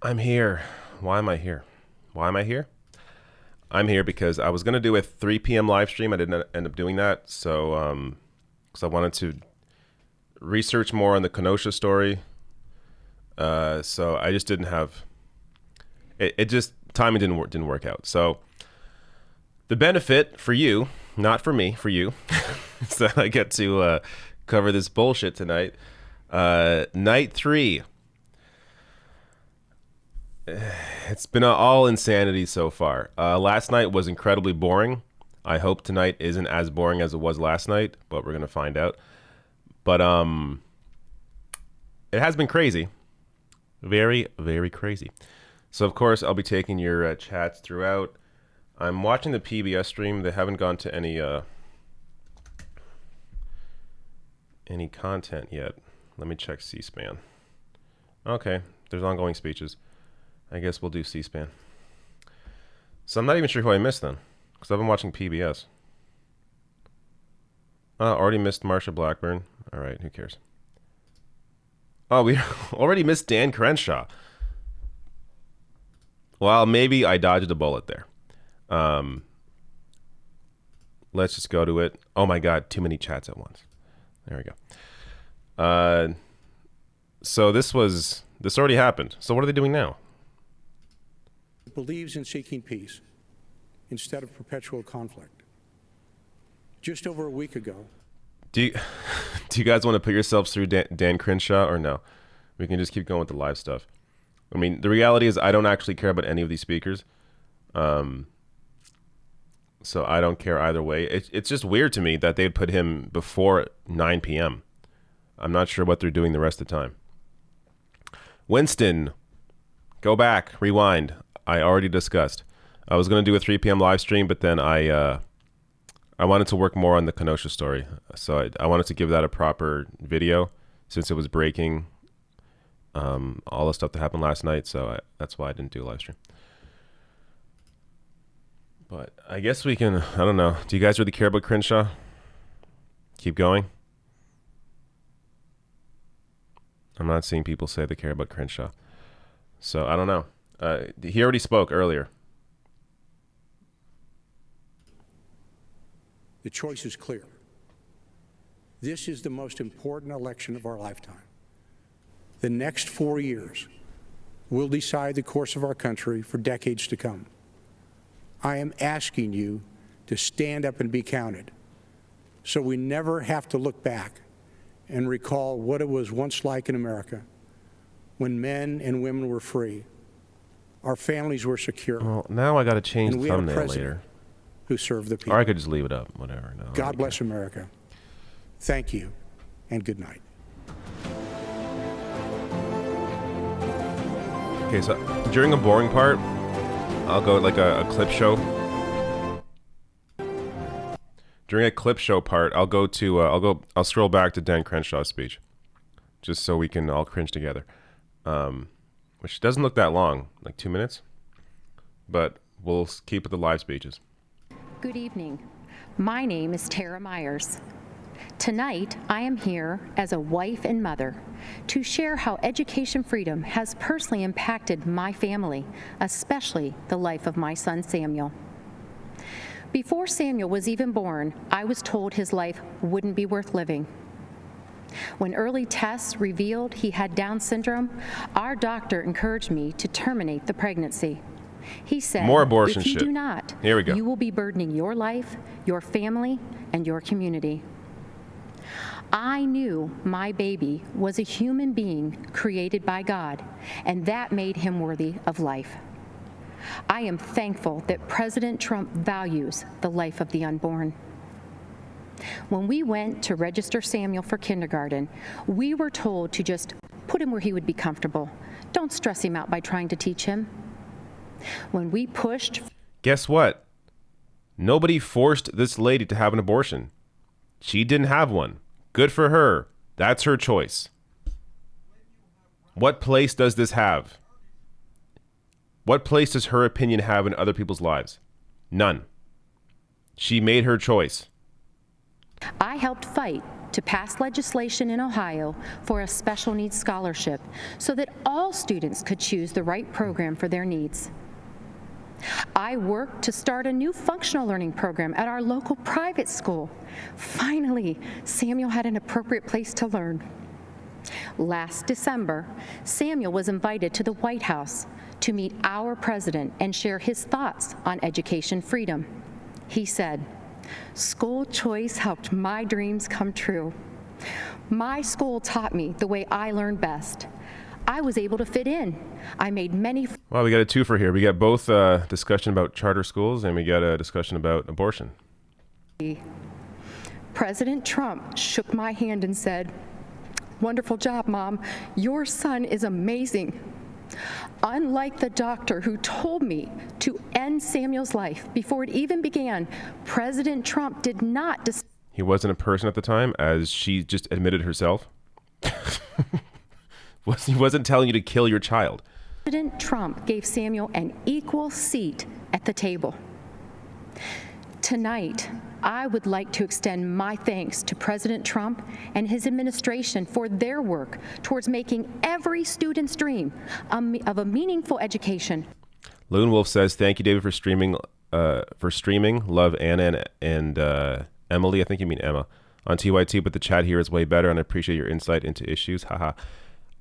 I'm here. Why am I here? Why am I here? I'm here because I was going to do a 3 p.m. live stream. I didn't end up doing that. So, because I wanted to research more on the Cringeshaw story. So I just didn't have it. Just timing didn't work out. So the benefit for you, not for me, for you, is that I get to cover this bullshit tonight. Night 3. It's been all insanity so far. Last night was incredibly boring. I hope tonight isn't as boring as it was last night, but we're gonna find out. But it has been crazy, very, very crazy. So of course I'll be taking your chats throughout. I'm watching the PBS stream. They haven't gone to any content yet. Let me check C-SPAN. Okay, there's ongoing speeches. I guess we'll do C-SPAN. So I'm not even sure who I missed then, because I've been watching PBS. Already missed Marsha Blackburn. All right, who cares? Oh, we already missed Dan Crenshaw. Well, maybe I dodged a bullet there. Let's just go to it. Oh my God, too many chats at once. There we go. So this already happened. So what are they doing now? Believes in seeking peace instead of perpetual conflict. Just over a week ago. Do you guys want to put yourselves through Dan Crenshaw or no? We can just keep going with the live stuff. I mean, the reality is I don't actually care about any of these speakers. So I don't care either way. It's just weird to me that they'd put him before 9 p.m. I'm not sure what they're doing the rest of the time. Winston, go back, rewind. I already discussed. I was going to do a 3 p.m. live stream, but then I wanted to work more on the Cringeshaw story. So I wanted to give that a proper video since it was breaking all the stuff that happened last night. So that's why I didn't do a live stream. But I guess we can, I don't know. Do you guys really care about Cringeshaw? Keep going. I'm not seeing people say they care about Cringeshaw. So I don't know. He already spoke earlier. The choice is clear. This is the most important election of our lifetime. The next 4 years will decide the course of our country for decades to come. I am asking you to stand up and be counted so we never have to look back and recall what it was once like in America when men and women were free. Our families were secure. Well, now I got to change the thumbnail later. Who served the people. Or I could just leave it up, whatever. No, God bless America. Thank you, and good night. Okay, so during a boring part, I'll go like a clip show. during a clip show part, I'll scroll back to Dan Crenshaw's speech, just so we can all cringe together. Which doesn't look that long, like 2 minutes, but we'll keep with the live speeches. Good evening. My name is Tara Myers. Tonight, I am here as a wife and mother to share how education freedom has personally impacted my family, especially the life of my son Samuel. Before Samuel was even born, I was told his life wouldn't be worth living. When early tests revealed he had Down syndrome, our doctor encouraged me to terminate the pregnancy. He said, more abortion if you shit. do not, Here we go. You will be burdening your life, your family, and your community. I knew my baby was a human being created by God, and that made him worthy of life. I am thankful that President Trump values the life of the unborn. When we went to register Samuel for kindergarten, we were told to just put him where he would be comfortable. Don't stress him out by trying to teach him. When we pushed... Guess what? Nobody forced this lady to have an abortion. She didn't have one. Good for her. That's her choice. What place does this have? What place does her opinion have in other people's lives? None. She made her choice. I helped fight to pass legislation in Ohio for a special needs scholarship so that all students could choose the right program for their needs. I worked to start a new functional learning program at our local private school. Finally, Samuel had an appropriate place to learn. Last December, Samuel was invited to the White House to meet our president and share his thoughts on education freedom. He said, "School choice helped my dreams come true. My school taught me the way I learned best. I was able to fit in. I made many..." Well, we got a twofer here. We got both discussion about charter schools and we got a discussion about abortion. President Trump shook my hand and said, "Wonderful job, Mom. Your son is amazing." Unlike the doctor who told me to end Samuel's life before it even began, President Trump did not... He wasn't a person at the time, as she just admitted herself. He wasn't telling you to kill your child. President Trump gave Samuel an equal seat at the table. Tonight, I would like to extend my thanks to President Trump and his administration for their work towards making every student's dream of a meaningful education. Loon Wolf says, "Thank you, David, for streaming. Love Anna and Emily. I think you mean Emma on TYT, but the chat here is way better, and I appreciate your insight into issues. Haha."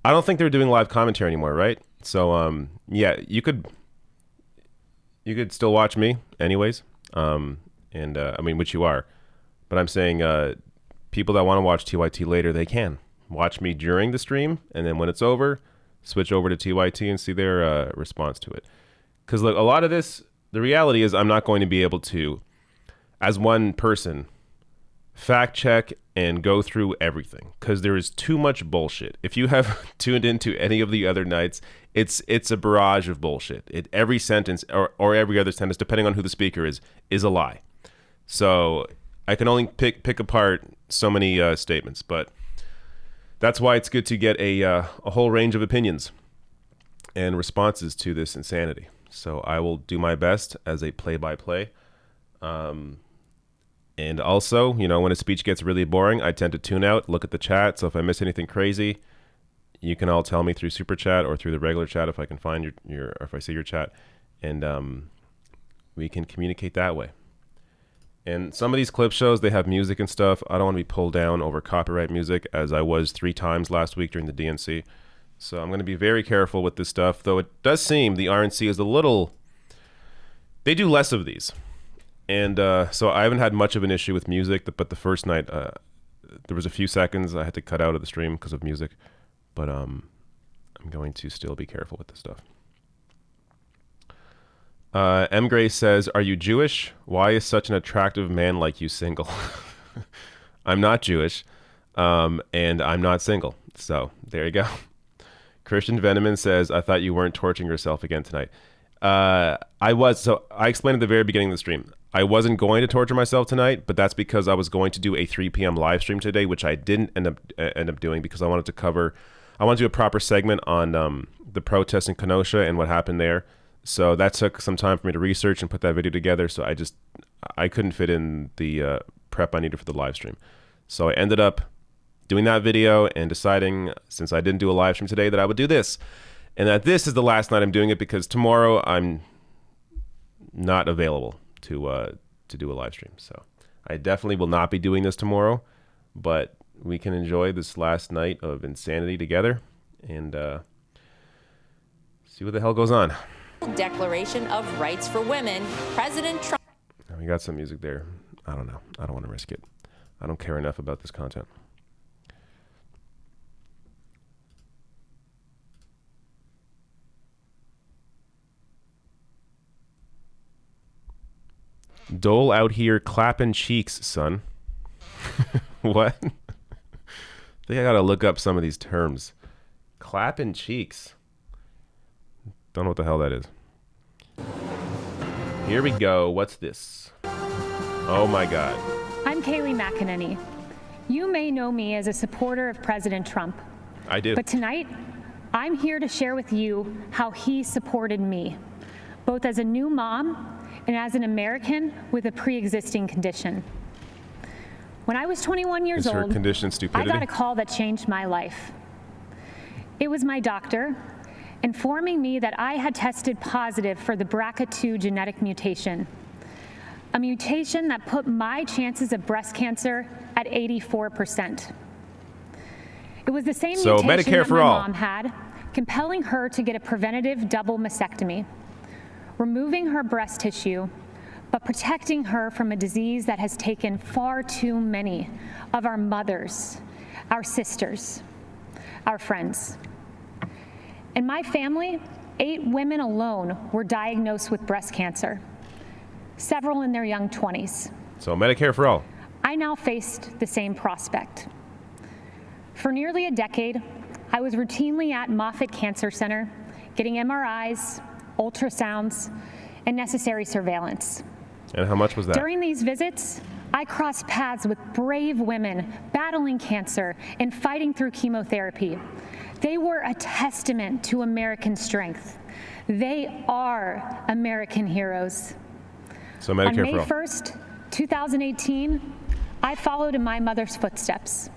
I don't think they're doing live commentary anymore, right? So yeah, you could still watch me, anyways. I mean, which you are, but I'm saying people that want to watch TYT later, they can watch me during the stream, and then when it's over, switch over to TYT and see their response to it. Because look, a lot of this, the reality is I'm not going to be able to, as one person, fact check and go through everything, because there is too much bullshit. If you have tuned into any of the other nights, it's a barrage of bullshit. Every sentence or every other sentence, depending on who the speaker is a lie. So I can only pick apart so many statements, but that's why it's good to get a whole range of opinions and responses to this insanity. So I will do my best as a play-by-play. And also, you know, when a speech gets really boring, I tend to tune out, look at the chat. So if I miss anything crazy, you can all tell me through Super Chat or through the regular chat if I can find your or if I see your chat, and we can communicate that way. And some of these clip shows, they have music and stuff. I don't want to be pulled down over copyright music, as I was 3 times last week during the DNC. So I'm going to be very careful with this stuff, though it does seem the RNC is a little... They do less of these. And so I haven't had much of an issue with music, but the first night, there was a few seconds I had to cut out of the stream because of music. But I'm going to still be careful with this stuff. M. Gray says, "Are you Jewish? Why is such an attractive man like you single?" I'm not Jewish, and I'm not single. So there you go. Christian Veneman says, "I thought you weren't torturing yourself again tonight." I was. So I explained at the very beginning of the stream. I wasn't going to torture myself tonight, but that's because I was going to do a 3 p.m. live stream today, which I didn't end up doing because I wanted to do a proper segment on the protests in Kenosha and what happened there. So that took some time for me to research and put that video together. So I couldn't fit in the prep I needed for the live stream. So I ended up doing that video and deciding, since I didn't do a live stream today, that I would do this. And that this is the last night I'm doing it because tomorrow I'm not available to do a live stream. So I definitely will not be doing this tomorrow, but we can enjoy this last night of insanity together and see what the hell goes on. Declaration of Rights for Women, President Trump. We got some music there. I don't know. I don't want to risk it. I don't care enough about this content. Dole out here clapping cheeks, son. What? I think I gotta look up some of these terms. Clapping cheeks. Don't know what the hell that is. Here we go. What's this? Oh my God. I'm Kayleigh McEnany. You may know me as a supporter of President Trump. I do. But tonight, I'm here to share with you how he supported me, both as a new mom and as an American with a pre-existing condition. When I was 21 years Is her old, condition stupidity? I got a call that changed my life. It was my doctor informing me that I had tested positive for the BRCA2 genetic mutation, a mutation that put my chances of breast cancer at 84%. It was the same So mutation Medicare that for my all. mom had, compelling her to get a preventative double mastectomy, removing her breast tissue, but protecting her from a disease that has taken far too many of our mothers, our sisters, our friends. In my family, 8 women alone were diagnosed with breast cancer, several in their young 20s. So Medicare for all. I now faced the same prospect. For nearly a decade, I was routinely at Moffitt Cancer Center, getting MRIs, ultrasounds, and necessary surveillance. And how much was that? During these visits, I crossed paths with brave women battling cancer and fighting through chemotherapy. They were a testament to American strength. They are American heroes. So Medicare On May for all. 1st, 2018, I followed in my mother's footsteps,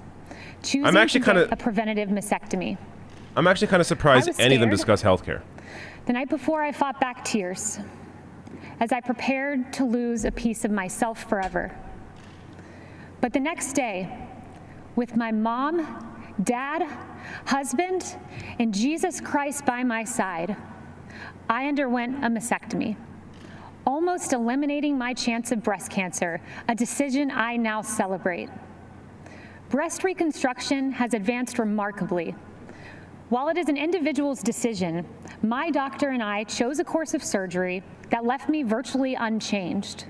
choosing actually to get kinda- a preventative mastectomy. I'm actually kind of surprised I was any of them scared. discuss healthcare. The night before, I fought back tears as I prepared to lose a piece of myself forever. But the next day, with my mom, dad, husband, and Jesus Christ by my side, I underwent a mastectomy, almost eliminating my chance of breast cancer, a decision I now celebrate. Breast reconstruction has advanced remarkably. While it is an individual's decision, my doctor and I chose a course of surgery that left me virtually unchanged.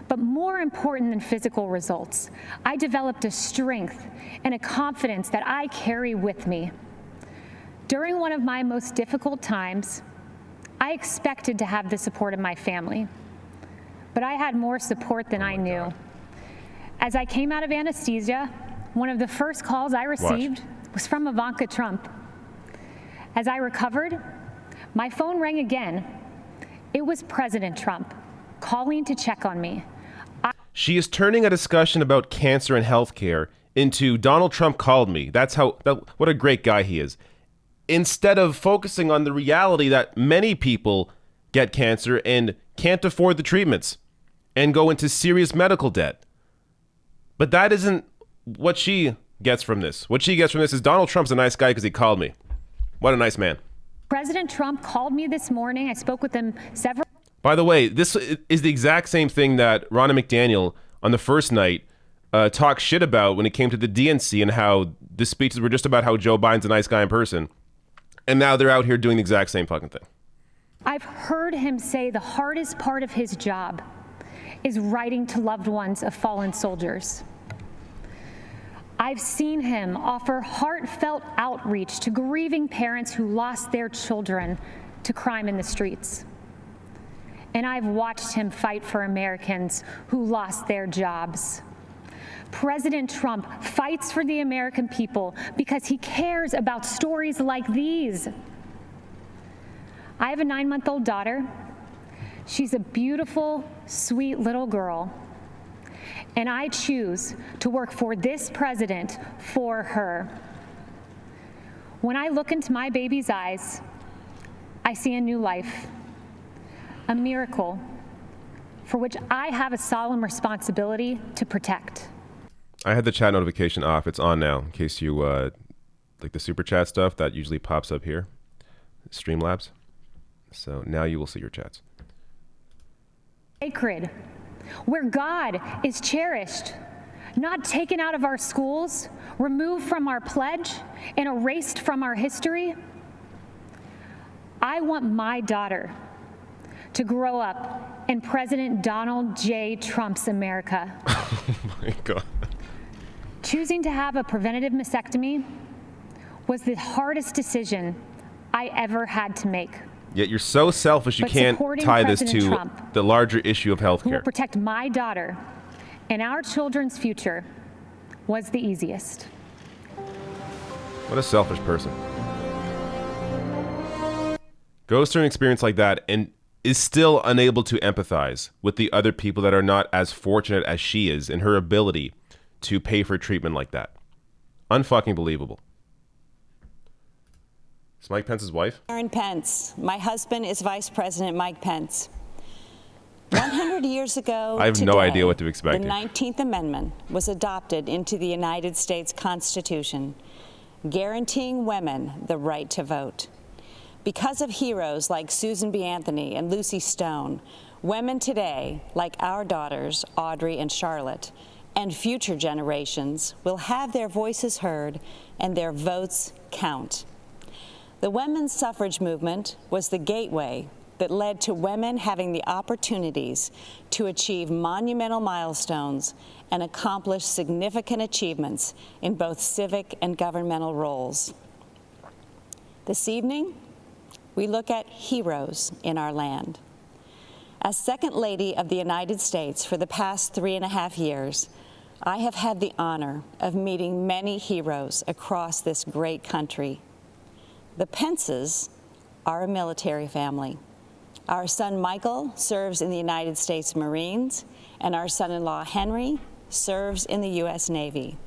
But more important than physical results, I developed a strength and a confidence that I carry with me. During one of my most difficult times, I expected to have the support of my family, but I had more support than I knew. As I came out of anesthesia, one of the first calls I received was from Ivanka Trump. As I recovered, my phone rang again. It was President Trump calling to check on me. She is turning a discussion about cancer and healthcare into Donald Trump called me. What a great guy he is. Instead of focusing on the reality that many people get cancer and can't afford the treatments and go into serious medical debt. But that isn't what she gets from this. What she gets from this is Donald Trump's a nice guy because he called me. What a nice man. President Trump called me this morning. I spoke with him several. By the way, this is the exact same thing that Ronna McDaniel on the first night talked shit about when it came to the DNC and how the speeches were just about how Joe Biden's a nice guy in person. And now they're out here doing the exact same fucking thing. I've heard him say the hardest part of his job is writing to loved ones of fallen soldiers. I've seen him offer heartfelt outreach to grieving parents who lost their children to crime in the streets. and I've watched him fight for Americans who lost their jobs. President Trump fights for the American people because he cares about stories like these. I have a 9-month-old daughter. She's a beautiful, sweet little girl. And I choose to work for this president for her. When I look into my baby's eyes, I see a new life, a miracle for which I have a solemn responsibility to protect. I had the chat notification off. It's on now in case you like the super chat stuff that usually pops up here, Streamlabs. So now you will see your chats. Sacred, where God is cherished, not taken out of our schools, removed from our pledge, and erased from our history. I want my daughter to grow up in President Donald J. Trump's America. Oh my God. Choosing to have a preventative mastectomy was the hardest decision I ever had to make. Yet you're so selfish you But can't supporting tie this President to Trump, the larger issue of who will healthcare. protect my daughter and our children's future, was the easiest. What a selfish person. Goes through an experience like that and is still unable to empathize with the other people that are not as fortunate as she is in her ability to pay for treatment like that. Unfucking believable. It's Mike Pence's wife? Aaron Pence. My husband is Vice President Mike Pence. 100 years ago I have no today, idea what to expect the here. 19th Amendment was adopted into the United States Constitution, guaranteeing women the right to vote. Because of heroes like Susan B. Anthony and Lucy Stone, women today, like our daughters, Audrey and Charlotte, and future generations, will have their voices heard and their votes count. The women's suffrage movement was the gateway that led to women having the opportunities to achieve monumental milestones and accomplish significant achievements in both civic and governmental roles. This evening, we look at heroes in our land. As Second Lady of the United States for the past 3.5 years, I have had the honor of meeting many heroes across this great country. The Pences are a military family. Our son Michael serves in the United States Marines, and our son-in-law Henry serves in the U.S. Navy.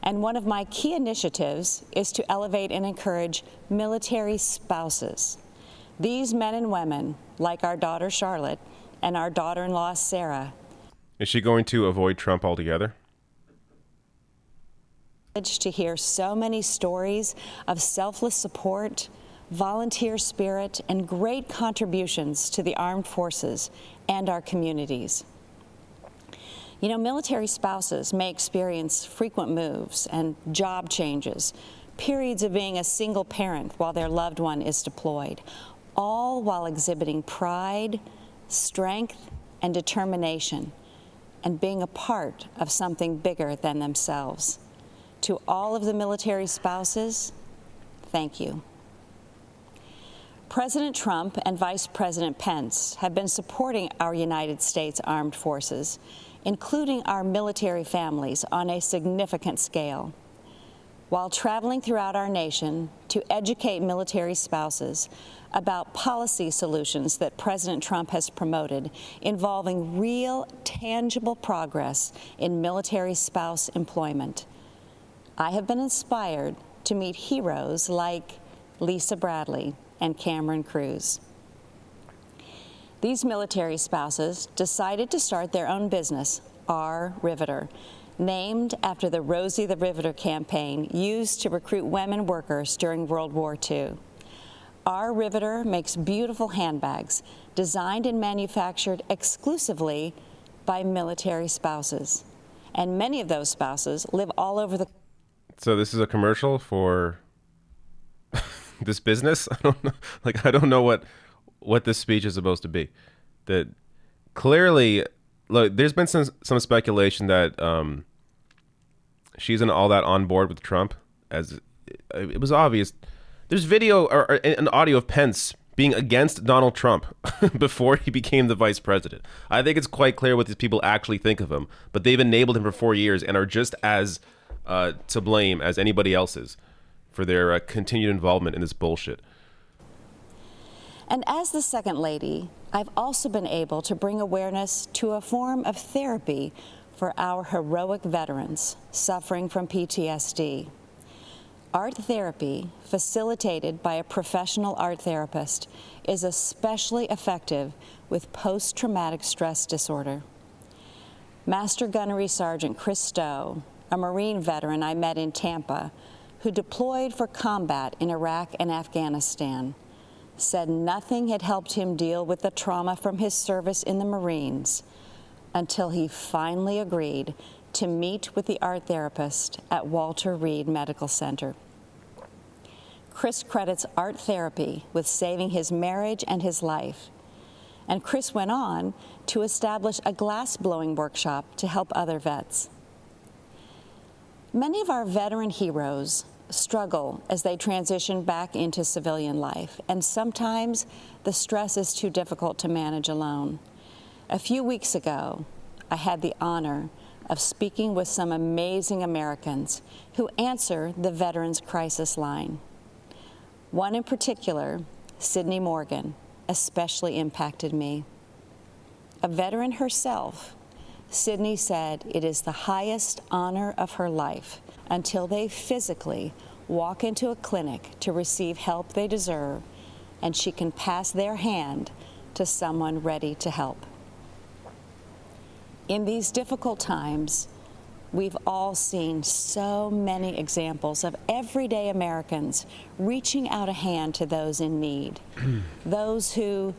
And one of my key initiatives is to elevate and encourage military spouses. These men and women, like our daughter Charlotte and our daughter-in-law Sarah. Is she going to avoid Trump altogether? To hear so many stories of selfless support, volunteer spirit, and great contributions to the armed forces and our communities. You know, military spouses may experience frequent moves and job changes, periods of being a single parent while their loved one is deployed, all while exhibiting pride, strength, and determination, and being a part of something bigger than themselves. To all of the military spouses, thank you. President Trump and Vice President Pence have been supporting our United States Armed Forces, including our military families, on a significant scale. While traveling throughout our nation to educate military spouses about policy solutions that President Trump has promoted involving real, tangible progress in military spouse employment, I have been inspired to meet heroes like Lisa Bradley and Cameron Cruz. These military spouses decided to start their own business, R Riveter, named after the Rosie the Riveter campaign used to recruit women workers during World War II. R Riveter makes beautiful handbags designed and manufactured exclusively by military spouses. And many of those spouses live all over the country. So this is a commercial for this business? I don't know. Like, I don't know what this speech is supposed to be. That clearly, look, there's been some speculation that she's all that on board with Trump, as it was obvious. There's video or an audio of Pence being against Donald Trump before he became the vice president. I think it's quite clear what these people actually think of him, but they've enabled him for 4 years and are just as to blame as anybody else is for their continued involvement in this bullshit. And as the Second Lady, I've also been able to bring awareness to a form of therapy for our heroic veterans suffering from PTSD. Art therapy, facilitated by a professional art therapist, is especially effective with post-traumatic stress disorder. Master Gunnery Sergeant Chris Stowe, a Marine veteran I met in Tampa, who deployed for combat in Iraq and Afghanistan, said nothing had helped him deal with the trauma from his service in the Marines until he finally agreed to meet with the art therapist at Walter Reed Medical Center. Chris credits art therapy with saving his marriage and his life. And Chris went on to establish a glass-blowing workshop to help other vets. Many of our veteran heroes struggle as they transition back into civilian life, and sometimes the stress is too difficult to manage alone. A few weeks ago, I had the honor of speaking with some amazing Americans who answer the Veterans Crisis Line. One in particular, Sydney Morgan, especially impacted me. A veteran herself, Sydney said it is the highest honor of her life until they physically walk into a clinic to receive help they deserve, and she can pass their hand to someone ready to help. In these difficult times, we've all seen so many examples of everyday Americans reaching out a hand to those in need, those who,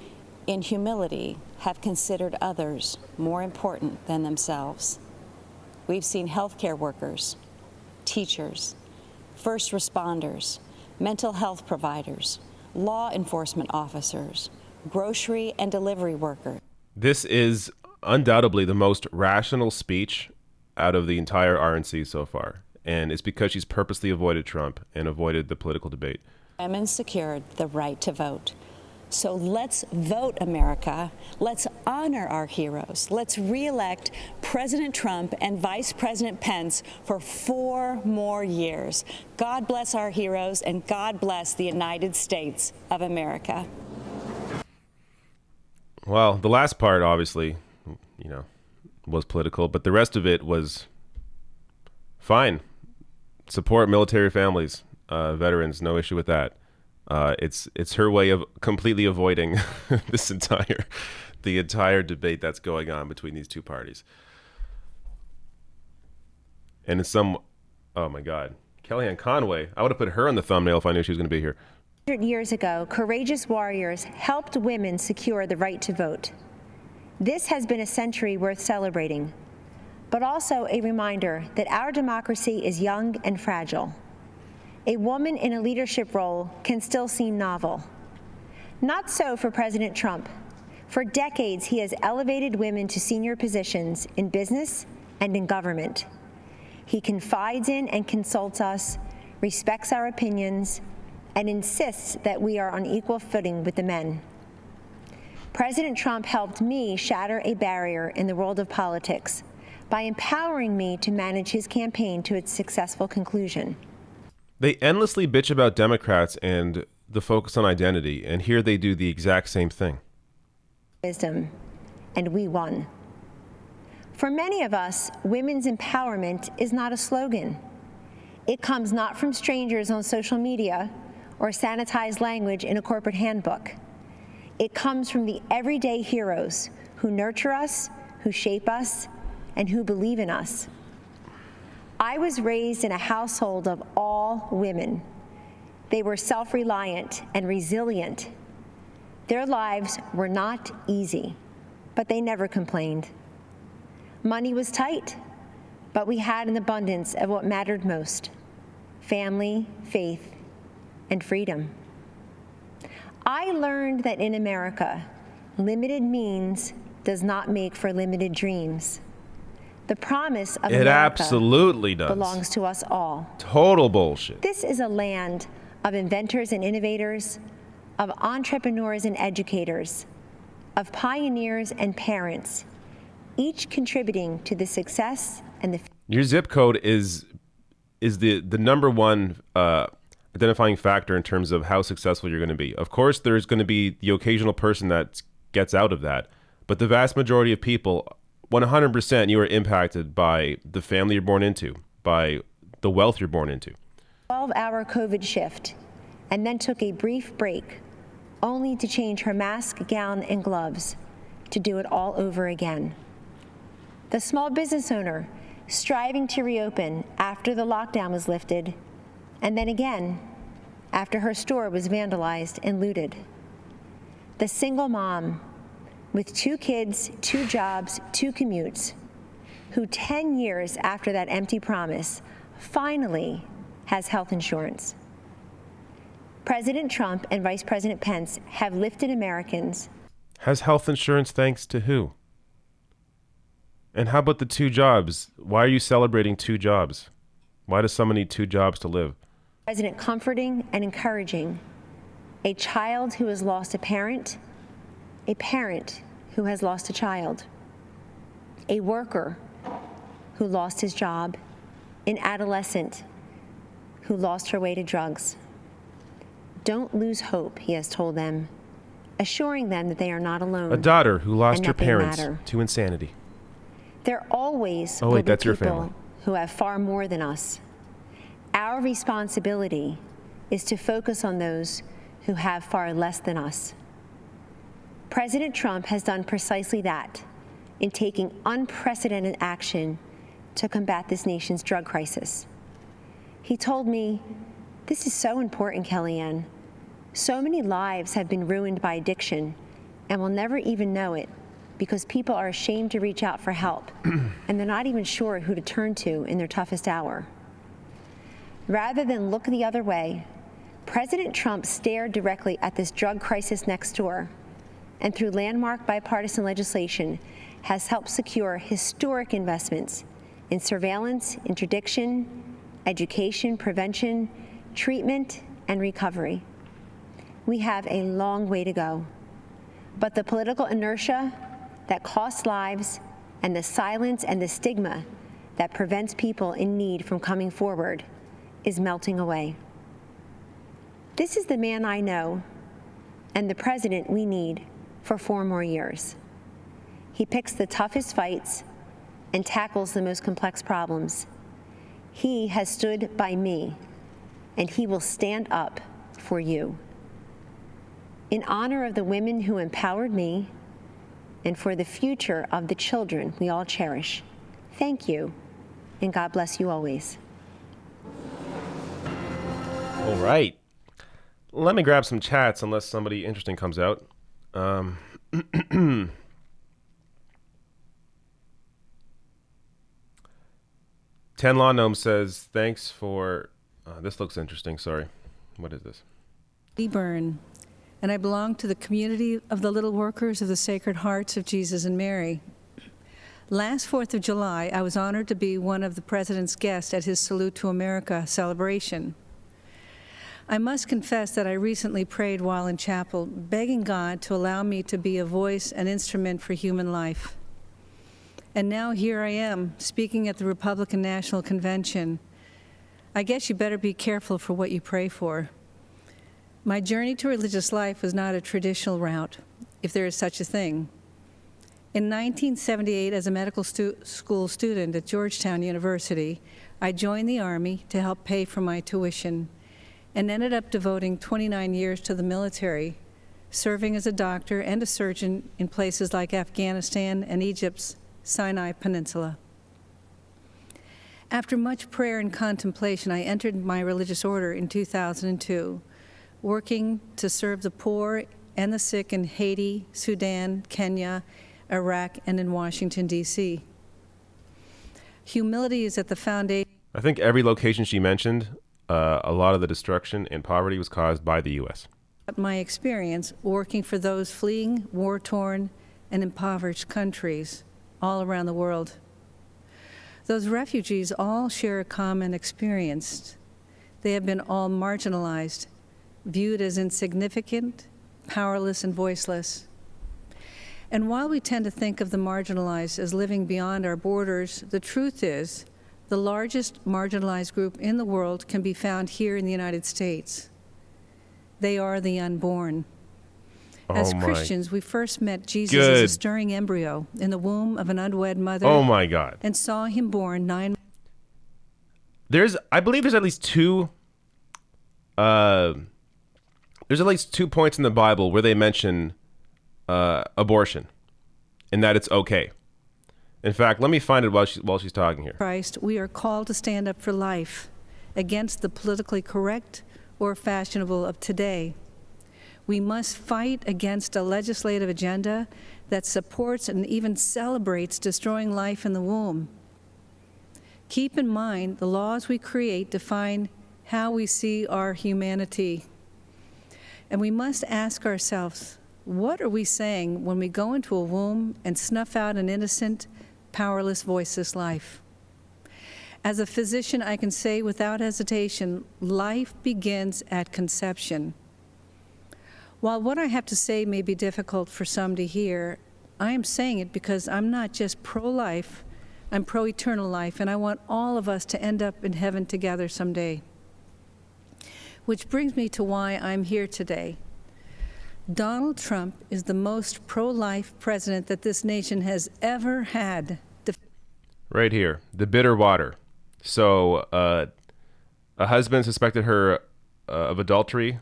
in humility, have considered others more important than themselves. We've seen healthcare workers, teachers, first responders, mental health providers, law enforcement officers, grocery and delivery workers. This is undoubtedly the most rational speech out of the entire RNC so far. And it's because she's purposely avoided Trump and avoided the political debate. Women secured the right to vote. So let's vote, America. Let's honor our heroes. Let's re-elect President Trump and Vice President Pence for 4 more years. God bless our heroes, and God bless the United States of America. Well, the last part, obviously, was political, but the rest of it was fine. Support military families, veterans, no issue with that. It's her way of completely avoiding the entire debate that's going on between these two parties. And oh my God, Kellyanne Conway. I would have put her on the thumbnail if I knew she was going to be here. 100 years ago, courageous warriors helped women secure the right to vote. This has been a century worth celebrating, but also a reminder that our democracy is young and fragile. A woman in a leadership role can still seem novel. Not so for President Trump. For decades, he has elevated women to senior positions in business and in government. He confides in and consults us, respects our opinions, and insists that we are on equal footing with the men. President Trump helped me shatter a barrier in the world of politics by empowering me to manage his campaign to its successful conclusion. They endlessly bitch about Democrats and the focus on identity, and here they do the exact same thing. Wisdom, and we won. For many of us, women's empowerment is not a slogan. It comes not from strangers on social media or sanitized language in a corporate handbook. It comes from the everyday heroes who nurture us, who shape us, and who believe in us. I was raised in a household of all women. They were self-reliant and resilient. Their lives were not easy, but they never complained. Money was tight, but we had an abundance of what mattered most: family, faith, and freedom. I learned that in America, limited means does not make for limited dreams. The promise of It America absolutely does. belongs to us all. Total bullshit. This is a land of inventors and innovators, of entrepreneurs and educators, of pioneers and parents, each contributing to the success and the... Your zip code is the number one identifying factor in terms of how successful you're going to be. Of course, there's going to be the occasional person that gets out of that, but the vast majority of people, 100%, you are impacted by the family you're born into, by the wealth you're born into. 12-hour COVID shift, and then took a brief break, only to change her mask, gown, and gloves to do it all over again. The small business owner striving to reopen after the lockdown was lifted, and then again after her store was vandalized and looted. The single mom with 2 kids, 2 jobs, 2 commutes, who 10 years after that empty promise finally has health insurance. President Trump and Vice President Pence have lifted Americans. Has health insurance thanks to who? And how about the 2 jobs? Why are you celebrating 2 jobs? Why does someone need 2 jobs to live? President comforting and encouraging a child who has lost a parent who has lost a child, a worker who lost his job, an adolescent who lost her way to drugs. Don't lose hope, he has told them, assuring them that they are not alone. A daughter who lost her and that they parents matter. to insanity. There always Oh, will wait, be that's your people family. who have far more than us. Our responsibility is to focus on those who have far less than us. President Trump has done precisely that in taking unprecedented action to combat this nation's drug crisis. He told me, "This is so important, Kellyanne. So many lives have been ruined by addiction and will never even know it because people are ashamed to reach out for help and they're not even sure who to turn to in their toughest hour." Rather than look the other way, President Trump stared directly at this drug crisis next door, and through landmark bipartisan legislation has helped secure historic investments in surveillance, interdiction, education, prevention, treatment, and recovery. We have a long way to go, but the political inertia that costs lives and the silence and the stigma that prevents people in need from coming forward is melting away. This is the man I know and the president we need for 4 more years. He picks the toughest fights and tackles the most complex problems. He has stood by me, and he will stand up for you. In honor of the women who empowered me and for the future of the children we all cherish, thank you, and God bless you always. All right. Let me grab some chats unless somebody interesting comes out. Ten Law Gnome says, thanks for... this looks interesting. Sorry. What is this? Burn, and I belong to the community of the Little Workers of the Sacred Hearts of Jesus and Mary. Last 4th of July, I was honored to be one of the President's guests at his Salute to America celebration. I must confess that I recently prayed while in chapel, begging God to allow me to be a voice and instrument for human life. And now here I am, speaking at the Republican National Convention. I guess you better be careful for what you pray for. My journey to religious life was not a traditional route, if there is such a thing. In 1978, as a medical school student at Georgetown University, I joined the Army to help pay for my tuition and ended up devoting 29 years to the military, serving as a doctor and a surgeon in places like Afghanistan and Egypt's Sinai Peninsula. After much prayer and contemplation, I entered my religious order in 2002, working to serve the poor and the sick in Haiti, Sudan, Kenya, Iraq, and in Washington, D.C. Humility is at the foundation. I think every location she mentioned, a lot of the destruction and poverty was caused by the U.S. My experience working for those fleeing war-torn and impoverished countries all around the world. Those refugees all share a common experience. They have been all marginalized, viewed as insignificant, powerless and voiceless. And while we tend to think of the marginalized as living beyond our borders, the truth is the largest marginalized group in the world can be found here in the United States. They are the unborn. As Christians, we first met Jesus as a stirring embryo in the womb of an unwed mother. Oh my God. And saw him born 9 months. I believe there's at least two points in the Bible where they mention abortion and that it's okay. In fact, let me find it while she's talking here. Christ, we are called to stand up for life against the politically correct or fashionable of today. We must fight against a legislative agenda that supports and even celebrates destroying life in the womb. Keep in mind, the laws we create define how we see our humanity. And we must ask ourselves, what are we saying when we go into a womb and snuff out an innocent, powerless, voiceless life? As a physician, I can say without hesitation, life begins at conception. While what I have to say may be difficult for some to hear, I am saying it because I'm not just pro-life, I'm pro-eternal life, and I want all of us to end up in heaven together someday. Which brings me to why I'm here today. Donald Trump is the most pro-life president that this nation has ever had. Right here, the bitter water. So a husband suspected her of adultery,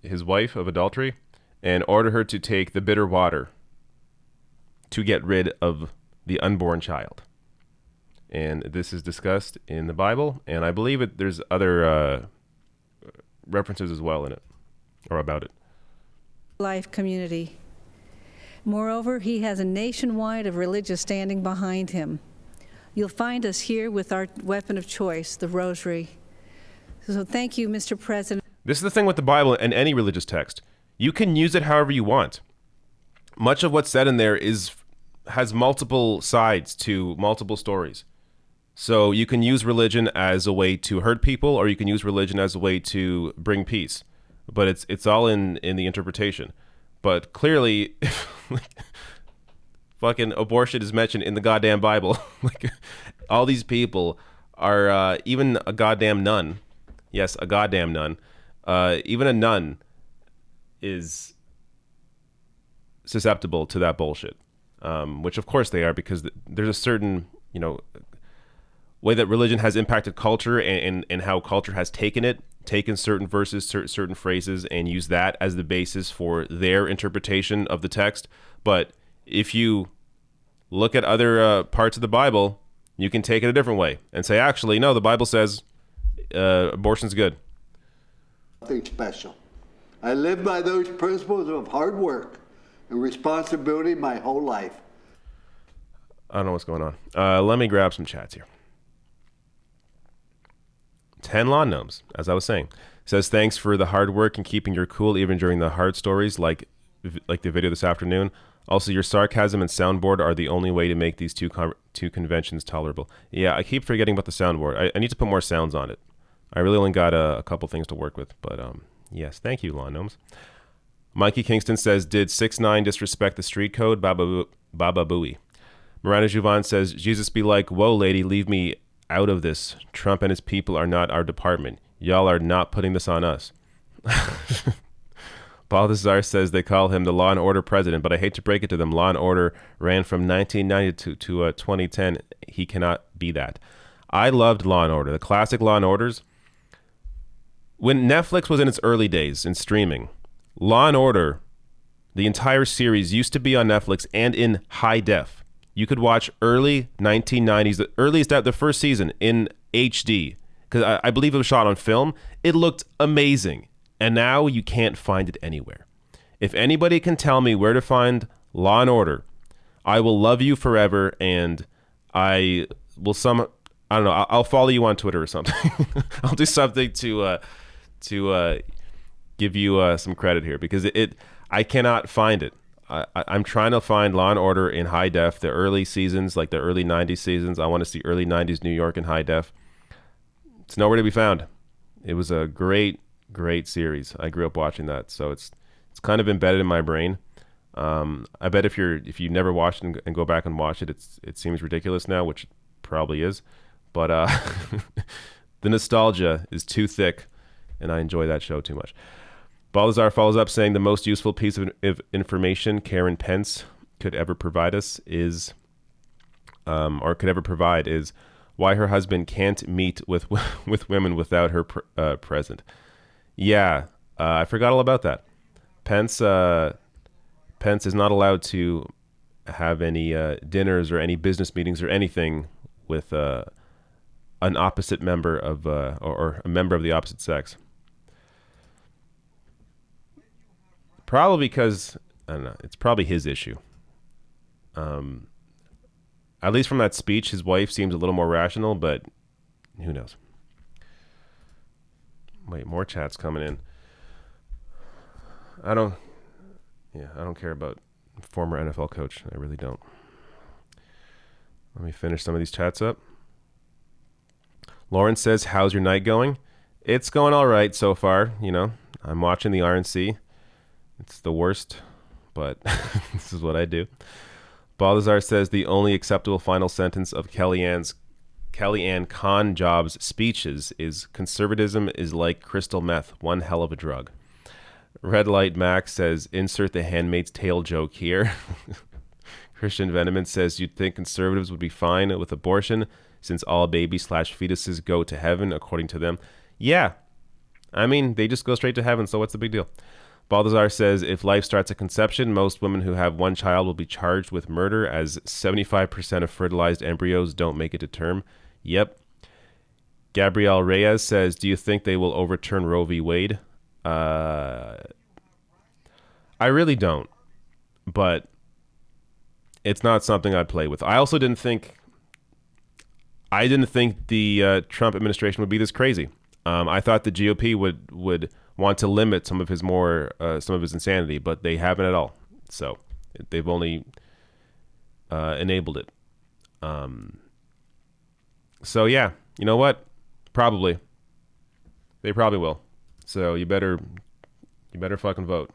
his wife of adultery, and ordered her to take the bitter water to get rid of the unborn child. And this is discussed in the Bible, and I believe there's other references as well in it, or about it. Life community. Moreover, he has a nationwide of religious standing behind him. You'll find us here with our weapon of choice, the rosary. So thank you, Mr. President. This is the thing with the Bible and any religious text. You can use it however you want. Much of what's said in there has multiple sides to multiple stories. So you can use religion as a way to hurt people, or you can use religion as a way to bring peace. But it's all in the interpretation. But clearly, fucking abortion is mentioned in the goddamn Bible. Like, all these people are, even a goddamn nun. Yes, a goddamn nun. Even a nun is susceptible to that bullshit. Which of course they are, because there's a certain, way that religion has impacted culture and how culture has taken certain verses, certain phrases, and used that as the basis for their interpretation of the text. But if you look at other parts of the Bible, you can take it a different way and say, actually, no, the Bible says abortion's good. Nothing special. I live by those principles of hard work and responsibility my whole life. I don't know what's going on. Let me grab some chats here. 10 lawn gnomes, as I was saying, says thanks for the hard work and keeping your cool even during the hard stories like the video this afternoon. Also, your sarcasm and soundboard are the only way to make these two conventions tolerable. Yeah, I keep forgetting about the soundboard. I need to put more sounds on it. I really only got a couple things to work with, but yes, thank you, lawn gnomes. Mikey Kingston says, did 6ix9ine disrespect the street code? Baba Booey. Miranda Juvan says, Jesus be like, whoa, lady, leave me out of this. Trump and his people are not our department. Y'all are not putting this on us. Balthazar says they call him the Law and Order president, but I hate to break it to them. Law and Order ran from 1990 to 2010. He cannot be that. I loved Law and Order, the classic Law and Orders. When Netflix was in its early days in streaming, Law and Order, the entire series, used to be on Netflix and in high def. You could watch early 1990s, the earliest out, the first season in HD, because I believe it was shot on film. It looked amazing. And now you can't find it anywhere. If anybody can tell me where to find Law and Order, I will love you forever, and I will I don't know, I'll follow you on Twitter or something. I'll do something to give you some credit here, because I cannot find it. I'm trying to find Law and Order in high def, the early seasons, like the early 90s seasons. I want to see early 90s New York in high def. It's nowhere to be found. It was a great series. I grew up watching that, so it's It's kind of embedded in my brain. I bet if you never watched it and go back and watch it, it seems ridiculous now, which it probably is. But the nostalgia is too thick, and I enjoy that show too much. Balthazar follows up saying the most useful piece of information Karen Pence could ever provide us is, or could ever provide is, why her husband can't meet with women without her present. Yeah, I forgot all about that. Pence is not allowed to have any dinners or any business meetings or anything with an opposite member of or a member of the opposite sex. Probably because, I don't know, it's probably his issue. At least from that speech, his wife seems a little more rational, but who knows? Wait, more chats coming in. I don't care about former NFL coach. I really don't. Let me finish some of these chats up. Lauren says, how's your night going? It's going all right so far. You know, I'm watching the RNC. It's the worst, but this is what I do. Balthazar says the only acceptable final sentence of Kellyanne Conjob's speeches is conservatism is like crystal meth, one hell of a drug. Red Light Max says insert the Handmaid's Tale joke here. Christian Venement says you'd think conservatives would be fine with abortion since all babies/fetuses go to heaven according to them. Yeah, I mean they just go straight to heaven, so what's the big deal? Balthazar says if life starts at conception, most women who have one child will be charged with murder as 75% of fertilized embryos don't make it to term. Yep. Gabrielle Reyes says, do you think they will overturn Roe v. Wade? I really don't, but it's not something I'd play with. I also didn't think the Trump administration would be this crazy. I thought the GOP would want to limit some of his insanity, but they haven't at all. So they've only enabled it. So yeah, you know what? Probably. They probably will. So you better fucking vote.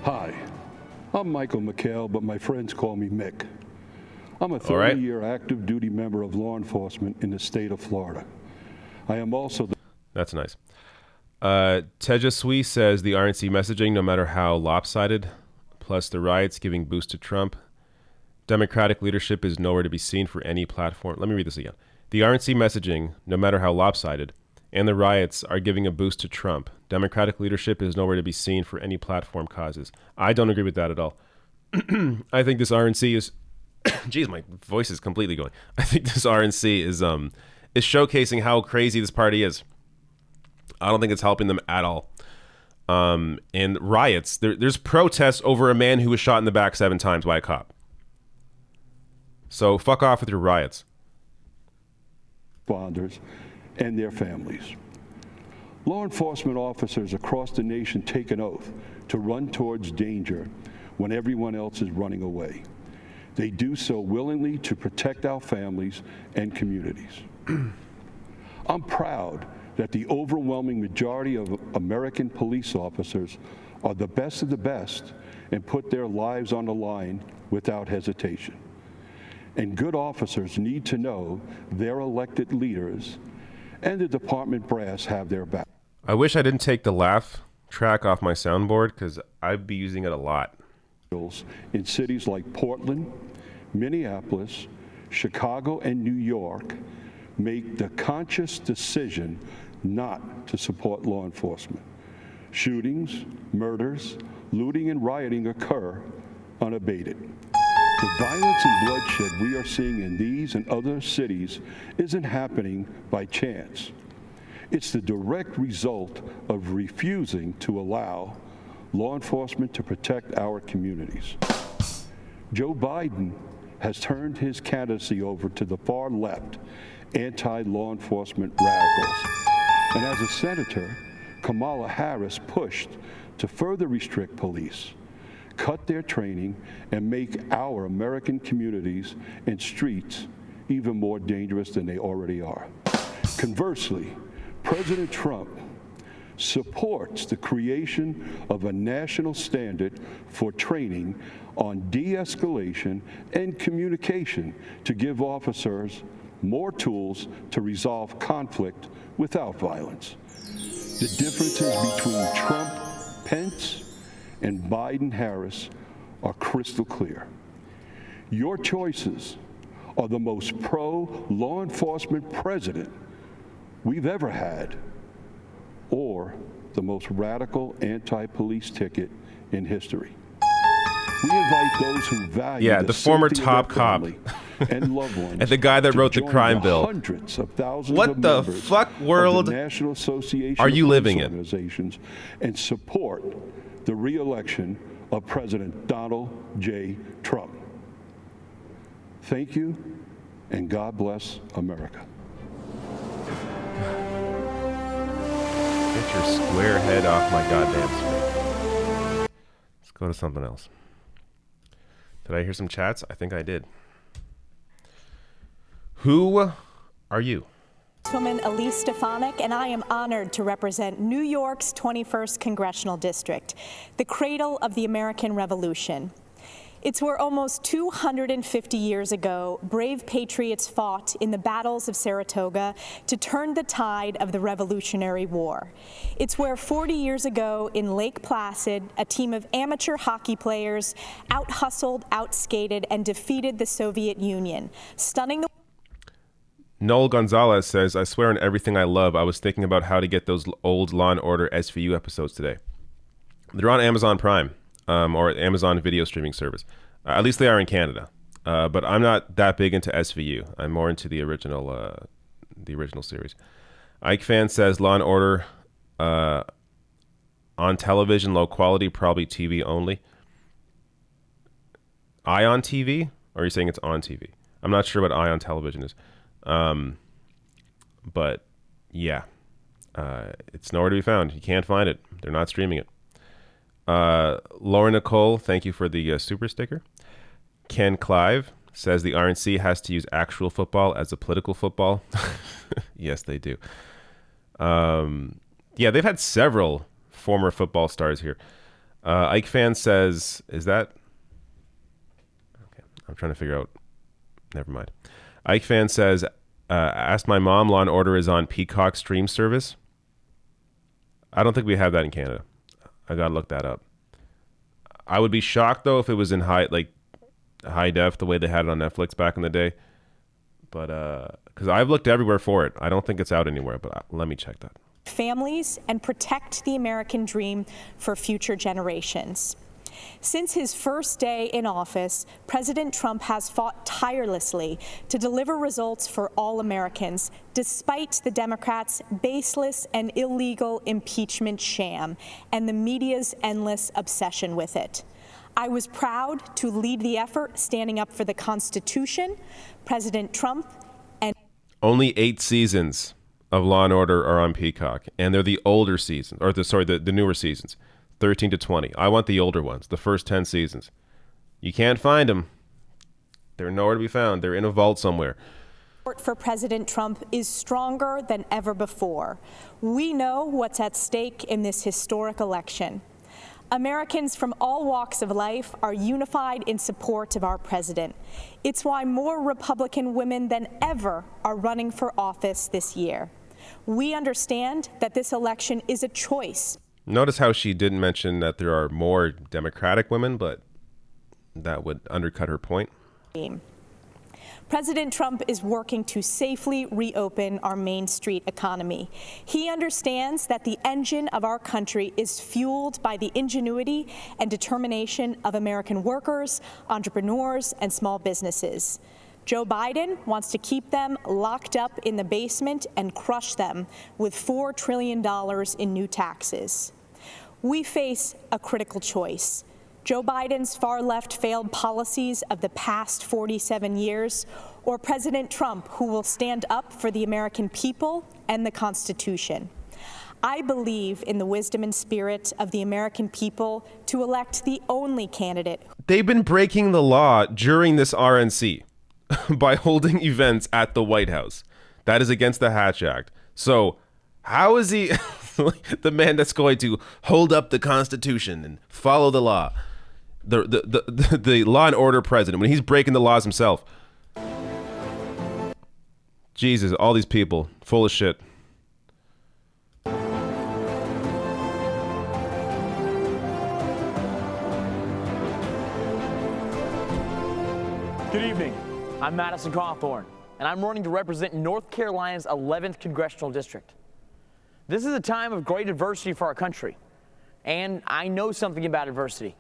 Hi, I'm Michael McHale, but my friends call me Mick. I'm a 30-year active duty member of law enforcement in the state of Florida. I am also That's nice. Tejaswi says the RNC messaging, no matter how lopsided, plus the riots giving boost to Trump, Democratic leadership is nowhere to be seen for any platform. Let me read this again. The RNC messaging, no matter how lopsided, and the riots are giving a boost to Trump. Democratic leadership is nowhere to be seen for any platform causes. I don't agree with that at all. I think this RNC is... Jeez, my voice is completely going. I think this RNC is showcasing how crazy this party is. I don't think it's helping them at all. And riots. There's protests over a man who was shot in the back 7 times by a cop. So fuck off with your riots. Responders and their families. Law enforcement officers across the nation take an oath to run towards danger when everyone else is running away. They do so willingly to protect our families and communities. I'm proud that the overwhelming majority of American police officers are the best of the best and put their lives on the line without hesitation. And good officers need to know their elected leaders and the department brass have their back. I wish I didn't take the laugh track off my soundboard because I'd be using it a lot. In cities like Portland, Minneapolis, Chicago, and New York make the conscious decision not to support law enforcement. Shootings, murders, looting, and rioting occur unabated. The violence and bloodshed we are seeing in these and other cities isn't happening by chance. It's the direct result of refusing to allow law enforcement to protect our communities. Joe Biden has turned his candidacy over to the far left anti-law enforcement radicals. And as a senator, Kamala Harris pushed to further restrict police, cut their training, and make our American communities and streets even more dangerous than they already are. Conversely, President Trump supports the creation of a national standard for training on de-escalation and communication to give officers more tools to resolve conflict without violence. The differences between Trump, Pence, and Biden-Harris are crystal clear. Your choices are the most pro-law enforcement president we've ever had, or the most radical anti-police ticket in history. We invite those who value the former safety of top their cop family and loved ones and the guy that to wrote the join crime bill. Hundreds of thousands What of the members fuck of the world National Association are you of living Police in? Organizations and support the re-election of President Donald J. Trump. Thank you, and God bless America. Get your square head off my goddamn screen. Let's go to something else. Did I hear some chats? I think I did. Who are you? Congresswoman Elise Stefanik, and I am honored to represent New York's 21st Congressional District, the cradle of the American Revolution. It's where almost 250 years ago, brave patriots fought in the battles of Saratoga to turn the tide of the Revolutionary War. It's where 40 years ago in Lake Placid, a team of amateur hockey players out-hustled, out-skated, and defeated the Soviet Union, stunning the... Noel Gonzalez says, I swear on everything I love, I was thinking about how to get those old Law & Order SVU episodes today. They're on Amazon Prime. Or Amazon video streaming service. At least they are in Canada. But I'm not that big into SVU. I'm more into the original series. Ike Fan says Law and Order on television, low quality, probably TV only. Ion TV? Or are you saying it's on TV? I'm not sure what Ion television is. But yeah, it's nowhere to be found. You can't find it. They're not streaming it. Laura Nicole, thank you for the super sticker. Ken Clive says the RNC has to use actual football as a political football. Yes, they do. Yeah, they've had several former football stars here. Ike Fan says, is that... Okay, I'm trying to figure out... Never mind. Ike Fan says, asked my mom, Law & Order is on Peacock stream service. I don't think we have that in Canada. I gotta look that up. I would be shocked though if it was in high def the way they had it on Netflix back in the day. But because I've looked everywhere for it, I don't think it's out anywhere. But let me check that. Families and protect the American dream for future generations. Since his first day in office, President Trump has fought tirelessly to deliver results for all Americans, despite the Democrats' baseless and illegal impeachment sham and the media's endless obsession with it. I was proud to lead the effort standing up for the Constitution, President Trump, and... Only 8 seasons of Law & Order are on Peacock, and they're the older seasons, or the newer seasons. 13 to 20. I want the older ones, the first 10 seasons. You can't find them. They're nowhere to be found. They're in a vault somewhere. Support for President Trump is stronger than ever before. We know what's at stake in this historic election. Americans from all walks of life are unified in support of our president. It's why more Republican women than ever are running for office this year. We understand that this election is a choice. Notice how she didn't mention that there are more Democratic women, but that would undercut her point. President Trump is working to safely reopen our Main Street economy. He understands that the engine of our country is fueled by the ingenuity and determination of American workers, entrepreneurs, and small businesses. Joe Biden wants to keep them locked up in the basement and crush them with $4 trillion in new taxes. We face a critical choice. Joe Biden's far-left failed policies of the past 47 years, or President Trump, who will stand up for the American people and the Constitution. I believe in the wisdom and spirit of the American people to elect the only candidate. They've been breaking the law during this RNC by holding events at the White House. That is against the Hatch Act. So how is he... The man that's going to hold up the Constitution and follow the law. The law and order president, when he's breaking the laws himself. Jesus, all these people full of shit. Good evening. I'm Madison Cawthorn, and I'm running to represent North Carolina's 11th Congressional District. This is a time of great adversity for our country, and I know something about adversity.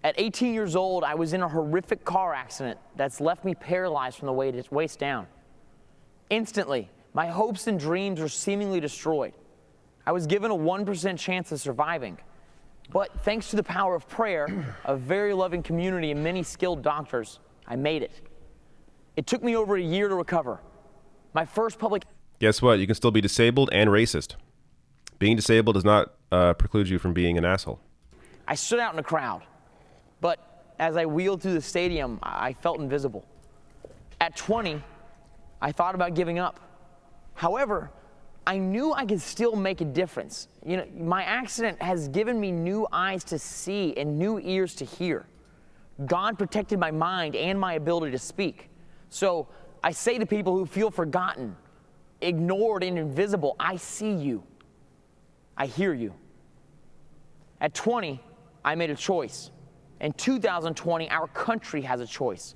At 18 years old, I was in a horrific car accident that's left me paralyzed from the waist down. Instantly, my hopes and dreams were seemingly destroyed. I was given a 1% chance of surviving, but thanks to the power of prayer, a very loving community, and many skilled doctors, I made it. It took me over a year to recover. My first public... Guess what? You can still be disabled and racist. Being disabled does not preclude you from being an asshole. I stood out in a crowd, but as I wheeled through the stadium, I felt invisible. At 20, I thought about giving up. However, I knew I could still make a difference. You know, my accident has given me new eyes to see and new ears to hear. God protected my mind and my ability to speak. So I say to people who feel forgotten, ignored, and invisible, I see you. I hear you. At 20, I made a choice. In 2020, our country has a choice.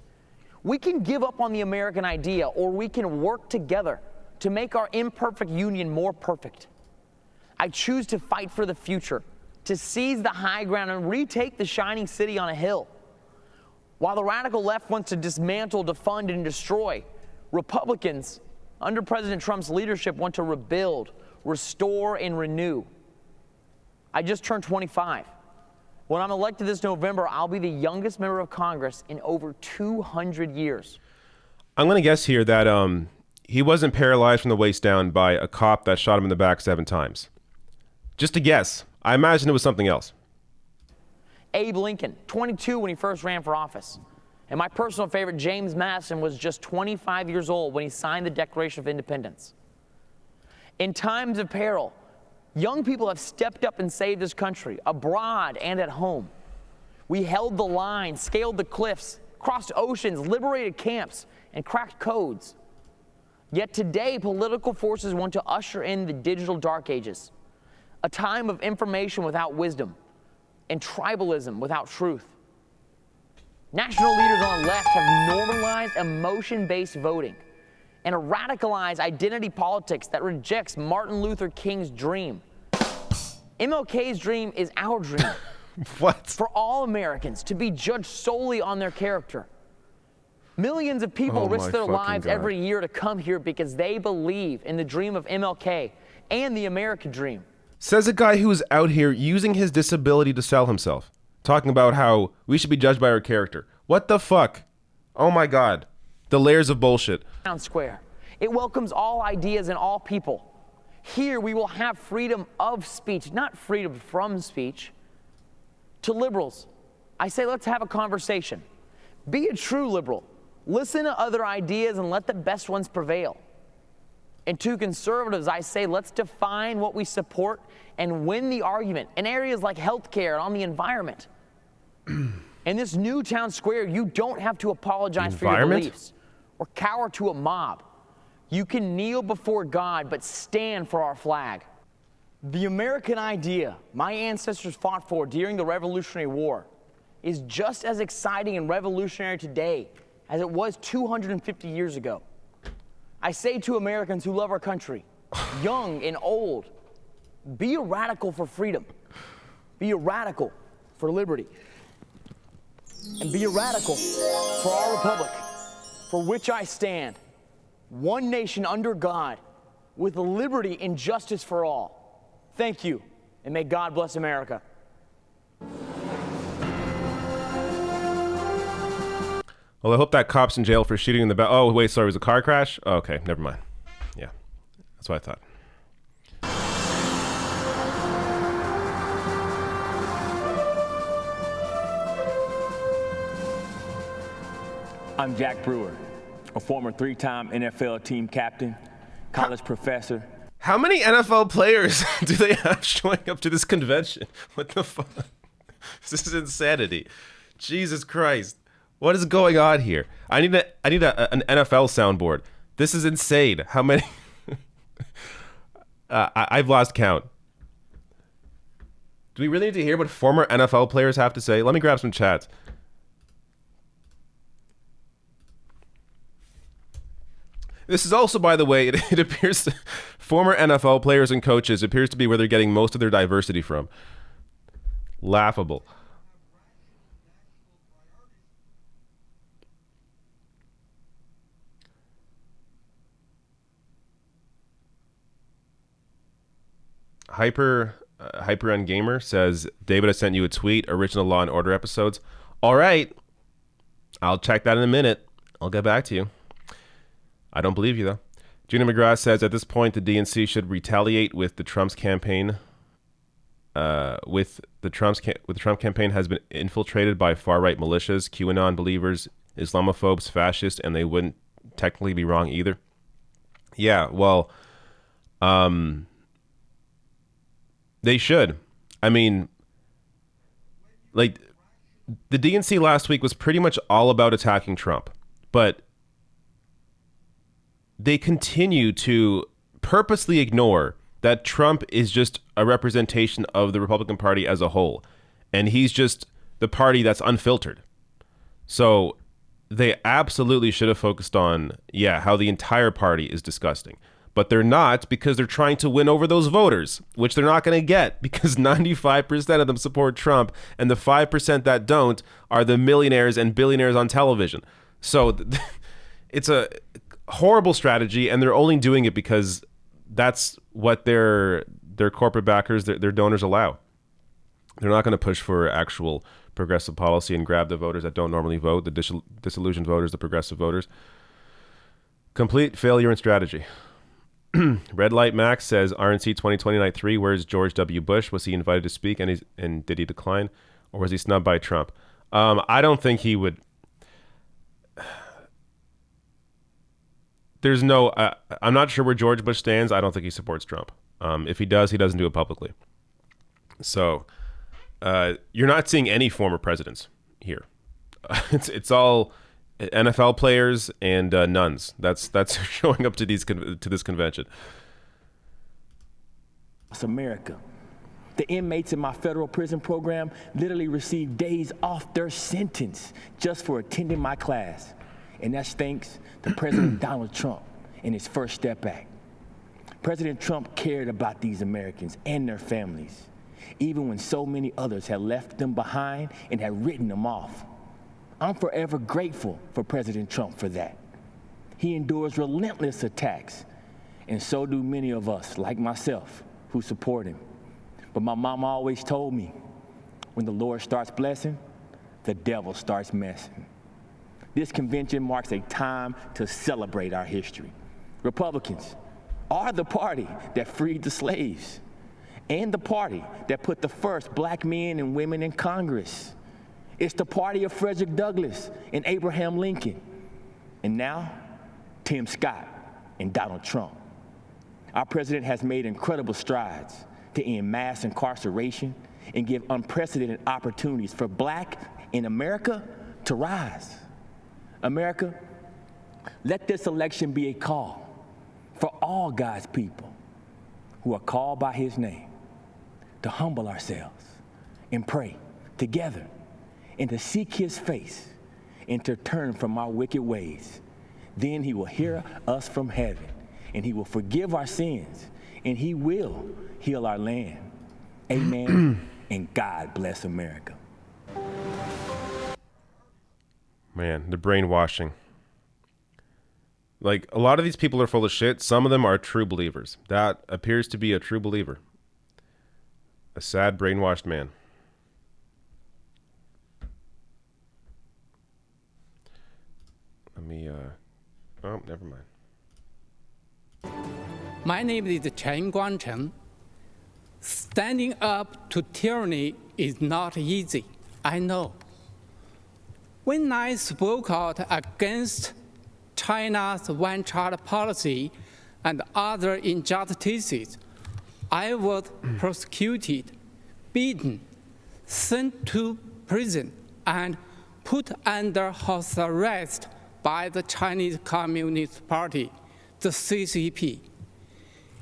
We can give up on the American idea, or we can work together to make our imperfect union more perfect. I choose to fight for the future, to seize the high ground and retake the shining city on a hill. While the radical left wants to dismantle, defund, and destroy, Republicans, under President Trump's leadership, want to rebuild, restore, and renew. I just turned 25. When I'm elected this November, I'll be the youngest member of Congress in over 200 years. I'm going to guess here that he wasn't paralyzed from the waist down by a cop that shot him in the back 7 times. Just a guess. I imagine it was something else. Abe Lincoln, 22 when he first ran for office. And my personal favorite, James Madison, was just 25 years old when he signed the Declaration of Independence. In times of peril, young people have stepped up and saved this country, abroad and at home. We held the line, scaled the cliffs, crossed oceans, liberated camps, and cracked codes. Yet today, political forces want to usher in the digital dark ages, a time of information without wisdom, and tribalism without truth. National leaders on the left have normalized emotion-based voting and a radicalized identity politics that rejects Martin Luther King's dream. MLK's dream is our dream. What? For all Americans to be judged solely on their character. Millions of people risk their lives every year to come here because they believe in the dream of MLK and the American dream. Says a guy who is out here using his disability to sell himself, talking about how we should be judged by our character. What the fuck? Oh my God. The layers of bullshit. Town Square. It welcomes all ideas and all people. Here we will have freedom of speech, not freedom from speech. To liberals, I say let's have a conversation. Be a true liberal. Listen to other ideas and let the best ones prevail. And to conservatives, I say let's define what we support and win the argument in areas like healthcare and on the environment. In this new town square, you don't have to apologize for your beliefs or cower to a mob. You can kneel before God, but stand for our flag. The American idea my ancestors fought for during the Revolutionary War is just as exciting and revolutionary today as it was 250 years ago. I say to Americans who love our country, young and old, be a radical for freedom. Be a radical for liberty. And be a radical for our republic, for which I stand. One nation under God, with liberty and justice for all. Thank you, and may God bless America. Well, I hope that cop's in jail for shooting in the back. Oh, wait, sorry, it was a car crash? Oh, okay, never mind. Yeah, that's what I thought. I'm Jack Brewer, a former 3-time NFL team captain, college professor. How many NFL players do they have showing up to this convention? What the fuck? This is insanity. Jesus Christ. What is going on here? I need an NFL soundboard. This is insane. How many? I've lost count. Do we really need to hear what former NFL players have to say? Let me grab some chats. This is also, by the way, it appears former NFL players and coaches appears to be where they're getting most of their diversity from. Laughable. Hyper on Gamer says, David, I sent you a tweet, original Law and Order episodes. All right. I'll check that in a minute. I'll get back to you. I don't believe you, though. Gina McGrath says, at this point, the DNC should retaliate with the Trump's campaign. With the Trump campaign has been infiltrated by far-right militias, QAnon believers, Islamophobes, fascists, and they wouldn't technically be wrong either. Yeah, well, they should. I mean, like, the DNC last week was pretty much all about attacking Trump, but they continue to purposely ignore that Trump is just a representation of the Republican Party as a whole, and he's just the party that's unfiltered. So they absolutely should have focused on, how the entire party is disgusting. But they're not, because they're trying to win over those voters, which they're not going to get, because 95% of them support Trump, and the 5% that don't are the millionaires and billionaires on television. So it's a horrible strategy, and they're only doing it because that's what their corporate backers, their donors allow. They're not going to push for actual progressive policy and grab the voters that don't normally vote, the disillusioned voters, the progressive voters. Complete failure in strategy. Red Light Max says, RNC 2020 Night 3, where's George W. Bush? Was he invited to speak and did he decline? Or was he snubbed by Trump? I don't think he would. There's no, I'm not sure where George Bush stands. I don't think he supports Trump. If he does, he doesn't do it publicly. So you're not seeing any former presidents here. It's all NFL players and nuns. That's showing up to this convention. It's America. The inmates in my federal prison program literally receive days off their sentence just for attending my class. And that's thanks to President Donald Trump and his First Step Act. President Trump cared about these Americans and their families, even when so many others had left them behind and had written them off. I'm forever grateful for President Trump for that. He endures relentless attacks, and so do many of us, like myself, who support him. But my mama always told me, when the Lord starts blessing, the devil starts messing. This convention marks a time to celebrate our history. Republicans are the party that freed the slaves and the party that put the first black men and women in Congress. It's the party of Frederick Douglass and Abraham Lincoln. And now, Tim Scott and Donald Trump. Our president has made incredible strides to end mass incarceration and give unprecedented opportunities for black in America to rise. America, let this election be a call for all God's people who are called by his name to humble ourselves and pray together and to seek his face and to turn from our wicked ways. Then he will hear us from heaven and he will forgive our sins and he will heal our land. Amen. And God bless America. Man, the brainwashing. Like, a lot of these people are full of shit. Some of them are true believers. That appears to be a true believer. A sad, brainwashed man. Let me, oh, never mind. My name is Chen Guangcheng. Standing up to tyranny is not easy, I know. When I spoke out against China's one-child policy and other injustices, I was prosecuted, beaten, sent to prison, and put under house arrest by the Chinese Communist Party, the CCP.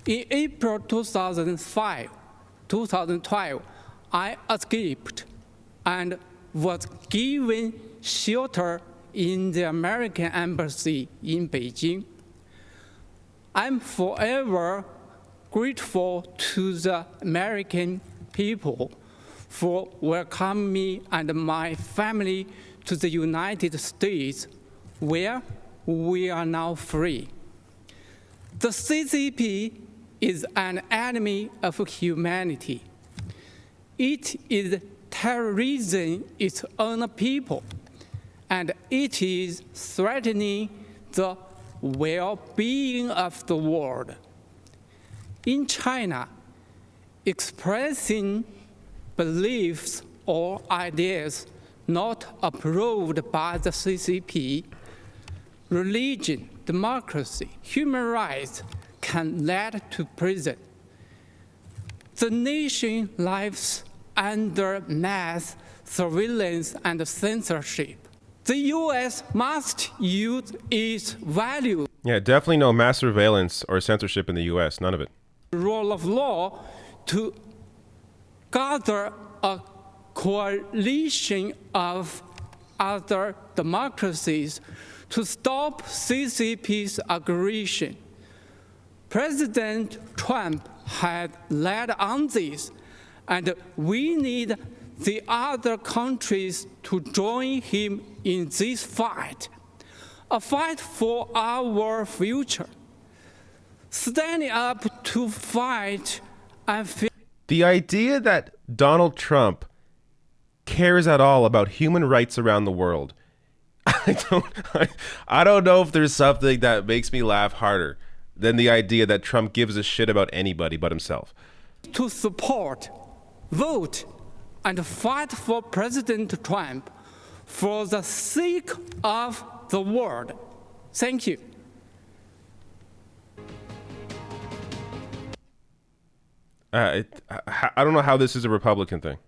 In April 2012, I escaped and was given shelter in the American Embassy in Beijing. I'm forever grateful to the American people for welcoming me and my family to the United States, where we are now free. The CCP is an enemy of humanity. It is terrorizing its own people, and it is threatening the well-being of the world. In China, expressing beliefs or ideas not approved by the CCP, religion, democracy, human rights can lead to prison. The nation lives under mass surveillance and censorship. The U.S. must use its values. Yeah, definitely no mass surveillance or censorship in the U.S. None of it. Rule of law to gather a coalition of other democracies to stop CCP's aggression. President Trump had led on this, and we need the other countries to join him in this fight, a fight for our future. Standing up to fight and the idea that Donald Trump cares at all about human rights around the world, I don't know if there's something that makes me laugh harder than the idea that Trump gives a shit about anybody but himself. To support, vote, and fight for President Trump for the sake of the world. Thank you. I don't know how this is a Republican thing.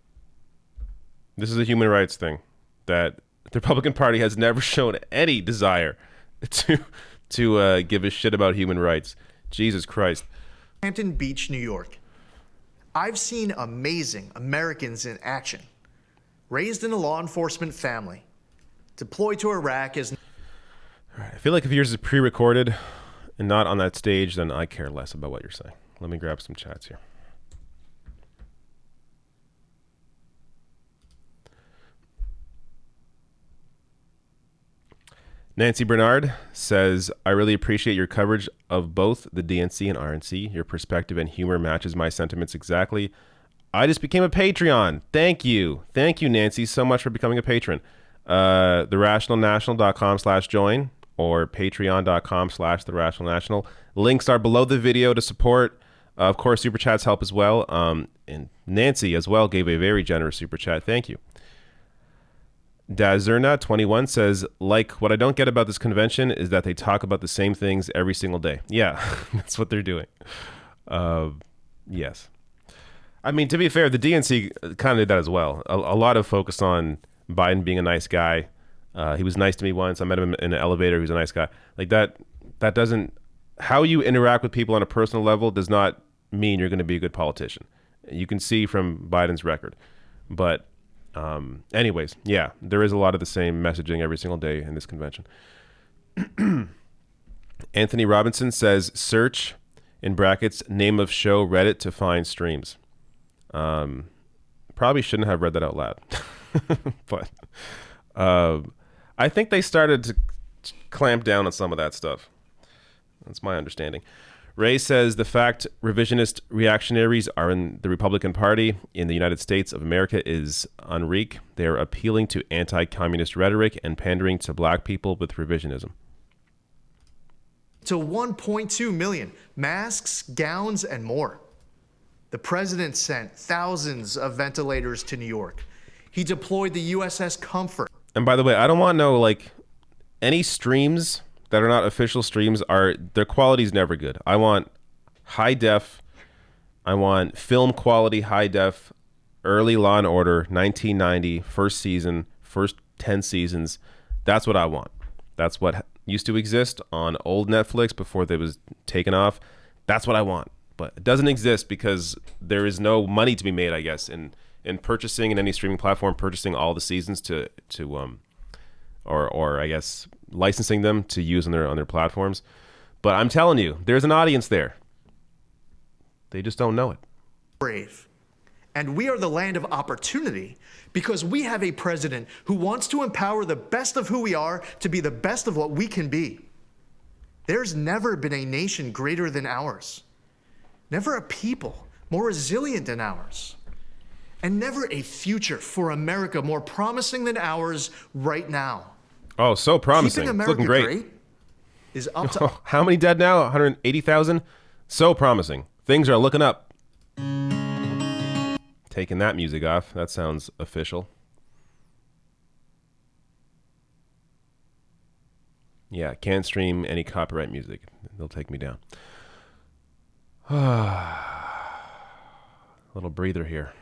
This is a human rights thing that the Republican Party has never shown any desire to give a shit about human rights. Jesus Christ. Hampton Beach, New York. I've seen amazing Americans in action, raised in a law enforcement family, deployed to Iraq as... All right, I feel like if yours is pre-recorded and not on that stage, then I care less about what you're saying. Let me grab some chats here. Nancy Bernard says, I really appreciate your coverage of both the DNC and RNC. Your perspective and humor matches my sentiments exactly. I just became a Patreon. Thank you. Thank you, Nancy, so much for becoming a patron. therationalnational.com/join or patreon.com/therationalnational. Links are below the video to support. Of course, super chats help as well. And Nancy as well gave a very generous super chat. Thank you. Dazerna21 says, like, what I don't get about this convention is that they talk about the same things every single day. Yeah, that's what they're doing. Yes. I mean, to be fair, the DNC kind of did that as well. A lot of focus on Biden being a nice guy. He was nice to me once. I met him in an elevator. He was a nice guy. Like that doesn't, how you interact with people on a personal level does not mean you're going to be a good politician. You can see from Biden's record. But anyways, yeah, there is a lot of the same messaging every single day in this convention. Anthony Robinson says, search in brackets name of show Reddit to find streams. Probably shouldn't have read that out loud. But I think they started to clamp down on some of that stuff. That's my understanding. Ray says the fact revisionist reactionaries are in the Republican Party in the United States of America is unreal. They are appealing to anti-communist rhetoric and pandering to black people with revisionism. To 1.2 million masks, gowns, and more. The president sent thousands of ventilators to New York. He deployed the USS Comfort. And by the way, I don't want no, like, any streams that are not official streams their quality's never good. I want high def. I want film quality, high def, early Law and Order, 1990, first season, first 10 seasons. That's what I want. That's what used to exist on old Netflix before they was taken off. That's what I want. But it doesn't exist because there is no money to be made, I guess, in purchasing in any streaming platform, purchasing all the seasons or I guess licensing them to use on their platforms. But I'm telling you, there's an audience there. They just don't know it. Brave. And we are the land of opportunity because we have a president who wants to empower the best of who we are to be the best of what we can be. There's never been a nation greater than ours. Never a people more resilient than ours. And never a future for America more promising than ours right now. Oh, so promising. Keeping It's America looking great. Is up to How many dead now? 180,000? So promising. Things are looking up. Taking that music off. That sounds official. Yeah, can't stream any copyright music. They'll take me down. Little breather here.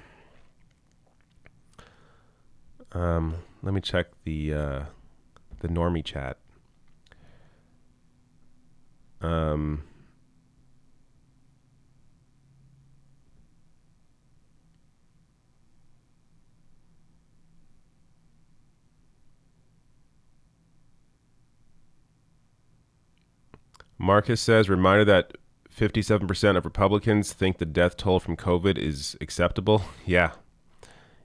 Let me check the normie chat. Marcus says, reminder that 57% of Republicans think the death toll from COVID is acceptable. Yeah.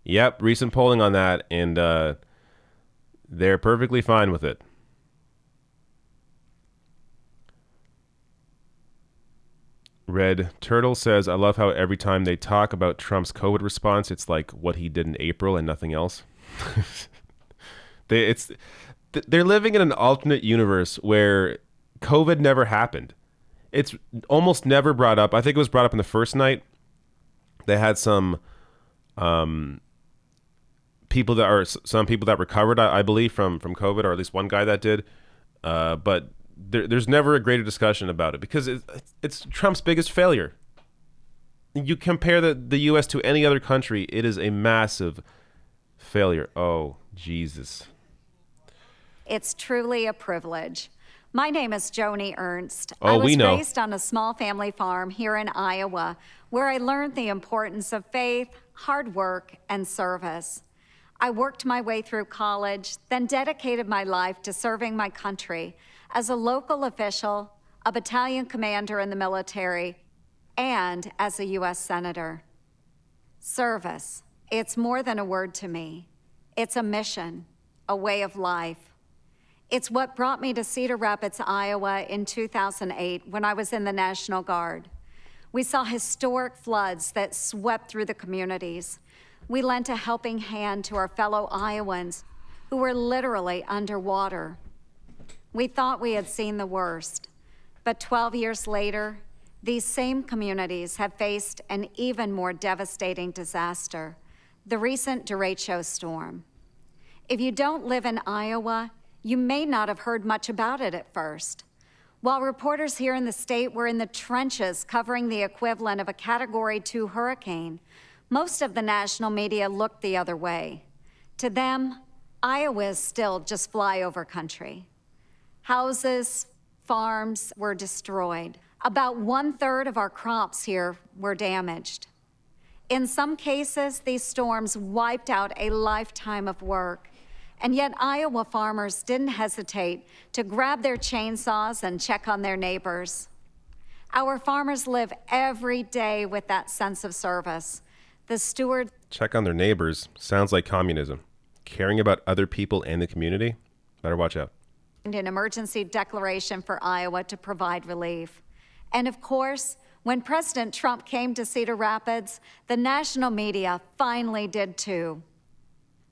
Yep, recent polling on that, and they're perfectly fine with it. Red Turtle says, I love how every time they talk about Trump's COVID response, it's like what he did in April and nothing else. They're living in an alternate universe where COVID never happened. It's almost never brought up. I think it was brought up in the first night. They had some people that recovered, I believe, from COVID, or at least one guy that did. But there's never a greater discussion about it because it's Trump's biggest failure. You compare the U.S. to any other country, it is a massive failure. Oh, Jesus. It's truly a privilege. My name is Joni Ernst. Oh, we know. I was raised on a small family farm here in Iowa, where I learned the importance of faith, hard work, and service. I worked my way through college, then dedicated my life to serving my country as a local official, a battalion commander in the military, and as a U.S. Senator. Service, it's more than a word to me. It's a mission, a way of life. It's what brought me to Cedar Rapids, Iowa in 2008 when I was in the National Guard. We saw historic floods that swept through the communities. We lent a helping hand to our fellow Iowans who were literally underwater. We thought we had seen the worst, but 12 years later, these same communities have faced an even more devastating disaster, the recent derecho storm. If you don't live in Iowa, you may not have heard much about it at first. While reporters here in the state were in the trenches covering the equivalent of a Category 2 hurricane, most of the national media looked the other way. To them, Iowa is still just flyover country. Houses, farms were destroyed. About 1/3 of our crops here were damaged. In some cases, these storms wiped out a lifetime of work. And yet Iowa farmers didn't hesitate to grab their chainsaws and check on their neighbors. Our farmers live every day with that sense of service. The steward Check on their neighbors. Sounds like communism. Caring about other people and the community? Better watch out. an emergency declaration for Iowa to provide relief. And of course, when President Trump came to Cedar Rapids, the national media finally did too.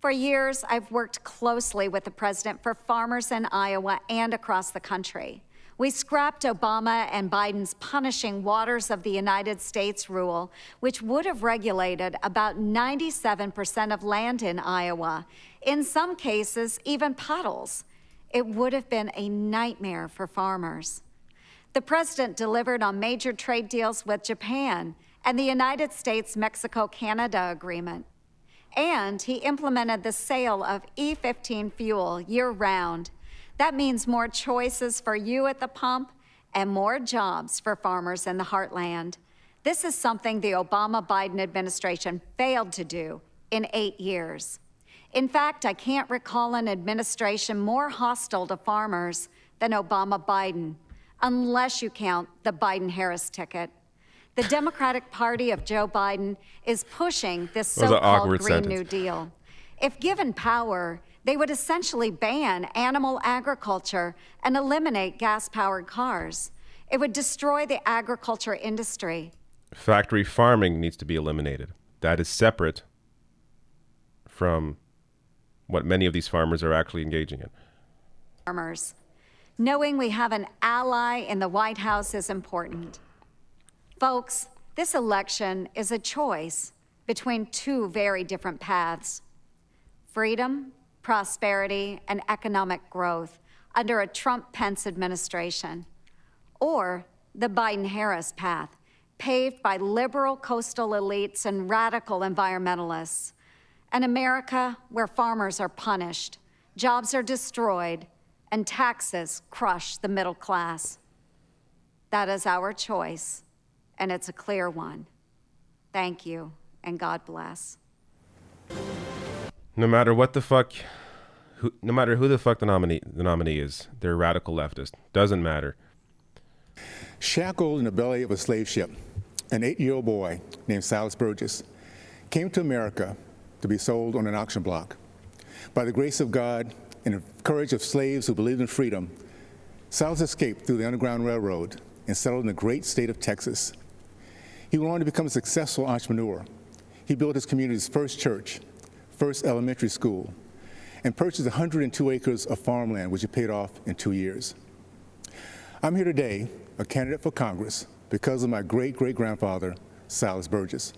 For years, I've worked closely with the president for farmers in Iowa and across the country. We scrapped Obama and Biden's punishing waters of the United States rule, which would have regulated about 97% of land in Iowa, in some cases, even puddles. it would have been a nightmare for farmers. The president delivered on major trade deals with Japan and the United States-Mexico-Canada agreement. And he implemented the sale of E15 fuel year-round. That means more choices for you at the pump and more jobs for farmers in the heartland. This is something the Obama-Biden administration failed to do in 8 years. In fact, I can't recall an administration more hostile to farmers than Obama-Biden, unless you count the Biden-Harris ticket. The Democratic Party of Joe Biden is pushing this so-called Green New Deal. If given power, they would essentially ban animal agriculture and eliminate gas-powered cars. It would destroy the agriculture industry. Factory farming needs to be eliminated. That is separate from what many of these farmers are actually engaging in. Farmers. Knowing we have an ally in the White House is important. Folks, this election is a choice between two very different paths: freedom, prosperity, and economic growth under a Trump-Pence administration, or the Biden-Harris path, paved by liberal coastal elites and radical environmentalists. An America where farmers are punished, jobs are destroyed, and taxes crush the middle class. That is our choice, and it's a clear one. Thank you, and God bless. No matter what the fuck, no matter who the fuck the nominee is, they're a radical leftist. Doesn't matter. Shackled in the belly of a slave ship, an 8-year-old boy named Silas Burgess came to America to be sold on an auction block. By the grace of God and the courage of slaves who believed in freedom, Silas escaped through the Underground Railroad and settled in the great state of Texas. He went on to become a successful entrepreneur. He built his community's first church, first elementary school, and purchased 102 acres of farmland, which he paid off in 2 years. I'm here today, a candidate for Congress, because of my great-great-grandfather, Silas Burgess.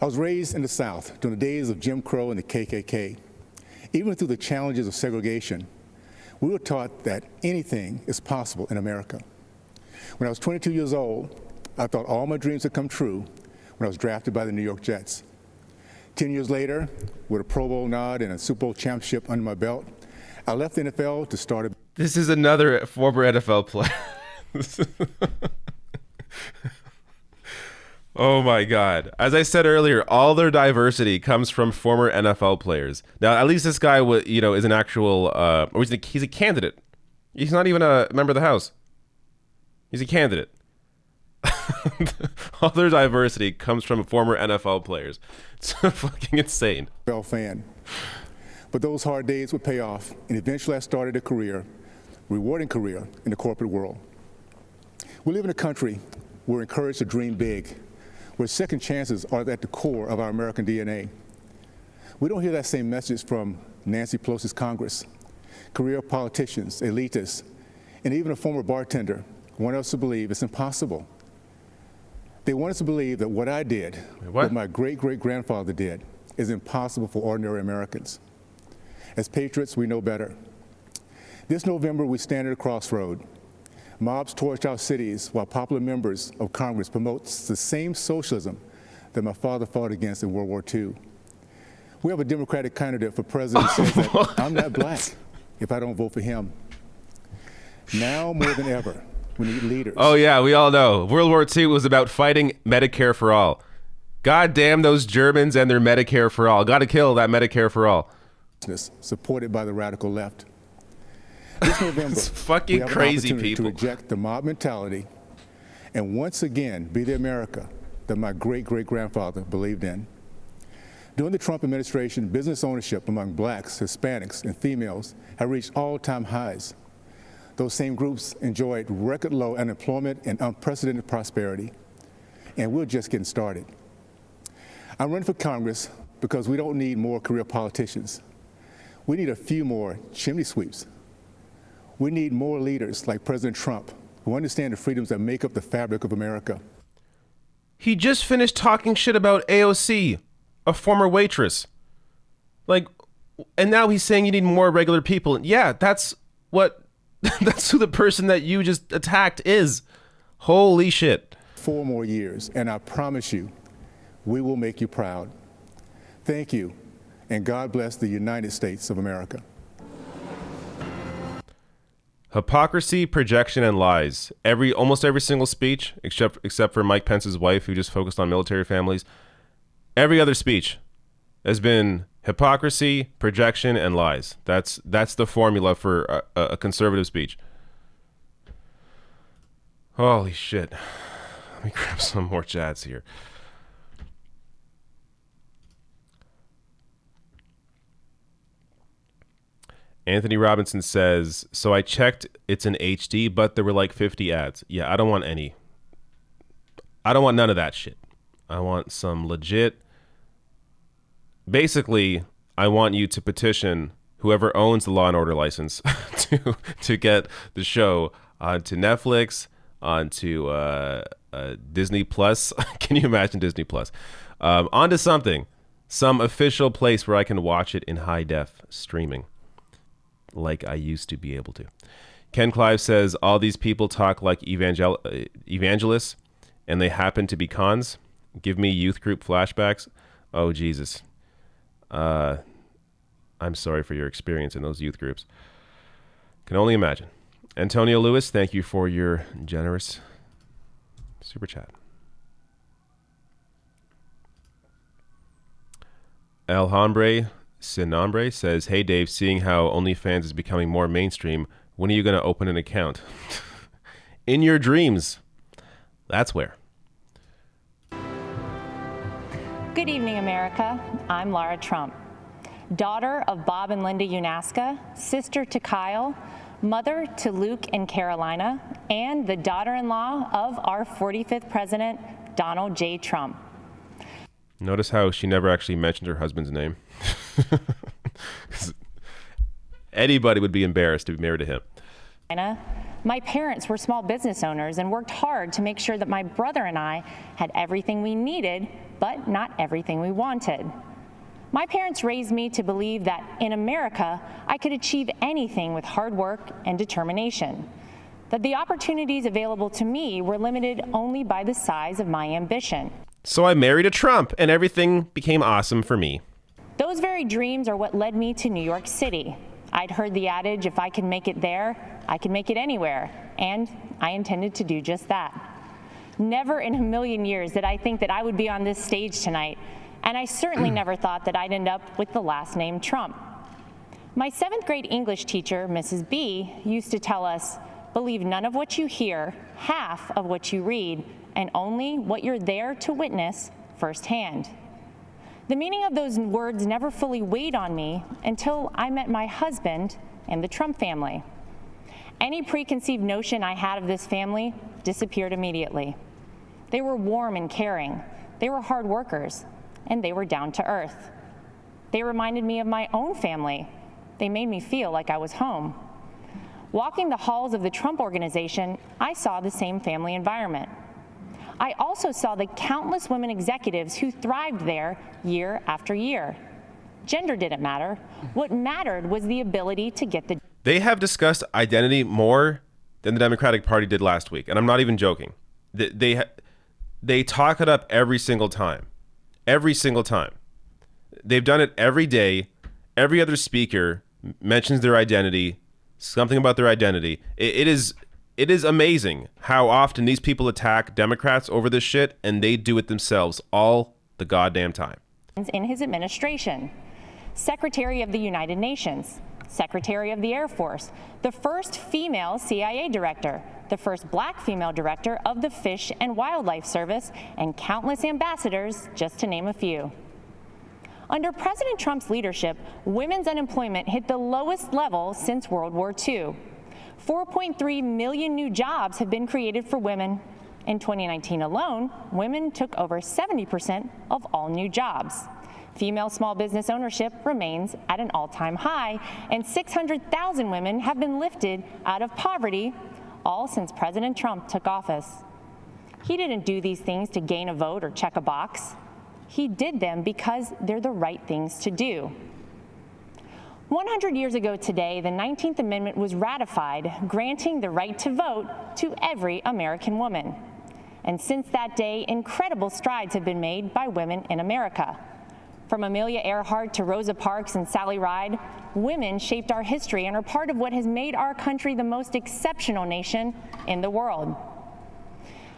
I was raised in the South during the days of Jim Crow and the KKK. Even through the challenges of segregation, we were taught that anything is possible in America. When I was 22 years old, I thought all my dreams had come true when I was drafted by the New York Jets. 10 years later, with a Pro Bowl nod and a Super Bowl championship under my belt, I left the NFL to start a... This is another former NFL player. Oh my God. As I said earlier, all their diversity comes from former NFL players. Now, at least this guy is an actual, or he's a candidate. He's not even a member of the House. He's a candidate. All their diversity comes from former NFL players. It's fucking insane. Fan. But those hard days would pay off, and eventually I started a rewarding career in the corporate world. We live in a country where we're encouraged to dream big, where second chances are at the core of our American DNA. We don't hear that same message from Nancy Pelosi's Congress. Career politicians, elitists, and even a former bartender want us to believe it's impossible. They want us to believe that what I did, what my great-great-grandfather did, is impossible for ordinary Americans. As patriots, we know better. This November, we stand at a crossroad. Mobs torch our cities while popular members of Congress promote the same socialism that my father fought against in World War II. We have a Democratic candidate for president who says that I'm not black if I don't vote for him. Now more than ever, we need leaders. Oh yeah, we all know. World War II was about fighting Medicare for all. God damn those Germans and their Medicare for all. Gotta kill that Medicare for all. Supported by the radical left. This November, it's fucking we have crazy an opportunity people. to reject the mob mentality and once again be the America that my great-great-grandfather believed in. During the Trump administration, business ownership among blacks, Hispanics, and females have reached all-time highs. Those same groups enjoyed record low unemployment and unprecedented prosperity, and we're just getting started. I'm running for Congress because we don't need more career politicians. We need a few more chimney sweeps. We need more leaders like President Trump who understand the freedoms that make up the fabric of America. He just finished talking shit about AOC, a former waitress. And now he's saying you need more regular people. Yeah, that's what that's who the person that you just attacked is. Holy shit. 4 more years, and I promise you, we will make you proud. Thank you, and God bless the United States of America. Hypocrisy, projection, and lies. Almost every single speech, except for Mike Pence's wife, who just focused on military families. Every other speech has been hypocrisy, projection, and lies. That's the formula for a conservative speech. Holy shit. Let me grab some more chats here. Anthony Robinson says, so I checked, it's in HD, but there were like 50 ads. Yeah, I don't want any. I don't want none of that shit. I want some legit. Basically, I want you to petition whoever owns the Law and Order license to get the show onto Netflix, onto Disney Plus. Can you imagine Disney Plus? Onto something, some official place where I can watch it in high def streaming, like I used to be able to. Ken Clive says, all these people talk like evangelists, and they happen to be cons. Give me youth group flashbacks. Oh, Jesus. I'm sorry for your experience in those youth groups. Can only imagine. Antonio Lewis, thank you for your generous super chat. Alhambre Sinombre says, hey Dave, seeing how OnlyFans is becoming more mainstream, when are you going to open an account? In your dreams. That's where. Good evening, America. I'm Lara Trump, daughter of Bob and Linda Unaska, sister to Kyle, mother to Luke and Carolina, and the daughter-in-law of our 45th president, Donald J. Trump. Notice how she never actually mentioned her husband's name. Anybody would be embarrassed to be married to him. My parents were small business owners and worked hard to make sure that my brother and I had everything we needed, but not everything we wanted. My parents raised me to believe that in America, I could achieve anything with hard work and determination, that the opportunities available to me were limited only by the size of my ambition. So I married a Trump and everything became awesome for me. Those very dreams are what led me to New York City. I'd heard the adage, if I can make it there, I can make it anywhere, and I intended to do just that. Never in a million years did I think that I would be on this stage tonight, and I certainly never thought that I'd end up with the last name Trump. My 7th grade English teacher, Mrs. B, used to tell us, believe none of what you hear, half of what you read, and only what you're there to witness firsthand. The meaning of those words never fully weighed on me until I met my husband and the Trump family. Any preconceived notion I had of this family disappeared immediately. They were warm and caring, they were hard workers, and they were down to earth. They reminded me of my own family. They made me feel like I was home. Walking the halls of the Trump Organization, I saw the same family environment. I also saw the countless women executives who thrived there year after year. Gender didn't matter. What mattered was the ability to get the... They have discussed identity more than the Democratic Party did last week, and I'm not even joking. They talk it up every single time. Every single time. They've done it every day. Every other speaker mentions their identity, something about their identity. It is amazing how often these people attack Democrats over this shit, and they do it themselves all the goddamn time. In his administration, Secretary of the United Nations, Secretary of the Air Force, the first female CIA director, the first black female director of the Fish and Wildlife Service, and countless ambassadors, just to name a few. Under President Trump's leadership, women's unemployment hit the lowest level since World War II. 4.3 million new jobs have been created for women. In 2019 alone, women took over 70% of all new jobs. Female small business ownership remains at an all-time high, and 600,000 women have been lifted out of poverty, all since President Trump took office. He didn't do these things to gain a vote or check a box. He did them because they're the right things to do. 100 years ago today, the 19th Amendment was ratified, granting the right to vote to every American woman. And since that day, incredible strides have been made by women in America. From Amelia Earhart to Rosa Parks and Sally Ride, women shaped our history and are part of what has made our country the most exceptional nation in the world.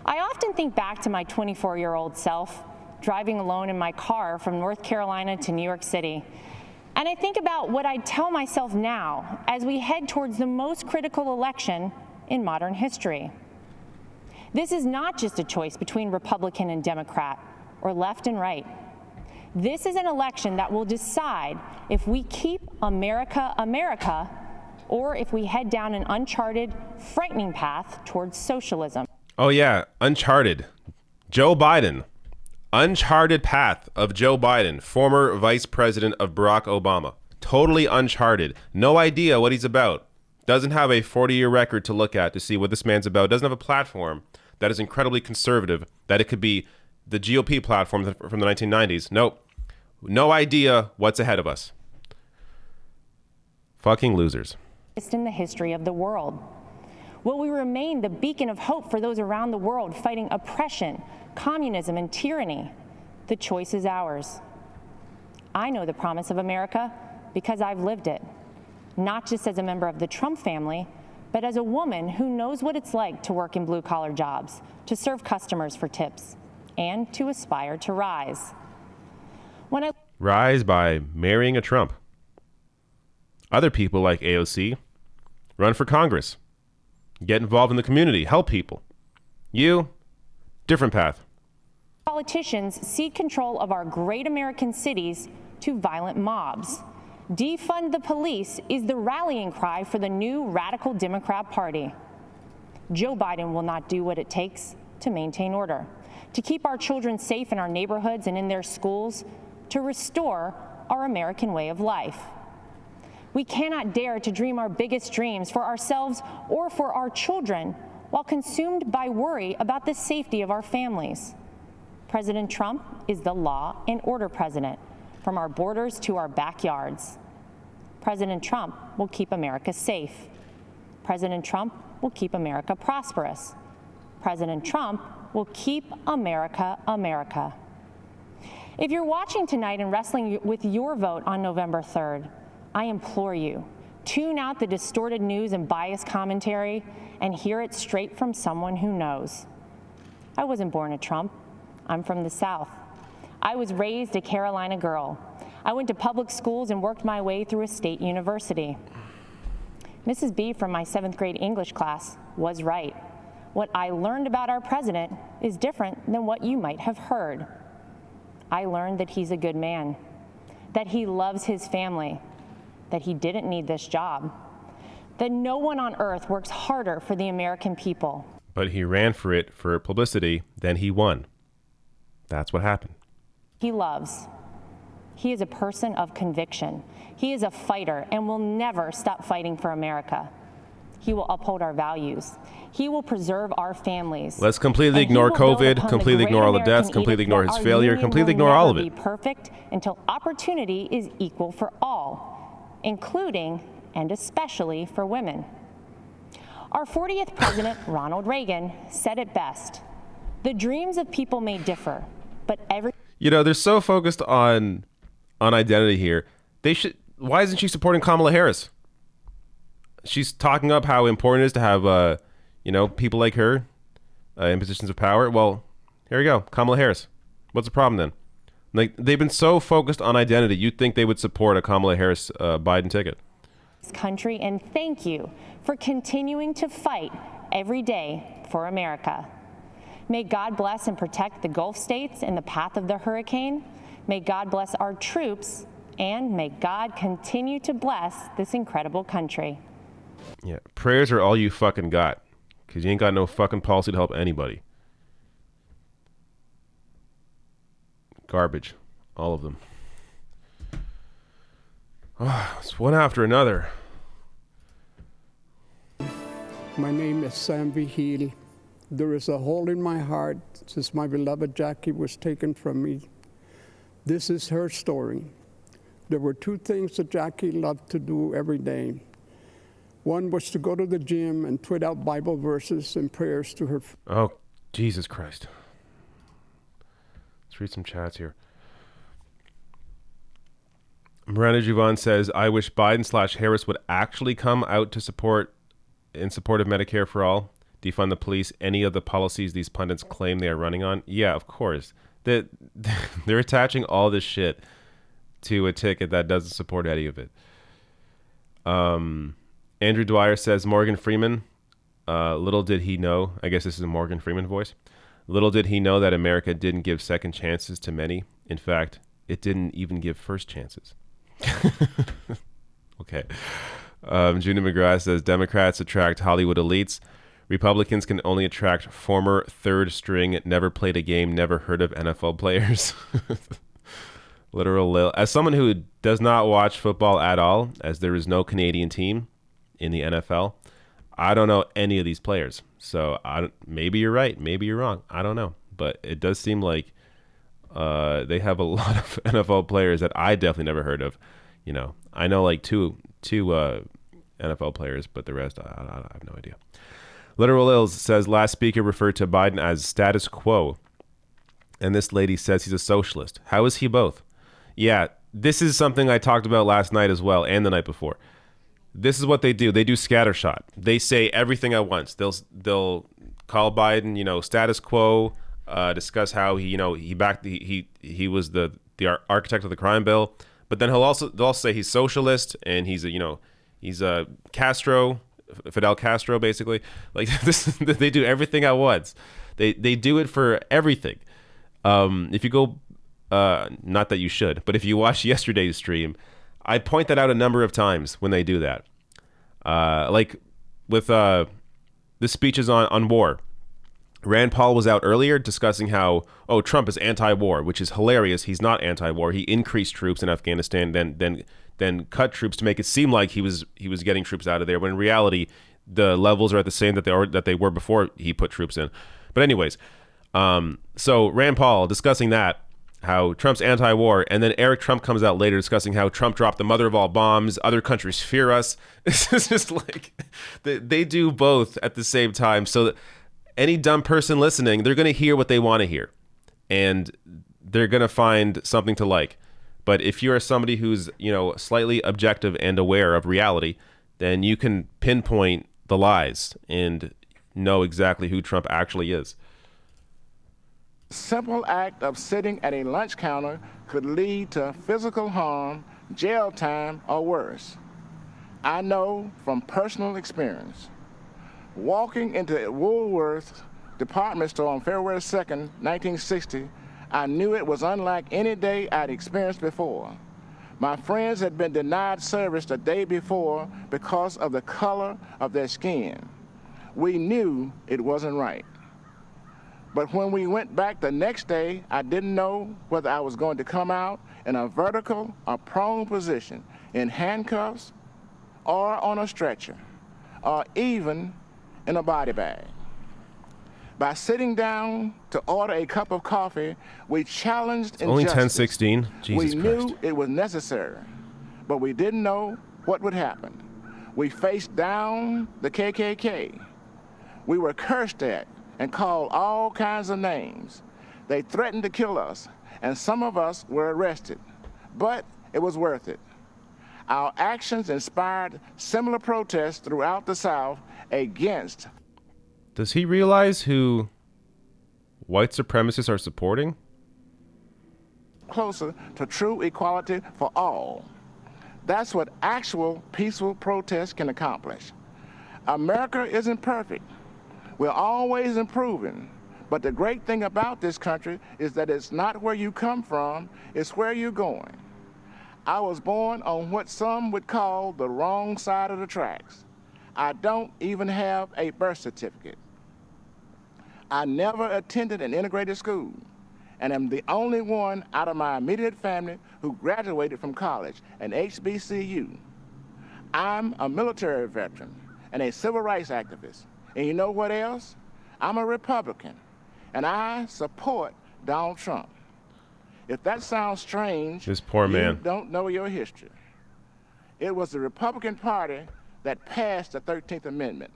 I often think back to my 24-year-old self, driving alone in my car from North Carolina to New York City. And I think about what I'd tell myself now as we head towards the most critical election in modern history. This is not just a choice between Republican and Democrat or left and right. This is an election that will decide if we keep America America or if we head down an uncharted, frightening path towards socialism. Oh yeah, uncharted. Joe Biden. Uncharted path of Joe Biden, former vice president of Barack Obama. Totally uncharted. No idea what he's about. Doesn't have a 40-year record to look at to see what this man's about. Doesn't have a platform that is incredibly conservative, that it could be the GOP platform from the 1990s. Nope. No idea what's ahead of us. Fucking losers. In the history of the world. Will we remain the beacon of hope for those around the world fighting oppression, communism, and tyranny? The choice is ours. I know the promise of America because I've lived it, not just as a member of the Trump family, but as a woman who knows what it's like to work in blue-collar jobs, to serve customers for tips, and to aspire to rise. Rise by marrying a Trump. Other people like AOC run for Congress, get involved in the community, help people. You, different path. Politicians cede control of our great American cities to violent mobs. Defund the police is the rallying cry for the new radical Democrat Party. Joe Biden will not do what it takes to maintain order, to keep our children safe in our neighborhoods and in their schools, to restore our American way of life. We cannot dare to dream our biggest dreams for ourselves or for our children while consumed by worry about the safety of our families. President Trump is the law and order president, from our borders to our backyards. President Trump will keep America safe. President Trump will keep America prosperous. President Trump will keep America America. If you're watching tonight and wrestling with your vote on November 3rd, I implore you, tune out the distorted news and biased commentary and hear it straight from someone who knows. I wasn't born a Trump. I'm from the South. I was raised a Carolina girl. I went to public schools and worked my way through a state university. Mrs. B from my 7th grade English class was right. What I learned about our president is different than what you might have heard. I learned that he's a good man, that he loves his family, that he didn't need this job, that no one on earth works harder for the American people. But he ran for it for publicity, then he won. That's what happened. He loves. He is a person of conviction. He is a fighter and will never stop fighting for America. He will uphold our values. He will preserve our families. Let's completely ignore COVID, completely ignore all the deaths, completely ignore his failure, completely ignore all of it. Be perfect until opportunity is equal for all, including and especially for women. Our 40th president, Ronald Reagan, said it best. The dreams of people may differ, but every... You know, they're so focused on identity here. Why isn't she supporting Kamala Harris? She's talking up how important it is to have, people like her in positions of power. Well, here you go. Kamala Harris. What's the problem then? Like, they've been so focused on identity, you'd think they would support a Kamala Harris Biden ticket. Country, and thank you for continuing to fight every day for America. May God bless and protect the Gulf states in the path of the hurricane. May God bless our troops, and may God continue to bless this incredible country. Yeah, prayers are all you fucking got, because you ain't got no fucking policy to help anybody. Garbage. All of them. Oh, it's one after another. My name is Sam Vigil. There is a hole in my heart since my beloved Jackie was taken from me. This is her story. there were two things that Jackie loved to do every day. One was to go to the gym and tweet out Bible verses and prayers to her. Oh, Jesus Christ. Let's read some chats here. Miranda Juvon says, I wish Biden/Harris would actually come out to support of Medicare for all, defund the police, any of the policies these pundits claim they are running on. Yeah, of course. They're attaching all this shit to a ticket that doesn't support any of it. Andrew Dwyer says, Morgan Freeman, little did he know, I guess this is a Morgan Freeman voice, little did he know that America didn't give second chances to many. In fact, it didn't even give first chances. Okay. Juna McGrath says, Democrats attract Hollywood elites. Republicans can only attract former third string, never played a game, never heard of NFL players. Literal Lil. As someone who does not watch football at all, as there is no Canadian team in the NFL, I don't know any of these players. So maybe you're right, maybe you're wrong. I don't know. But it does seem like they have a lot of NFL players that I definitely never heard of. You know, I know like two NFL players, but the rest I have no idea. Literal Ills says last speaker referred to Biden as status quo, and this lady says he's a socialist. How is he both? Yeah, this is something I talked about last night as well, and the night before. This is what they do. They do scattershot. They say everything at once. They'll call Biden, status quo. Discuss how he was the architect of the crime bill, but then they'll also say he's socialist and he's a Castro, Fidel Castro, basically. Like this, they do everything at once. They do it for everything. If you go, not that you should, but if you watch yesterday's stream, I point that out a number of times when they do that. Like with the speeches on war. Rand Paul was out earlier discussing how, Trump is anti-war, which is hilarious. He's not anti-war. He increased troops in Afghanistan, then cut troops to make it seem like he was getting troops out of there, when in reality, the levels are at the same that they were before he put troops in. But anyways, so Rand Paul discussing that, how Trump's anti-war, and then Eric Trump comes out later discussing how Trump dropped the mother of all bombs, other countries fear us. It's just like they do both at the same time. So that any dumb person listening, they're going to hear what they want to hear, and they're going to find something to like. But if you are somebody who's, slightly objective and aware of reality, then you can pinpoint the lies and know exactly who Trump actually is. Simple act of sitting at a lunch counter could lead to physical harm, jail time, or worse. I know from personal experience. Walking into Woolworth department store on February 2nd, 1960, I knew it was unlike any day I'd experienced before. My friends had been denied service the day before because of the color of their skin. We knew it wasn't right. But when we went back the next day, I didn't know whether I was going to come out in a vertical or prone position, in handcuffs or on a stretcher, or even in a body bag. By sitting down to order a cup of coffee, we challenged injustice. Only 10:16. Jesus Christ. We knew it was necessary, but we didn't know what would happen. We faced down the KKK. We were cursed at and called all kinds of names. They threatened to kill us, and some of us were arrested, but it was worth it. Our actions inspired similar protests throughout the South against. Does he realize who white supremacists are supporting? Closer to true equality for all. That's what actual peaceful protest can accomplish. America isn't perfect. We're always improving. But the great thing about this country is that it's not where you come from, it's where you're going. I was born on what some would call the wrong side of the tracks. I don't even have a birth certificate. I never attended an integrated school, and am the only one out of my immediate family who graduated from college, an HBCU. I'm a military veteran and a civil rights activist. And you know what else? I'm a Republican, and I support Donald Trump. If that sounds strange, this poor man, you don't know your history. It was the Republican Party that passed the 13th Amendment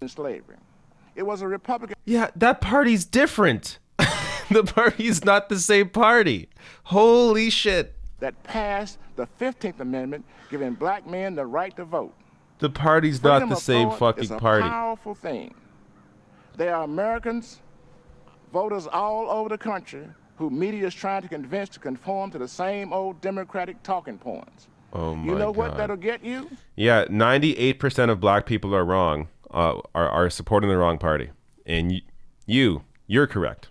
in slavery. It was a Republican. Yeah, that party's different. The party's not the same party. Holy shit. That passed the 15th Amendment, giving black men the right to vote. The party's Freedom not the of same thought fucking is a party. Powerful thing. There are Americans, voters all over the country, who media is trying to convince to conform to the same old Democratic talking points. Oh my God. You know what that'll get you? Yeah, 98% of black people are wrong, are supporting the wrong party. And you're correct.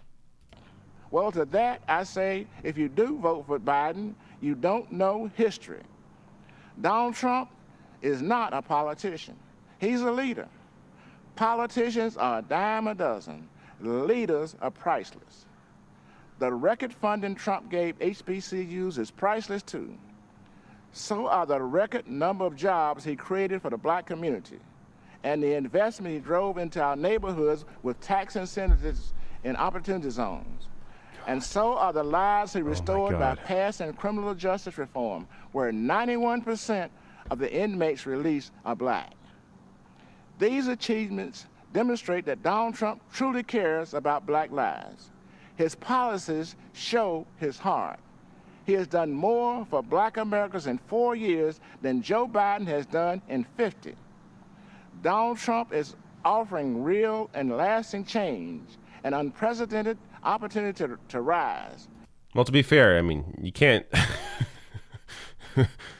Well, to that, I say, if you do vote for Biden, you don't know history. Donald Trump is not a politician. He's a leader. Politicians are a dime a dozen. Leaders are priceless. The record funding Trump gave HBCUs is priceless too. So are the record number of jobs he created for the black community and the investment he drove into our neighborhoods with tax incentives and opportunity zones. And so are the lives he restored by passing criminal justice reform, where 91% of the inmates released are black. These achievements demonstrate that Donald Trump truly cares about black lives. His policies show his heart. He has done more for black Americans in 4 years than Joe Biden has done in 50. Donald Trump is offering real and lasting change, an unprecedented opportunity to rise. Well, to be fair, I mean, you can't.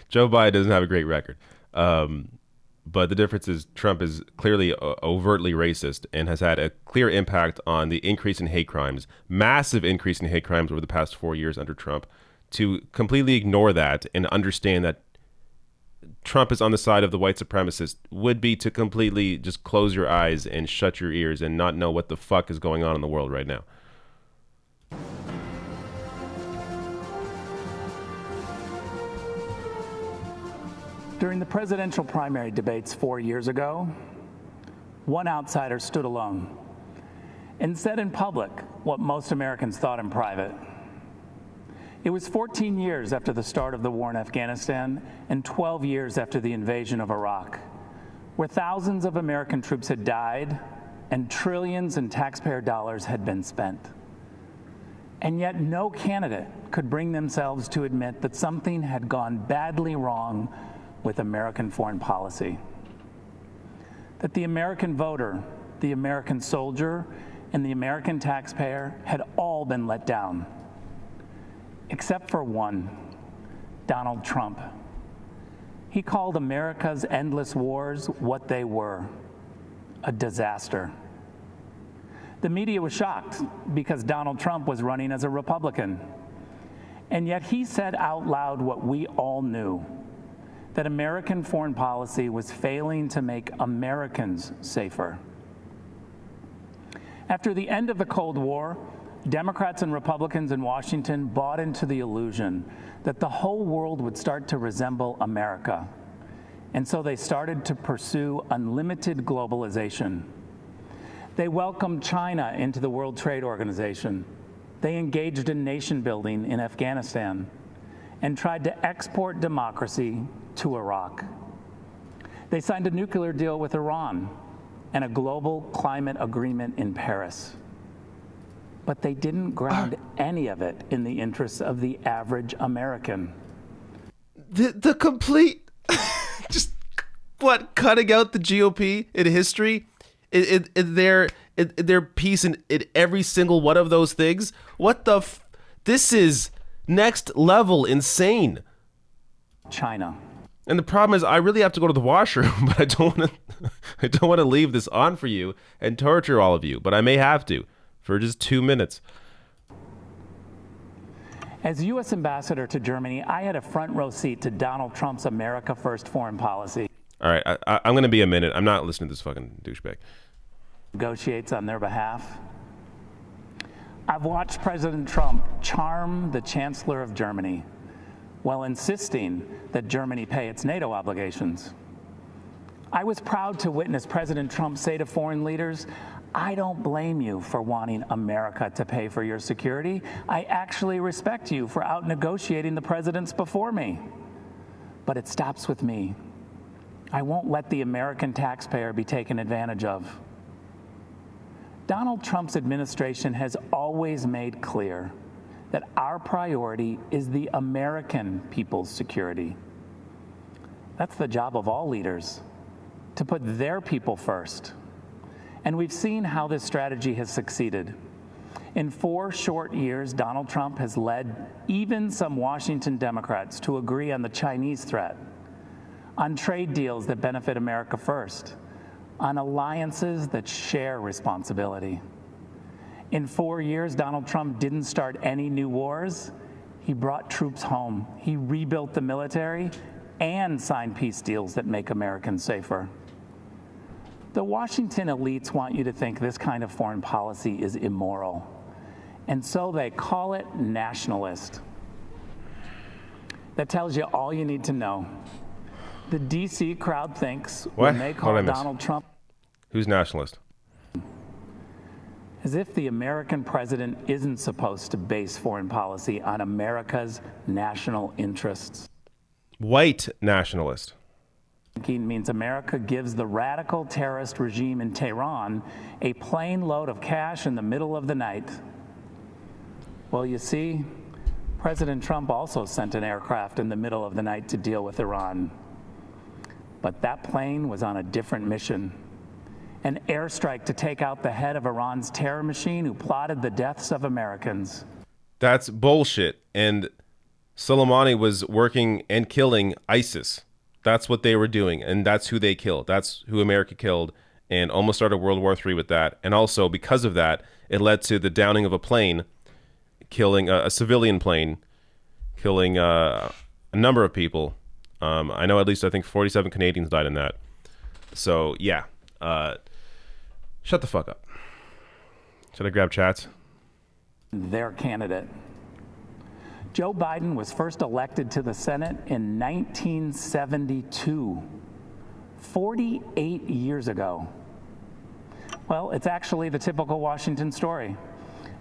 Joe Biden doesn't have a great record. But the difference is Trump is clearly overtly racist and has had a clear impact on the increase in hate crimes, massive increase in hate crimes over the past 4 years under Trump. To completely ignore that and understand that Trump is on the side of the white supremacist would be to completely just close your eyes and shut your ears and not know what the fuck is going on in the world right now. During the presidential primary debates 4 years ago, one outsider stood alone and said in public what most Americans thought in private. It was 14 years after the start of the war in Afghanistan and 12 years after the invasion of Iraq, where thousands of American troops had died and trillions in taxpayer dollars had been spent. And yet no candidate could bring themselves to admit that something had gone badly wrong with American foreign policy. That the American voter, the American soldier, and the American taxpayer had all been let down. Except for one, Donald Trump. He called America's endless wars what they were, a disaster. The media was shocked because Donald Trump was running as a Republican. And yet he said out loud what we all knew, that American foreign policy was failing to make Americans safer. After the end of the Cold War, Democrats and Republicans in Washington bought into the illusion that the whole world would start to resemble America. And so they started to pursue unlimited globalization. They welcomed China into the World Trade Organization. They engaged in nation building in Afghanistan and tried to export democracy to Iraq. They signed a nuclear deal with Iran and a global climate agreement in Paris. But they didn't ground any of it in the interests of the average American. The complete, just what, cutting out the GOP in history, their piece in every single one of those things. What the this is next level insane. China. And the problem is, I really have to go to the washroom, but I don't want to leave this on for you and torture all of you, but I may have to for just 2 minutes. As U.S. ambassador to Germany, I had a front row seat to Donald Trump's America First foreign policy. All right, I'm going to be a minute. I'm not listening to this fucking douchebag. Negotiates on their behalf. I've watched President Trump charm the Chancellor of Germany while insisting that Germany pay its NATO obligations. I was proud to witness President Trump say to foreign leaders, I don't blame you for wanting America to pay for your security. I actually respect you for out-negotiating the presidents before me. But it stops with me. I won't let the American taxpayer be taken advantage of. Donald Trump's administration has always made clear that our priority is the American people's security. That's the job of all leaders, to put their people first. And we've seen how this strategy has succeeded. In 4 short years, Donald Trump has led even some Washington Democrats to agree on the Chinese threat, on trade deals that benefit America first, on alliances that share responsibility. In 4 years, Donald Trump didn't start any new wars. He brought troops home. He rebuilt the military and signed peace deals that make Americans safer. The Washington elites want you to think this kind of foreign policy is immoral, and so they call it nationalist. That tells you all you need to know. The DC crowd thinks when they call Donald Trump, who's nationalist? As if the American president isn't supposed to base foreign policy on America's national interests. White nationalist. Means America gives the radical terrorist regime in Tehran a plane load of cash in the middle of the night. Well, you see, President Trump also sent an aircraft in the middle of the night to deal with Iran. But that plane was on a different mission. An airstrike to take out the head of Iran's terror machine who plotted the deaths of Americans. That's bullshit. And Soleimani was working and killing ISIS. That's what they were doing, and that's who they killed. That's who America killed, and almost started World War III with that. And also, because of that, it led to the downing of a plane, killing a civilian plane, killing a number of people. I know I think 47 Canadians died in that. So, yeah. Shut the fuck up. Should I grab chats? Their candidate. Joe Biden was first elected to the Senate in 1972, 48 years ago. Well, it's actually the typical Washington story.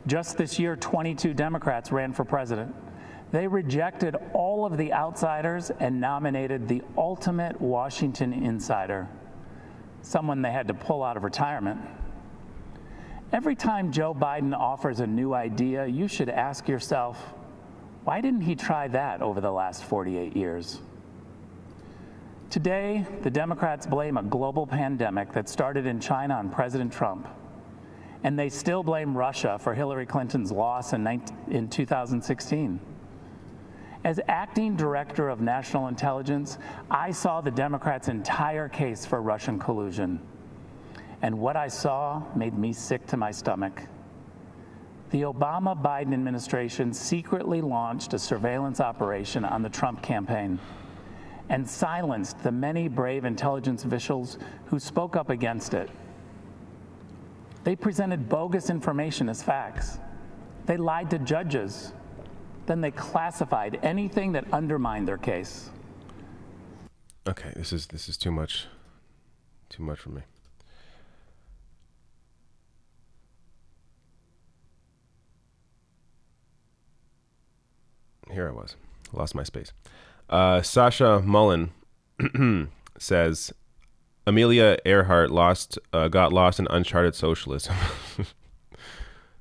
Just this year, 22 Democrats ran for president. They rejected all of the outsiders and nominated the ultimate Washington insider, someone they had to pull out of retirement. Every time Joe Biden offers a new idea, you should ask yourself, why didn't he try that over the last 48 years? Today, the Democrats blame a global pandemic that started in China on President Trump. And they still blame Russia for Hillary Clinton's loss in 2016. As acting director of national intelligence, I saw the Democrats' entire case for Russian collusion. And what I saw made me sick to my stomach. The Obama-Biden administration secretly launched a surveillance operation on the Trump campaign and silenced the many brave intelligence officials who spoke up against it. They presented bogus information as facts. They lied to judges. Then they classified anything that undermined their case. Okay, this is too much. Too much for me. Here I was. Lost my space. Sasha Mullen says, Amelia Earhart got lost in uncharted socialism.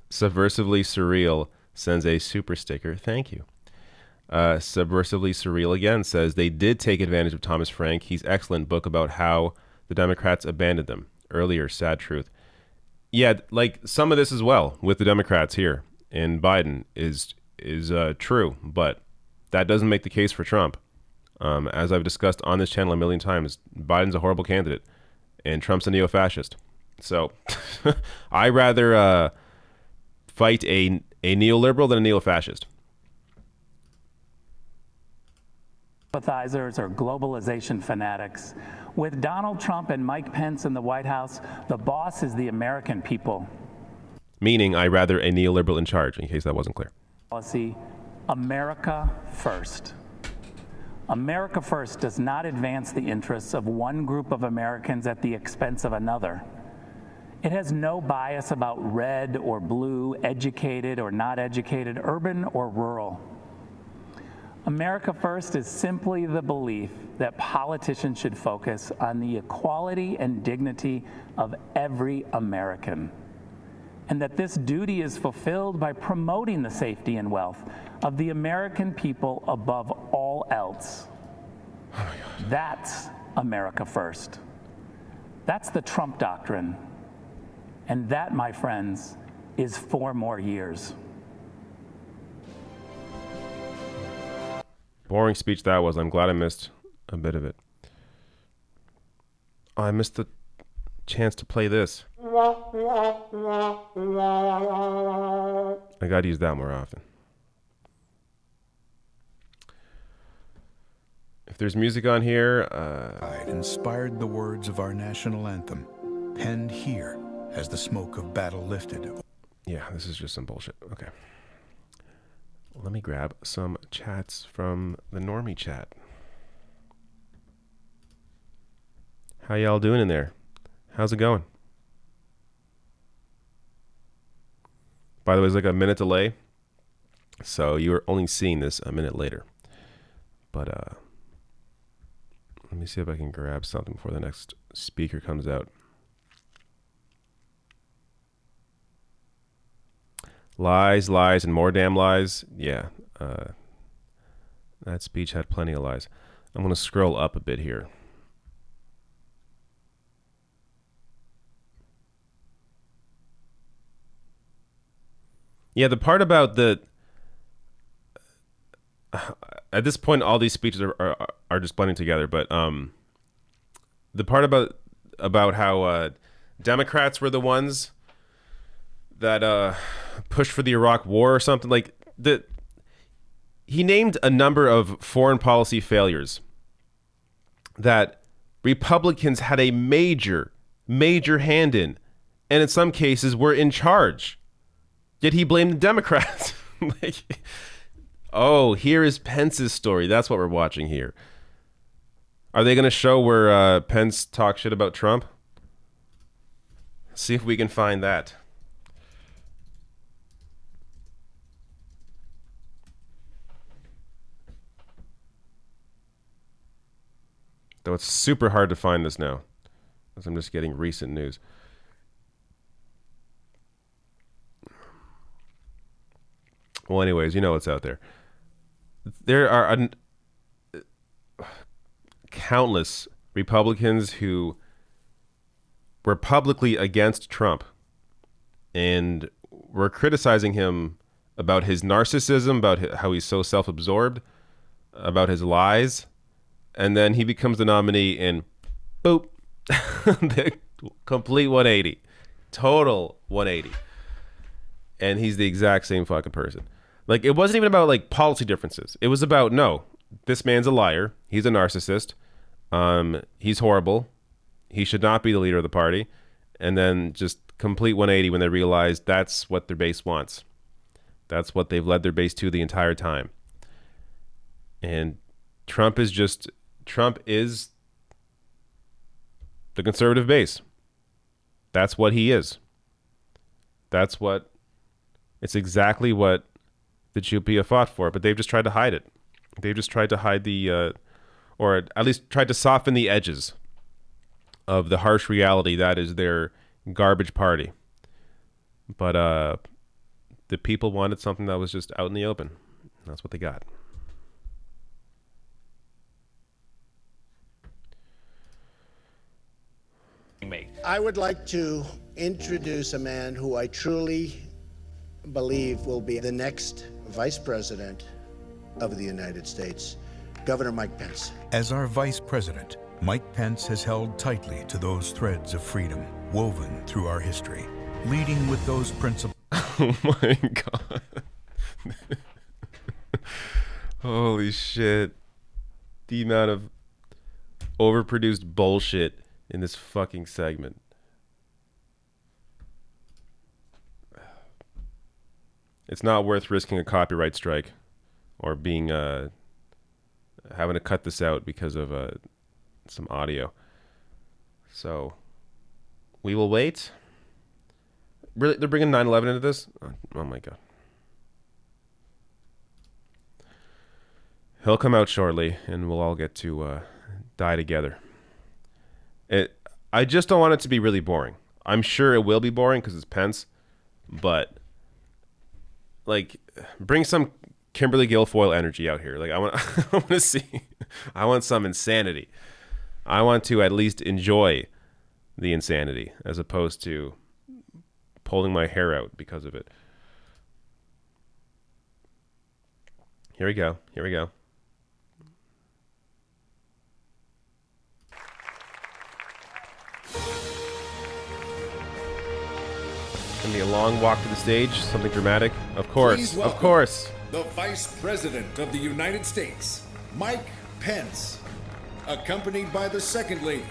Subversively Surreal sends a super sticker. Thank you. Subversively Surreal again says, they did take advantage of Thomas Frank. He's excellent book about how the Democrats abandoned them. Earlier, sad truth. Yeah, like some of this as well with the Democrats here in Biden is true, but that doesn't make the case for Trump. As I've discussed on this channel a million times, Biden's a horrible candidate and Trump's a neo-fascist. So I rather fight a neoliberal than a neo-fascist. Sympathizers or globalization fanatics. With Donald Trump and Mike Pence in the White House, the boss is the American people. Meaning I rather a neoliberal in charge, in case that wasn't clear. Policy, America first. America first does not advance the interests of one group of Americans at the expense of another. It has no bias about red or blue, educated or not educated, urban or rural. America First is simply the belief that politicians should focus on the equality and dignity of every American, and that this duty is fulfilled by promoting the safety and wealth of the American people above all else. Oh my God. That's America First. That's the Trump doctrine. And that, my friends, is 4 more years. Boring speech that was. I'm glad I missed a bit of it. Oh, I missed the chance to play this. I gotta use that more often. If there's music on here, inspired the words of our national anthem, penned here as the smoke of battle lifted. Yeah, this is just some bullshit. Okay. Let me grab some chats from the normie chat. How y'all doing in there? How's it going? By the way, it's like a minute delay, so you are only seeing this a minute later. But let me see if I can grab something before the next speaker comes out. Lies, lies, and more damn lies. Yeah, that speech had plenty of lies. I'm going to scroll up a bit here. Yeah, the part about the... At this point, all these speeches are just blending together, but the part about how Democrats were the ones that pushed for the Iraq War or something, like he named a number of foreign policy failures that Republicans had a major hand in, and in some cases were in charge. Yet he blamed the Democrats. Like, oh, here is Pence's story. That's what we're watching here. Are they going to show where Pence talked shit about Trump? See if we can find that. Though it's super hard to find this now, as I'm just getting recent news. Well, anyways, you know what's out there. There are countless Republicans who were publicly against Trump and were criticizing him about his narcissism, about how he's so self-absorbed, about his lies. And then he becomes the nominee and boop, the complete 180, total 180. And he's the exact same fucking person. Like, it wasn't even about like policy differences. It was about, no, this man's a liar. He's a narcissist. He's horrible. He should not be the leader of the party. And then just complete 180 when they realize that's what their base wants. That's what they've led their base to the entire time. And Trump is the conservative base. That's what he is. It's exactly what the GOP have fought for, but they've just tried to hide it. They've just tried to hide or at least tried to soften the edges of the harsh reality that is their garbage party. But the people wanted something that was just out in the open. That's what they got. I would like to introduce a man who I truly believe will be the next Vice President of the United States, Governor Mike Pence. As our Vice President, Mike Pence has held tightly to those threads of freedom woven through our history, leading with those principles. Oh my God. Holy shit. The amount of overproduced bullshit in this fucking segment. It's not worth risking a copyright strike or being having to cut this out because of some audio. So we will wait Really, they're bringing 9/11 into this? Oh my god. He'll come out shortly, and we'll all get to die together. I just don't want it to be really boring. I'm sure it will be boring because it's Pence, but like, bring some Kimberly Guilfoyle energy out here. Like, I want to see. I want some insanity. I want to at least enjoy the insanity as opposed to pulling my hair out because of it. Here we go. Here we go. Gonna be a long walk to the stage, something dramatic. Of course, of course. The Vice President of the United States, Mike Pence, accompanied by the Second Lady,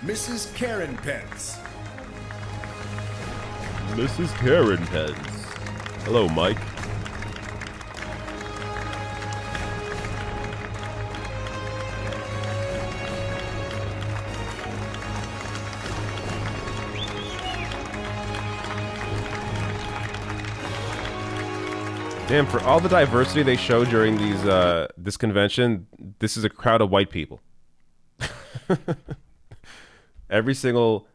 Mrs. Karen Pence. Mrs. Karen Pence. Hello, Mike. Damn, for all the diversity they show during these this convention, this is a crowd of white people. Every single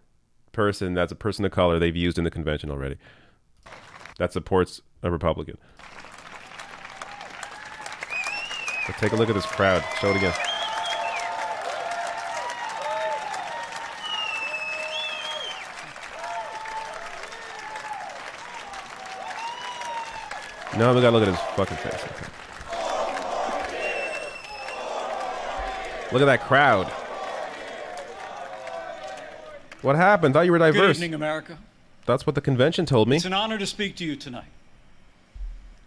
person that's a person of color they've used in the convention already that supports a Republican. But take a look at this crowd. Show it again. No, we gotta look at his fucking face. Okay. Look at that crowd. What happened? Thought you were diverse. Good evening, America. That's what the convention told me. It's an honor to speak to you tonight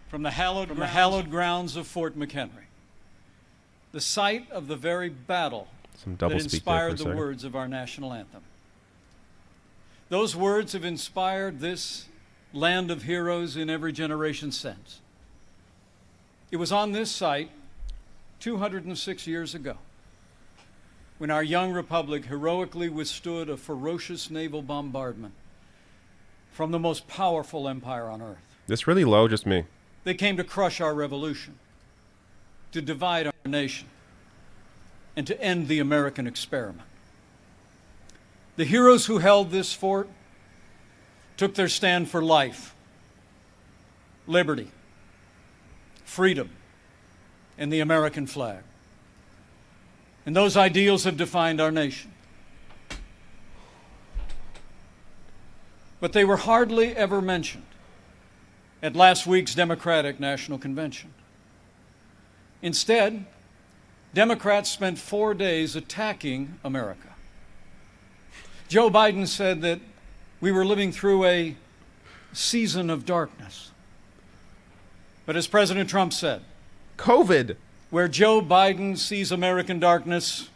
from the hallowed grounds of Fort McHenry, the site of the very battle that inspired the words of our national anthem. Those words have inspired this land of heroes in every generation since. It was on this site 206 years ago when our young republic heroically withstood a ferocious naval bombardment from the most powerful empire on earth. This really low, just me. They came to crush our revolution, to divide our nation, and to end the American experiment. The heroes who held this fort took their stand for life, liberty, freedom, and the American flag. And those ideals have defined our nation. But they were hardly ever mentioned at last week's Democratic National Convention. Instead, Democrats spent 4 days attacking America. Joe Biden said that we were living through a season of darkness. But as President Trump said, COVID. Where Joe Biden sees American darkness,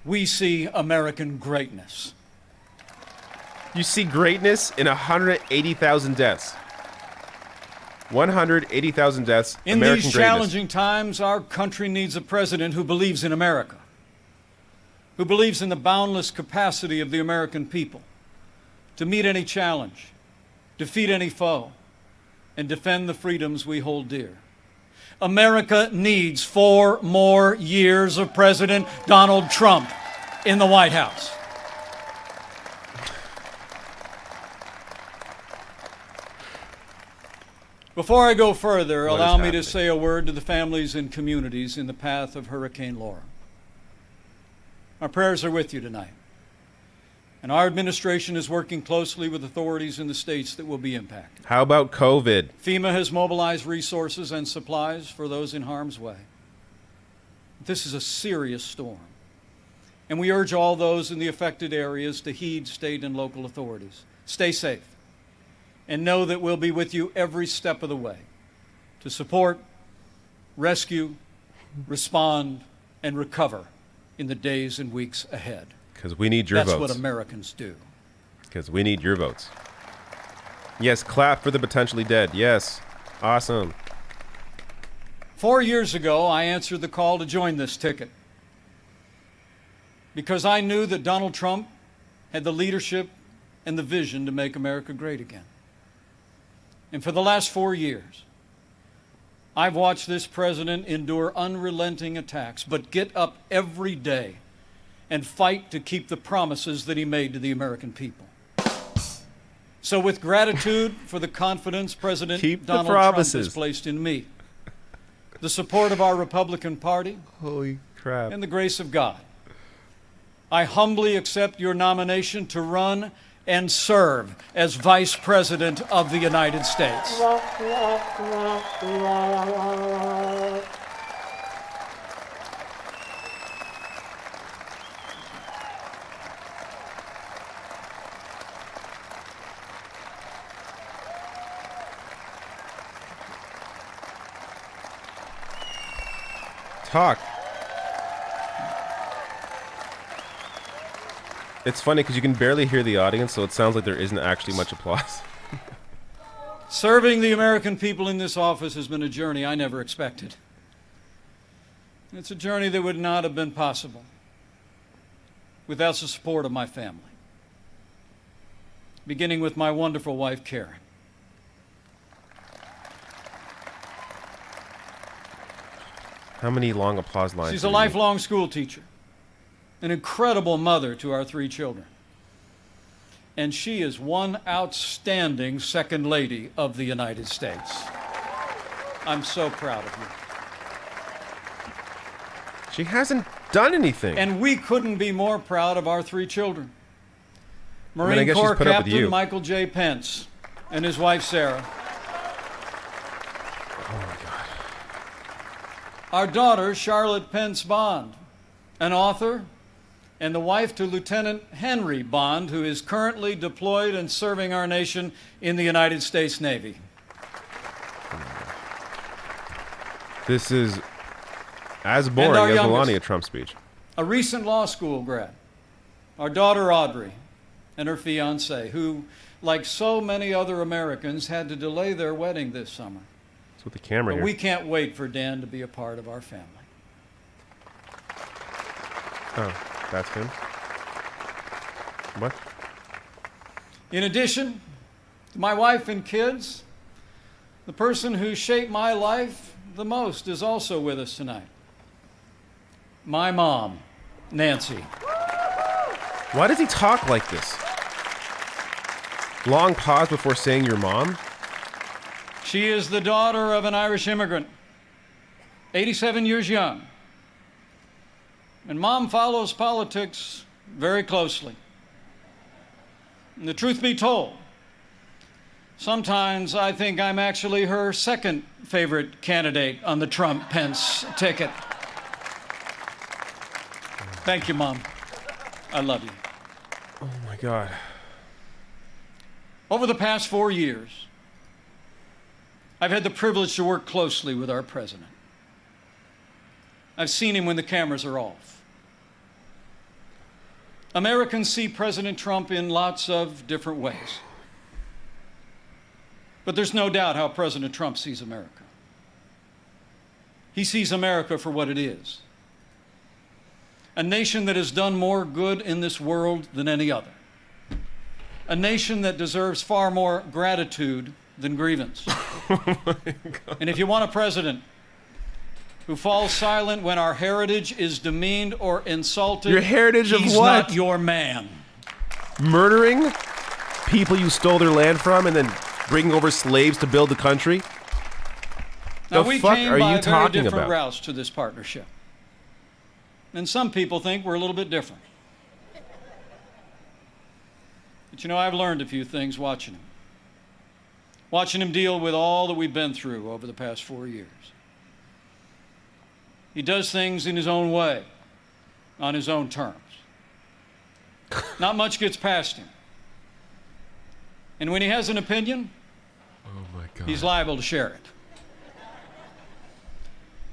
we see American greatness. You see greatness in 180,000 deaths. 180,000 deaths. In American these greatness. challenging times, our country needs a president who believes in America, who believes in the boundless capacity of the American people to meet any challenge, defeat any foe, and defend the freedoms we hold dear. America needs 4 more years of President Donald Trump in the White House. Before I go further, allow me to say a word to the families and communities in the path of Hurricane Laura. Our prayers are with you tonight. And our administration is working closely with authorities in the states that will be impacted. How about COVID? FEMA has mobilized resources and supplies for those in harm's way. This is a serious storm, and we urge all those in the affected areas to heed state and local authorities. Stay safe, and know that we'll be with you every step of the way to support, rescue, respond, and recover in the days and weeks ahead. Because we need your votes. That's what Americans do. Because we need your votes. Yes, clap for the potentially dead. Yes. Awesome. 4 years ago, I answered the call to join this ticket because I knew that Donald Trump had the leadership and the vision to make America great again. And for the last 4 years, I've watched this president endure unrelenting attacks, but get up every day and fight to keep the promises that he made to the American people. So with gratitude for the confidence President Donald Trump has placed in me, the support of our Republican Party, holy crap, and the grace of God, I humbly accept your nomination to run and serve as Vice President of the United States. Talk. It's funny because you can barely hear the audience, so it sounds like there isn't actually much applause. Serving the American people in this office has been a journey I never expected. It's a journey that would not have been possible without the support of my family, beginning with my wonderful wife, Karen. How many long applause lines? She's a lifelong school teacher, an incredible mother to our 3 children. And she is one outstanding Second Lady of the United States. I'm so proud of you. She hasn't done anything. And we couldn't be more proud of our 3 children. Marine Corps Captain Michael J. Pence and his wife, Sarah. Oh, my God. Our daughter, Charlotte Pence Bond, an author, and the wife to Lieutenant Henry Bond, who is currently deployed and serving our nation in the United States Navy. This is as boring as Melania Trump's speech. A recent law school grad, our daughter Audrey, and her fiancé, who, like so many other Americans, had to delay their wedding this summer. It's with the camera But here. we can't wait for Dan to be a part of our family. Oh, that's him? What? In addition to my wife and kids, the person who shaped my life the most is also with us tonight. My mom, Nancy. Why does he talk like this? Long pause before saying your mom? She is the daughter of an Irish immigrant, 87 years young. And Mom follows politics very closely. And the truth be told, sometimes I think I'm actually her second favorite candidate on the Trump-Pence ticket. Thank you, Mom. I love you. Oh, my God. Over the past 4 years, I've had the privilege to work closely with our president. I've seen him when the cameras are off. Americans see President Trump in lots of different ways. But there's no doubt how President Trump sees America. He sees America for what it is. A nation that has done more good in this world than any other. A nation that deserves far more gratitude than grievance. And if you want a president who falls silent when our heritage is demeaned or insulted, your heritage of he's what? Not your man. Murdering people you stole their land from and then bringing over slaves to build the country? Now, the we fuck came are by you very talking different about? routes to this partnership. And some people think we're a little bit different. But you know, I've learned a few things watching him. Watching him deal with all that we've been through over the past 4 years. He does things in his own way, on his own terms. Not much gets past him. And when he has an opinion, he's liable to share it.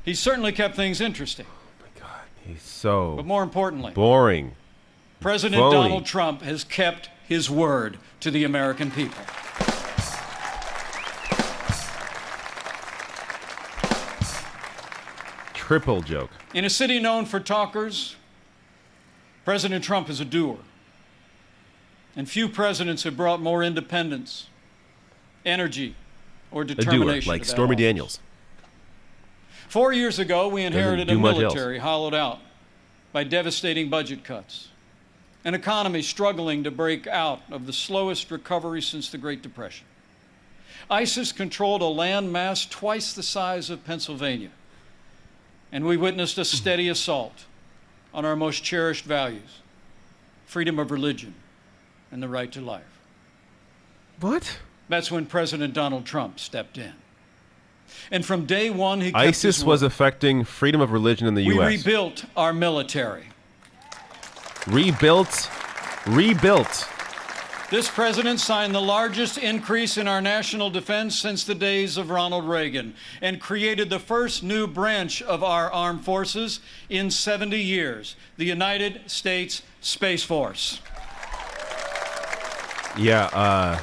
He's certainly kept things interesting. He's so But more importantly, boring. President Phony. Donald Trump has kept his word to the American people. Triple joke. In a city known for talkers, President Trump is a doer. And few presidents have brought more independence, energy, or A determination. doer, like Stormy Daniels. 4 years ago, we inherited a do much else. military hollowed out by devastating budget cuts, an economy struggling to break out of the slowest recovery since the Great Depression. ISIS controlled a land mass twice the size of Pennsylvania, and we witnessed a steady assault on our most cherished values, freedom of religion and the right to life. What? That's when President Donald Trump stepped in. And from day one, he kept ISIS his was word. affecting freedom of religion in the We U.S. rebuilt our military. Rebuilt. This president signed the largest increase in our national defense since the days of Ronald Reagan and created the first new branch of our armed forces in 70 years, the United States Space Force. Yeah,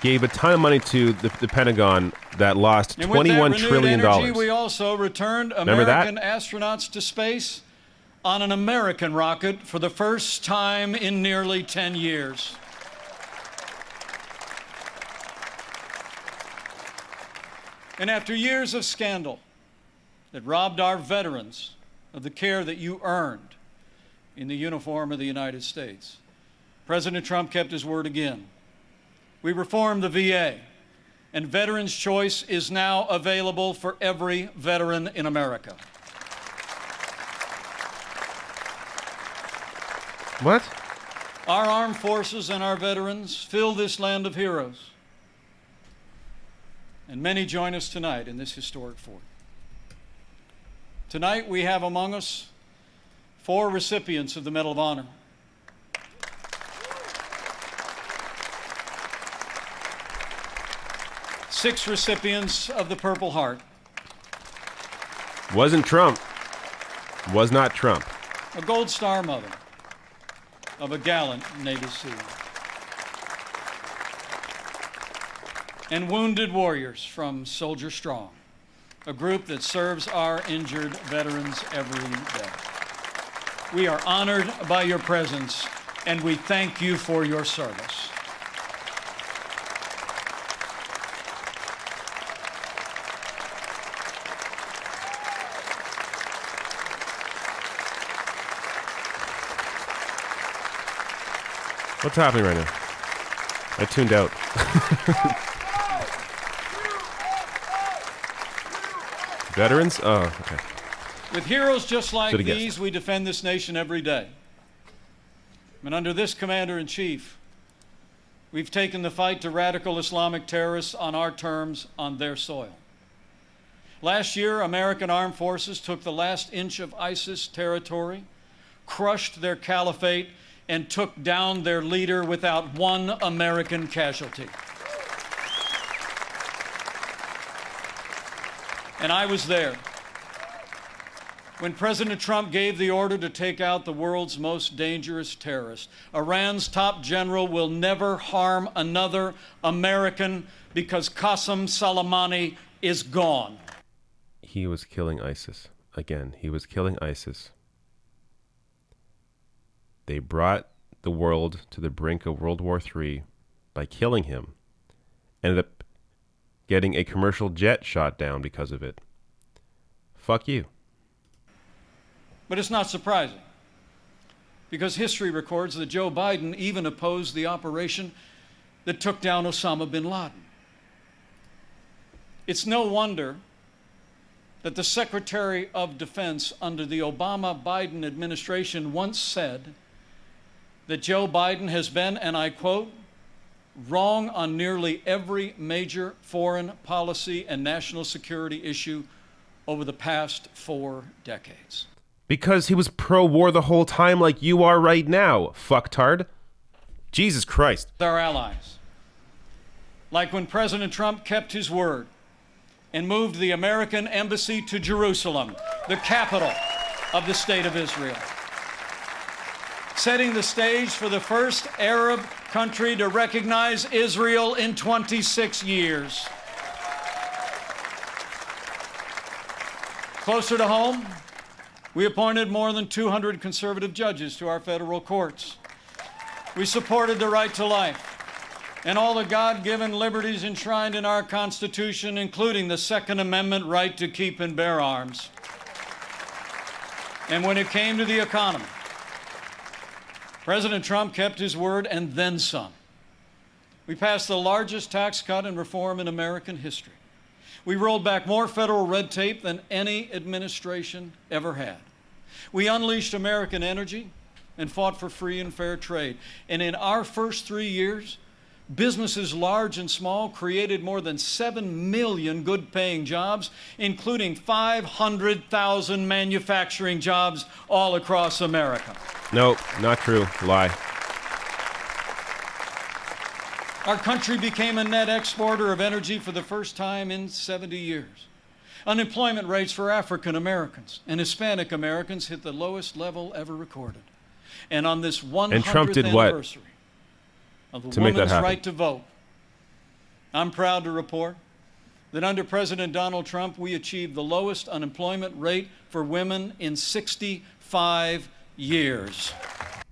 gave a ton of money to the Pentagon that lost And with that $21 renewed trillion. energy, we also returned Remember that? American astronauts to space on an American rocket for the first time in nearly 10 years. And after years of scandal that robbed our veterans of the care that you earned in the uniform of the United States, President Trump kept his word again. We reformed the VA, and Veterans Choice is now available for every veteran in America. What? Our armed forces and our veterans fill this land of heroes. And many join us tonight in this historic fort. Tonight we have among us 4 recipients of the Medal of Honor. Six recipients of the Purple Heart. Wasn't Trump. Was not Trump. A Gold Star mother of a gallant Navy SEAL. And wounded warriors from Soldier Strong, a group that serves our injured veterans every day. We are honored by your presence, and we thank you for your service. What's happening right now? I tuned out. Veterans? Oh, okay. With heroes just like Should've guessed. these, we defend this nation every day. And under this commander-in-chief, we've taken the fight to radical Islamic terrorists on our terms, on their soil. Last year, American armed forces took the last inch of ISIS territory, crushed their caliphate, and took down their leader without one American casualty. And I was there when President Trump gave the order to take out the world's most dangerous terrorist. Iran's top general will never harm another American because Qasem Soleimani is gone. He was killing ISIS. Again, he was killing ISIS. They brought the world to the brink of World War III by killing him. Ended up getting a commercial jet shot down because of it. Fuck you. But it's not surprising, because history records that Joe Biden even opposed the operation that took down Osama bin Laden. It's no wonder that the Secretary of Defense under the Obama-Biden administration once said that Joe Biden has been, and I quote, wrong on nearly every major foreign policy and national security issue over the past 4 decades. Because he was pro-war the whole time like you are right now, fucktard. Jesus Christ. Our allies. Like when President Trump kept his word and moved the American embassy to Jerusalem, the capital of the State of Israel, setting the stage for the first Arab country to recognize Israel in 26 years. Closer to home, we appointed more than 200 conservative judges to our federal courts. We supported the right to life and all the God-given liberties enshrined in our Constitution, including the Second Amendment right to keep and bear arms. And when it came to the economy, President Trump kept his word and then some. We passed the largest tax cut and reform in American history. We rolled back more federal red tape than any administration ever had. We unleashed American energy and fought for free and fair trade. And in our first 3 years, businesses large and small created more than 7 million good-paying jobs, including 500,000 manufacturing jobs all across America. No, not true. Lie. Our country became a net exporter of energy for the first time in 70 years. Unemployment rates for African Americans and Hispanic Americans hit the lowest level ever recorded. And on this 100th And Trump did what anniversary of the to make that woman's happen? right to vote, I'm proud to report that under President Donald Trump, we achieved the lowest unemployment rate for women in 65 years.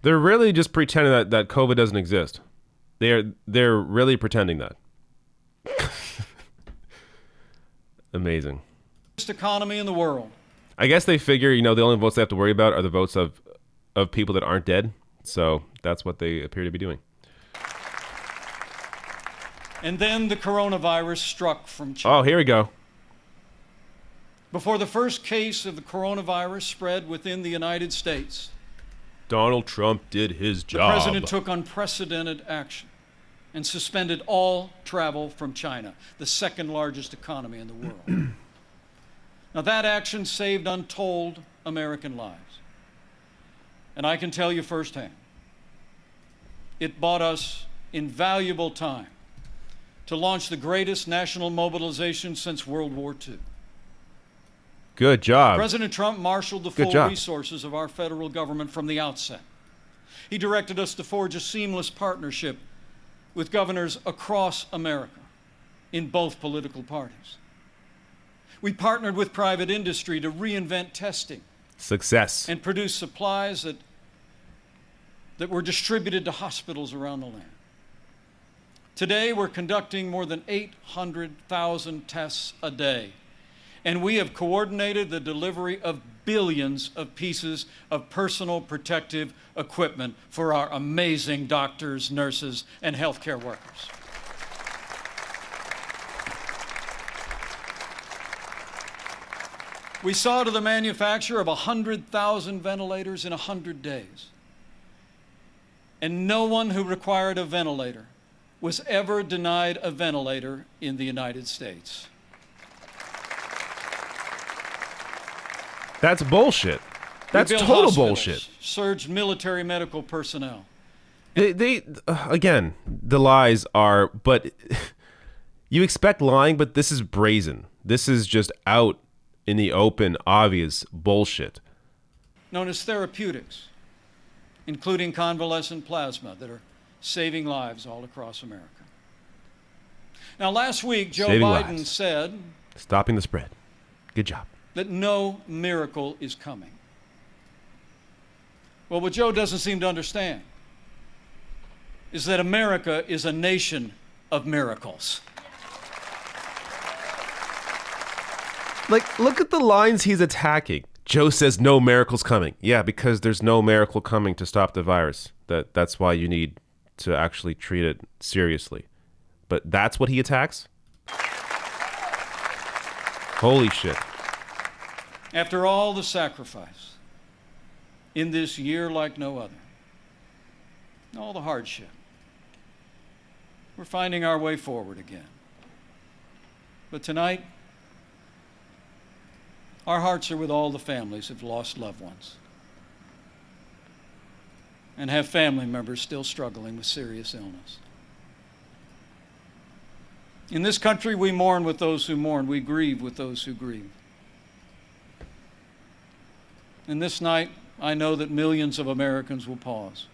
They're really just pretending that COVID doesn't exist. They're really pretending that. Amazing. Best economy in the world. I guess they figure, the only votes they have to worry about are the votes of people that aren't dead. So that's what they appear to be doing. And then the coronavirus struck from China. Oh, here we go. Before the first case of the coronavirus spread within the United States, Donald Trump did his the job. president took unprecedented action and suspended all travel from China, the second largest economy in the world. Now, that action saved untold American lives. And I can tell you firsthand, it bought us invaluable time to launch the greatest national mobilization since World War II. Good job. President Trump marshaled the Good full job. resources of our federal government from the outset. He directed us to forge a seamless partnership with governors across America in both political parties. We partnered with private industry to reinvent testing Success. and produce supplies that were distributed to hospitals around the land. Today, we're conducting more than 800,000 tests a day, and we have coordinated the delivery of billions of pieces of personal protective equipment for our amazing doctors, nurses, and healthcare workers. We saw to the manufacture of 100,000 ventilators in 100 days. And no one who required a ventilator was ever denied a ventilator in the United States. That's bullshit. That's We built total hospitals, bullshit. surged military medical personnel. They again, the lies are, but you expect lying, but this is brazen. This is just out in the open, obvious bullshit. Known as therapeutics, including convalescent plasma that are saving lives all across America. Now, last week, Joe Saving Biden lives. said Stopping the spread. Good job. that no miracle is coming. Well, what Joe doesn't seem to understand is that America is a nation of miracles. Like, look at the lines he's attacking. Joe says no miracle's coming. Yeah, because there's no miracle coming to stop the virus. That's why you need to actually treat it seriously. But that's what he attacks? Holy shit. After all the sacrifice in this year like no other, all the hardship, we're finding our way forward again. But tonight, our hearts are with all the families who've lost loved ones and have family members still struggling with serious illness. In this country, we mourn with those who mourn. We grieve with those who grieve. And this night, I know that millions of Americans will pause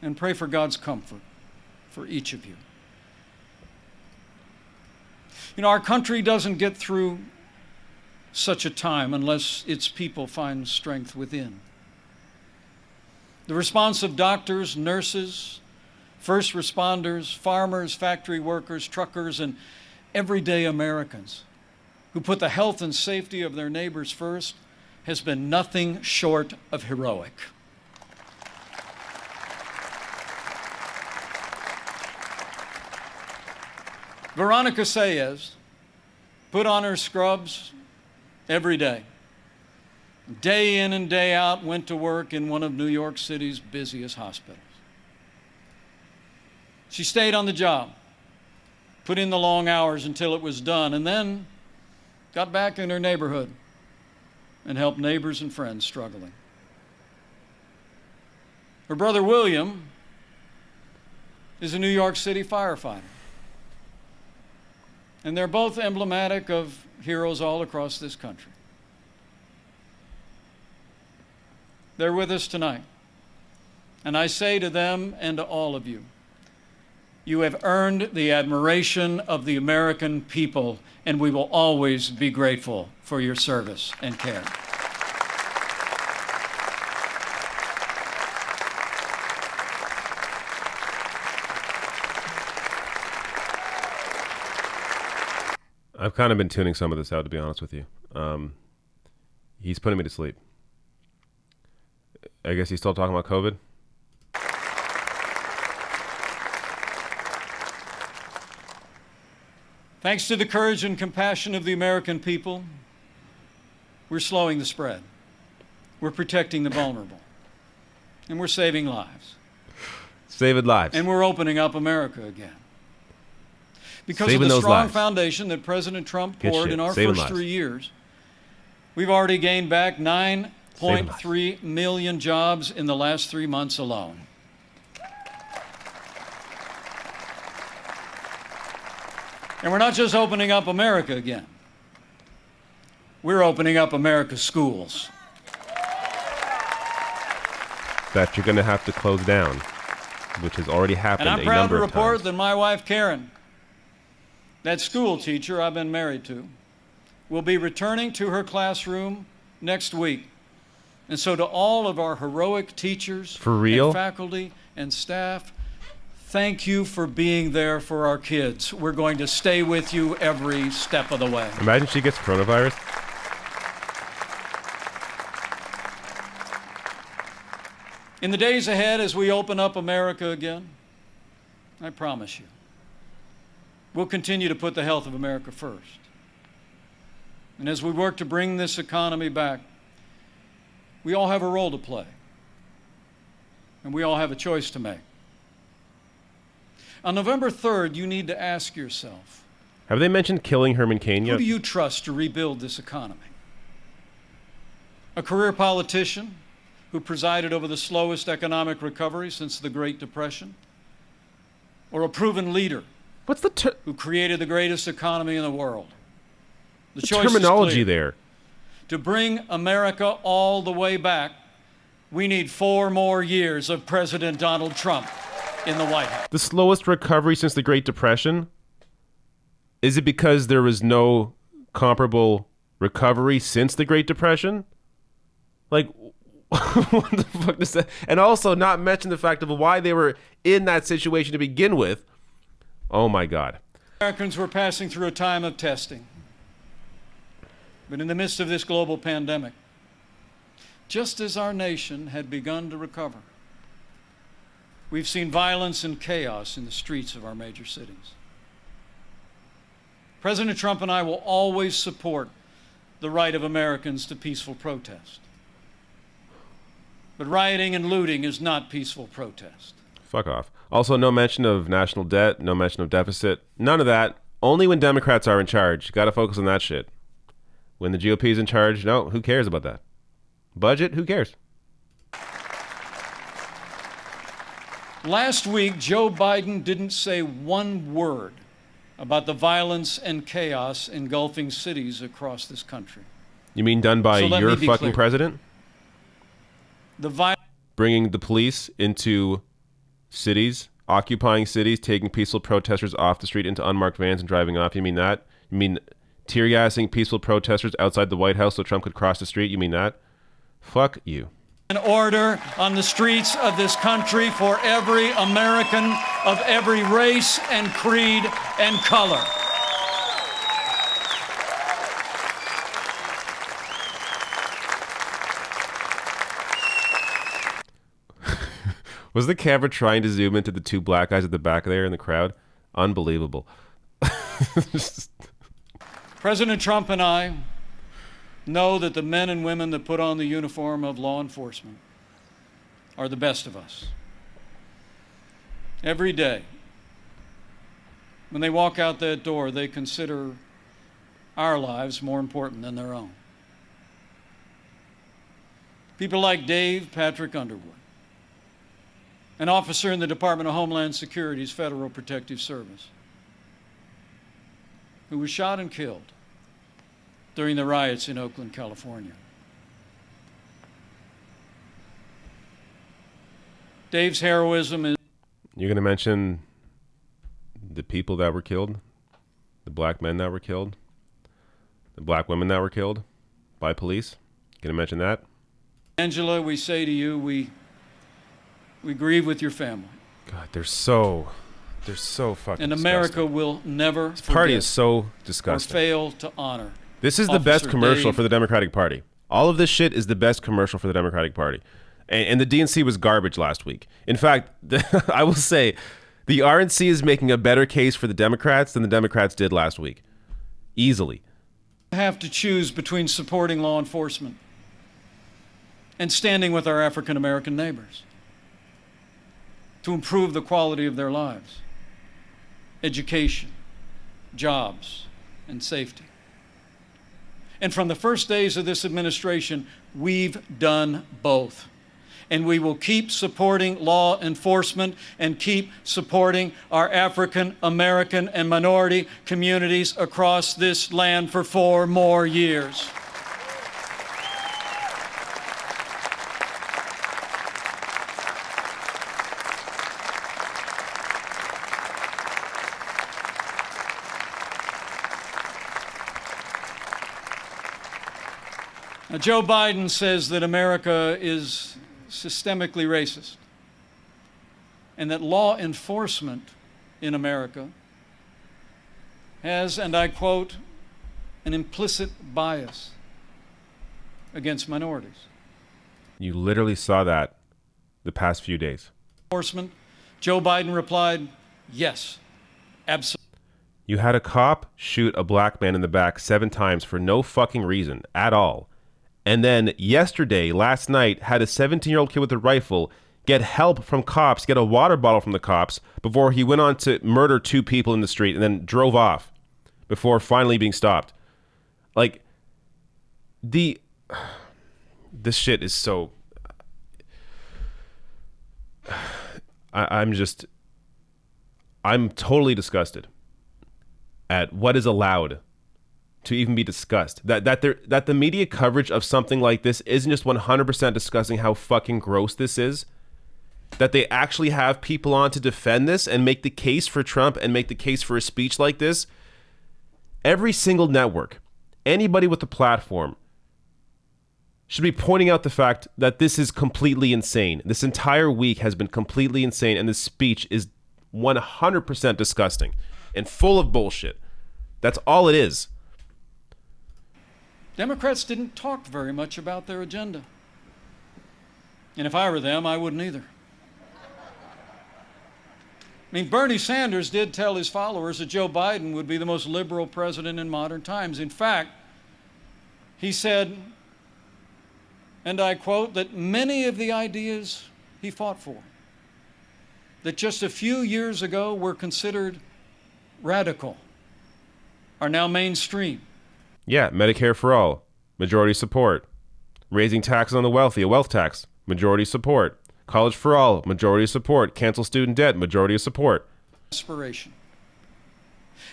and pray for God's comfort for each of you. You know, our country doesn't get through such a time unless its people find strength within. The response of doctors, nurses, first responders, farmers, factory workers, truckers, and everyday Americans who put the health and safety of their neighbors first has been nothing short of heroic. Veronica Sayez put on her scrubs every day in and day out, went to work in one of New York City's busiest hospitals. She stayed on the job, put in the long hours until it was done, and then got back in her neighborhood and helped neighbors and friends struggling. Her brother William is a New York City firefighter. And they're both emblematic of heroes all across this country. They're with us tonight. And I say to them and to all of you, you have earned the admiration of the American people, and we will always be grateful for your service and care. I've kind of been tuning some of this out, to be honest with you. He's putting me to sleep. I guess he's still talking about COVID. Thanks to the courage and compassion of the American people, we're slowing the spread. We're protecting the vulnerable. And we're saving lives. Saving lives. And we're opening up America again. Because Saving of the those strong lives. foundation that President Trump Good poured shit. in our Saving first lives. 3 years, we've already gained back 9.3 million jobs in the last 3 months alone. And we're not just opening up America again. We're opening up America's schools. That you're going to have to close down, which has already happened And I'm a proud to number of report times. that my wife, Karen, that school teacher I've been married to, will be returning to her classroom next week. And so to all of our heroic teachers, For real? and faculty and staff, thank you for being there for our kids. We're going to stay with you every step of the way. Imagine she gets coronavirus. In the days ahead, as we open up America again, I promise you, we'll continue to put the health of America first. And as we work to bring this economy back, we all have a role to play. And we all have a choice to make. On November 3rd, you need to ask yourself, Have they mentioned killing Herman Cain who yet? do you trust to rebuild this economy? A career politician who presided over the slowest economic recovery since the Great Depression? Or a proven leader who created the greatest economy in the world? The choice terminology is clear. there. To bring America all the way back, we need 4 more years of President Donald Trump in the White House. The slowest recovery since the Great Depression? Is it because there was no comparable recovery since the Great Depression? Like, what the fuck does that? And also not mention the fact of why they were in that situation to begin with. Oh my God. Americans were passing through a time of testing. But in the midst of this global pandemic, just as our nation had begun to recover, we've seen violence and chaos in the streets of our major cities. President Trump and I will always support the right of Americans to peaceful protest. But rioting and looting is not peaceful protest. Fuck off. Also, no mention of national debt, no mention of deficit. None of that. Only when Democrats are in charge. You got to focus on that shit. When the GOP is in charge, no, who cares about that? Budget, who cares? Last week, Joe Biden didn't say one word about the violence and chaos engulfing cities across this country. You mean done by So let your me be fucking clear. president? Bringing the police into cities, occupying cities, taking peaceful protesters off the street into unmarked vans and driving off. You mean that? You mean tear gassing peaceful protesters outside the White House so Trump could cross the street? You mean that? Fuck you. An order on the streets of this country for every American of every race and creed and color. Was the camera trying to zoom into the two black guys at the back there in the crowd? Unbelievable. President Trump and I know that the men and women that put on the uniform of law enforcement are the best of us. Every day, when they walk out that door, they consider our lives more important than their own. People like Dave Patrick Underwood, an officer in the Department of Homeland Security's Federal Protective Service, who was shot and killed during the riots in Oakland, California. Dave's heroism is... You're going to mention the people that were killed, the black men that were killed, the black women that were killed by police? Going to mention that? Angela, we say to you, we grieve with your family. God, they're so fucking And America disgusting. Will never This party is so disgusting. Or fail to honor. This is the best Officer commercial Dave. for the Democratic Party. All of this shit is the best commercial for the Democratic Party. And the DNC was garbage last week. In fact, I will say the RNC is making a better case for the Democrats than the Democrats did last week. Easily. Have to choose between supporting law enforcement and standing with our African American neighbors to improve the quality of their lives, education, jobs, and safety. And from the first days of this administration, we've done both. And we will keep supporting law enforcement and keep supporting our African American and minority communities across this land for 4 more years. Now, Joe Biden says that America is systemically racist and that law enforcement in America has, and I quote, an implicit bias against minorities. You literally saw that the past few days. Enforcement, Joe Biden replied, yes, absolutely. You had a cop shoot a black man in the back 7 times for no fucking reason at all. And then yesterday, last night, had a 17-year-old kid with a rifle get help from cops, get a water bottle from the cops before he went on to murder 2 people in the street and then drove off before finally being stopped. Like, this shit is so... I'm totally disgusted at what is allowed to even be discussed. That the media coverage of something like this isn't just 100% discussing how fucking gross this is. That they actually have people on to defend this and make the case for Trump and make the case for a speech like this. Every single network, anybody with a platform, should be pointing out the fact that this is completely insane. This entire week has been completely insane, and this speech is 100% disgusting and full of bullshit. That's all it is. Democrats didn't talk very much about their agenda. And if I were them, I wouldn't either. I mean, Bernie Sanders did tell his followers that Joe Biden would be the most liberal president in modern times. In fact, he said, and I quote, that many of the ideas he fought for, that just a few years ago were considered radical, are now mainstream. Yeah, Medicare for all, majority support. Raising taxes on the wealthy, a wealth tax, majority support. College for all, majority support. Cancel student debt, majority support. Aspiration.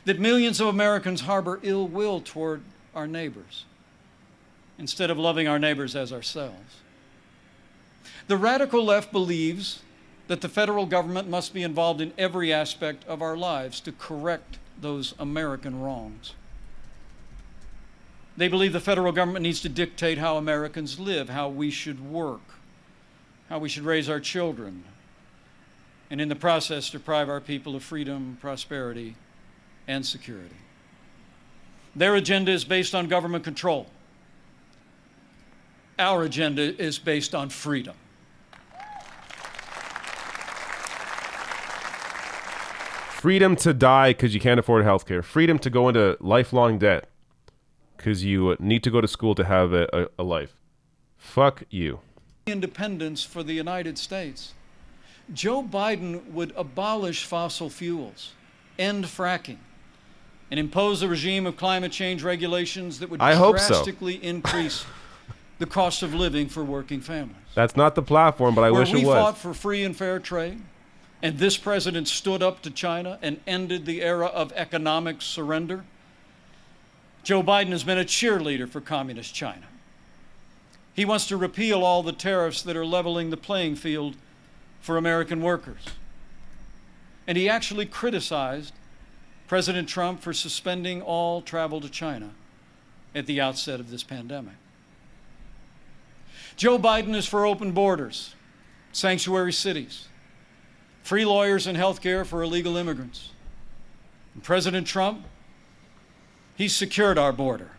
That millions of Americans harbor ill will toward our neighbors instead of loving our neighbors as ourselves. The radical left believes that the federal government must be involved in every aspect of our lives to correct those American wrongs. They believe the federal government needs to dictate how Americans live, how we should work, how we should raise our children, and in the process deprive our people of freedom, prosperity, and security. Their agenda is based on government control. Our agenda is based on freedom. Freedom to die because you can't afford health care. Freedom to go into lifelong debt because you need to go to school to have a life. Fuck you. Independence for the United States. Joe Biden would abolish fossil fuels, end fracking, and impose a regime of climate change regulations that would drastically increase the cost of living for working families. That's not the platform, but I wish it was. Where we fought for free and fair trade, and this president stood up to China and ended the era of economic surrender, Joe Biden has been a cheerleader for communist China. He wants to repeal all the tariffs that are leveling the playing field for American workers. And he actually criticized President Trump for suspending all travel to China at the outset of this pandemic. Joe Biden is for open borders, sanctuary cities, free lawyers and health care for illegal immigrants. And President Trump, he's secured our border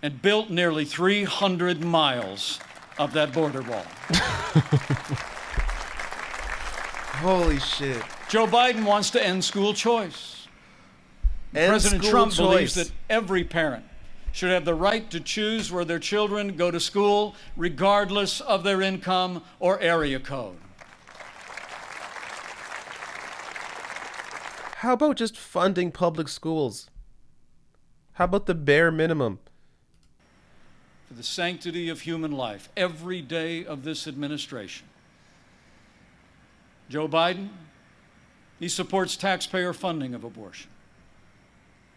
and built nearly 300 miles of that border wall. Holy shit. Joe Biden wants to end school choice. President Trump believes that every parent should have the right to choose where their children go to school, regardless of their income or area code. How about just funding public schools? How about the bare minimum? For the sanctity of human life, every day of this administration, Joe Biden, he supports taxpayer funding of abortion,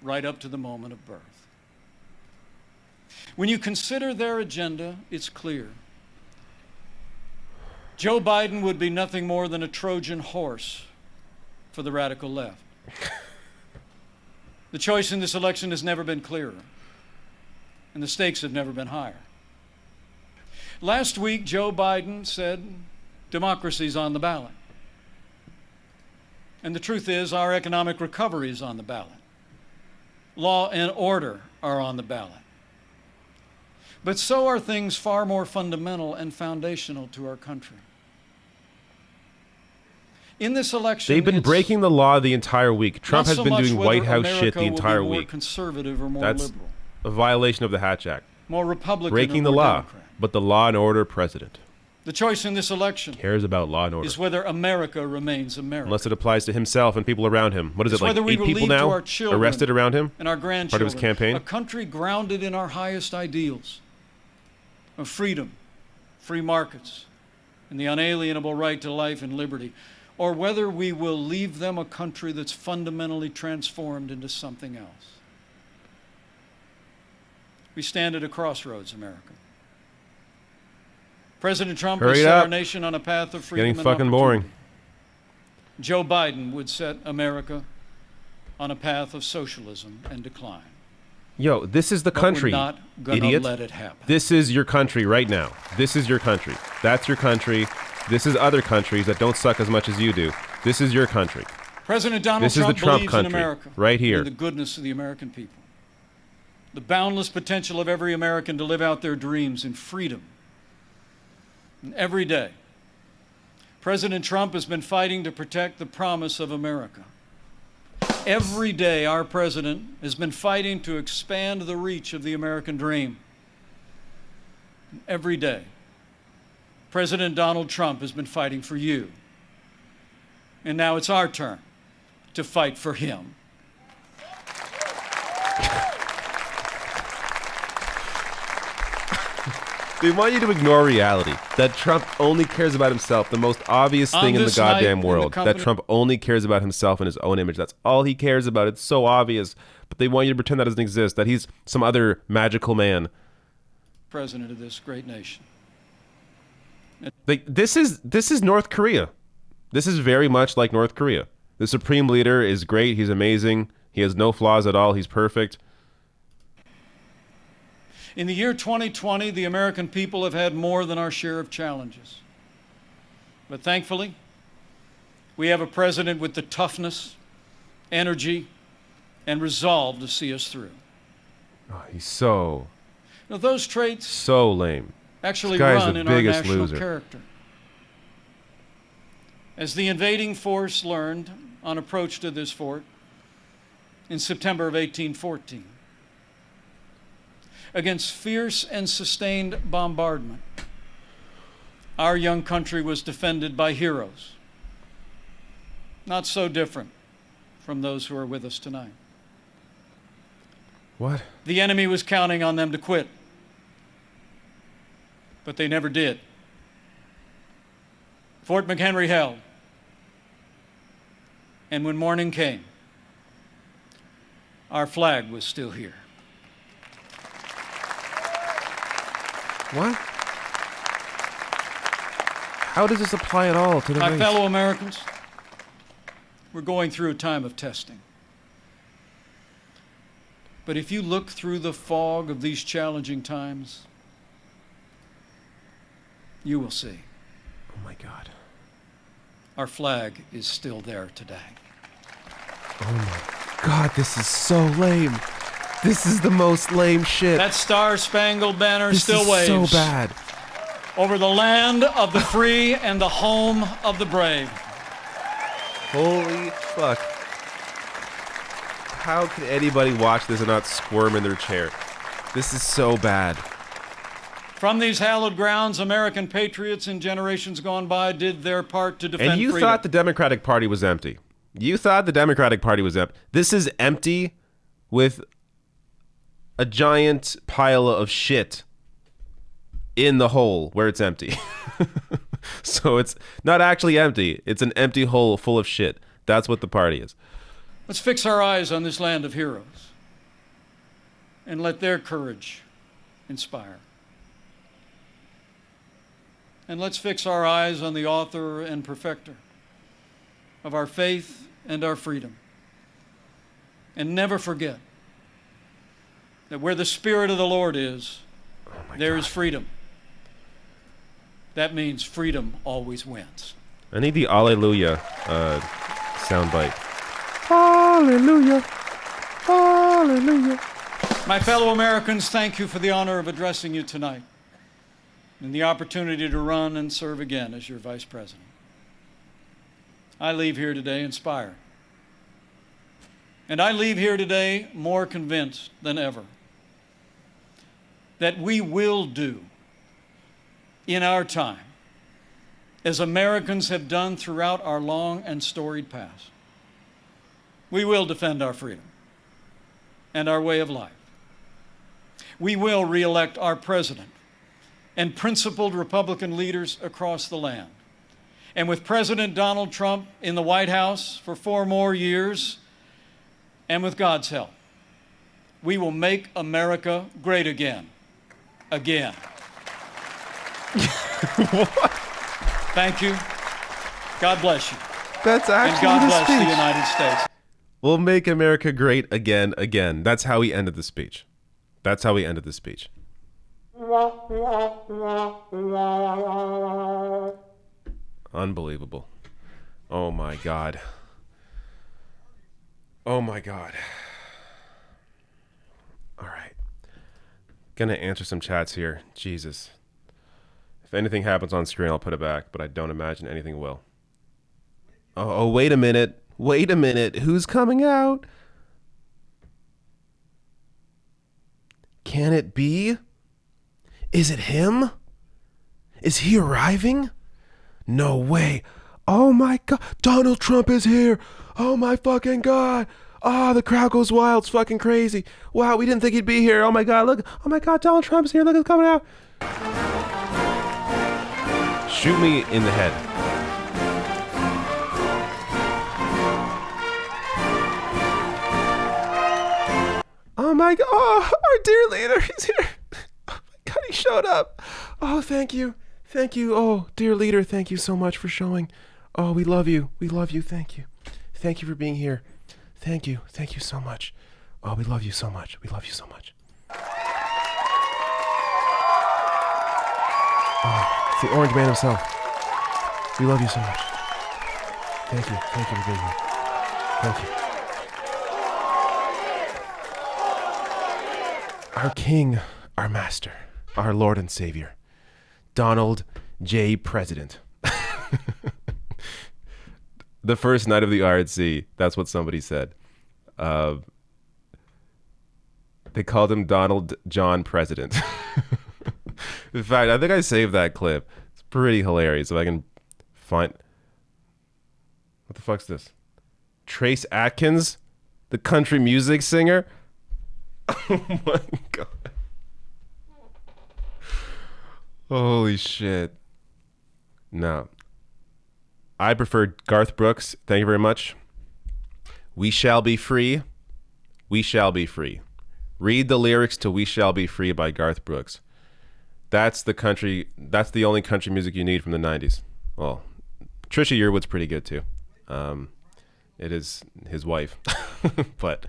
right up to the moment of birth. When you consider their agenda, it's clear. Joe Biden would be nothing more than a Trojan horse for the radical left. The choice in this election has never been clearer, and the stakes have never been higher. Last week, Joe Biden said democracy's on the ballot. And the truth is, our economic recovery is on the ballot. Law and order are on the ballot. But so are things far more fundamental and foundational to our country. In this election, they've been breaking the law the entire week. Trump has been doing White House shit the entire week. Conservative or more That's liberal, a violation of the Hatch Act. more Republican, Breaking or the more law, Democrat. but the law and order president The choice in this election cares about law and order. is whether America remains America. Unless it applies to himself and people around him. What is It's it, like whether we 8 will people leave to now our children arrested around him? and our Part grandchildren of his campaign? a country grounded in our highest ideals of freedom, free markets, and the unalienable right to life and liberty, or whether we will leave them a country that's fundamentally transformed into something else. We stand at a crossroads, America. President Trump has Hurry set up. our nation on a path of It's freedom getting and fucking opportunity. boring. Joe Biden would set America on a path of socialism and decline. Yo, this is the But country, we're not gonna idiot. let it happen. This is your country right now. This is your country. That's your country. This is other countries that don't suck as much as you do. This is your country. President Donald This is Trump the Trump believes country, in America, right here. and the goodness of the American people, the boundless potential of every American to live out their dreams in freedom. And every day, President Trump has been fighting to protect the promise of America. Every day, our president has been fighting to expand the reach of the American dream. And every day, President Donald Trump has been fighting for you. And now it's our turn to fight for him. They want you to ignore reality. That Trump only cares about himself. The most obvious thing in the goddamn world. That Trump only cares about himself and his own image. That's all he cares about. It's so obvious. But they want you to pretend that doesn't exist. That he's some other magical man. President of this great nation. Like this is North Korea. This is very much like North Korea. The supreme leader is great. He's amazing. He has no flaws at all. He's perfect. In the year 2020, the American people have had more than our share of challenges. But thankfully, we have a president with the toughness, energy, and resolve to see us through. Oh, he's so... Now, those traits so lame. actually This guy's run the in our biggest national loser. character. As the invading force learned on approach to this fort in September of 1814, against fierce and sustained bombardment, our young country was defended by heroes, not so different from those who are with us tonight. What? The enemy was counting on them to quit, but they never did. Fort McHenry held, and when morning came, our flag was still here. What? How does this apply at all to the My race? fellow Americans, we're going through a time of testing. But if you look through the fog of these challenging times, you will see. Oh my God. Our flag is still there today. Oh my God, this is so lame. This is the most lame shit. That star-spangled banner This still is waves. so bad. Over the land of the free and the home of the brave. Holy fuck. How can anybody watch this and not squirm in their chair? This is so bad. From these hallowed grounds, American patriots in generations gone by did their part to defend And you freedom. thought the Democratic Party was empty. You thought the Democratic Party was empty. This is empty with a giant pile of shit in the hole where it's empty. So it's not actually empty. It's an empty hole full of shit. That's what the party is. Let's fix our eyes on this land of heroes and let their courage inspire. And let's fix our eyes on the author and perfecter of our faith and our freedom. And never forget that where the Spirit of the Lord is, there is freedom. That means freedom always wins. I need the Alleluia soundbite. Hallelujah. Hallelujah. My fellow Americans, thank you for the honor of addressing you tonight and the opportunity to run and serve again as your Vice President. I leave here today inspired. And I leave here today more convinced than ever that we will do in our time as Americans have done throughout our long and storied past. We will defend our freedom and our way of life. We will re-elect our president and principled Republican leaders across the land. And with President Donald Trump in the White House for 4 more years, and with God's help, we will make America great again. Again. Thank you. God bless you. That's actually and God the bless speech. the United States. We'll make America great again, again. That's how he ended the speech. That's how he ended the speech. Unbelievable. Oh my God. Oh my God. All right. Gonna answer some chats here. Jesus. If anything happens on screen, I'll put it back, but I don't imagine anything will. Oh, wait a minute. Wait a minute. Who's coming out? Can it be? Is it him? Is he arriving? No way. Oh my God. Donald Trump is here. Oh my fucking God. Oh, the crowd goes wild. It's fucking crazy. Wow, we didn't think he'd be here. Oh my God, look. Oh my God, Donald Trump's here. Look, it's coming out. Shoot me in the head. Oh my God. Oh, our dear leader, he's here. Oh my God, he showed up. Oh, thank you. Thank you. Oh, dear leader, thank you so much for showing. Oh, we love you. We love you. Thank you. Thank you for being here. Thank you. Thank you so much. Oh, we love you so much. We love you so much. Oh, it's the Orange Man himself. We love you so much. Thank you. Thank you for being here. Thank you. Our King, our Master, our Lord and Savior, Donald J. President. The first night of the RNC, that's what somebody said. They called him Donald John President. In fact, I think I saved that clip. It's pretty hilarious. If I can find... What the fuck's this? Trace Atkins? The country music singer? Oh my God. Holy shit. No. I prefer Garth Brooks. Thank you very much. We Shall Be Free. We Shall Be Free. Read the lyrics to We Shall Be Free by Garth Brooks. That's the only country music you need from the 90s. Well, Trisha Yearwood's pretty good too. It is his wife. But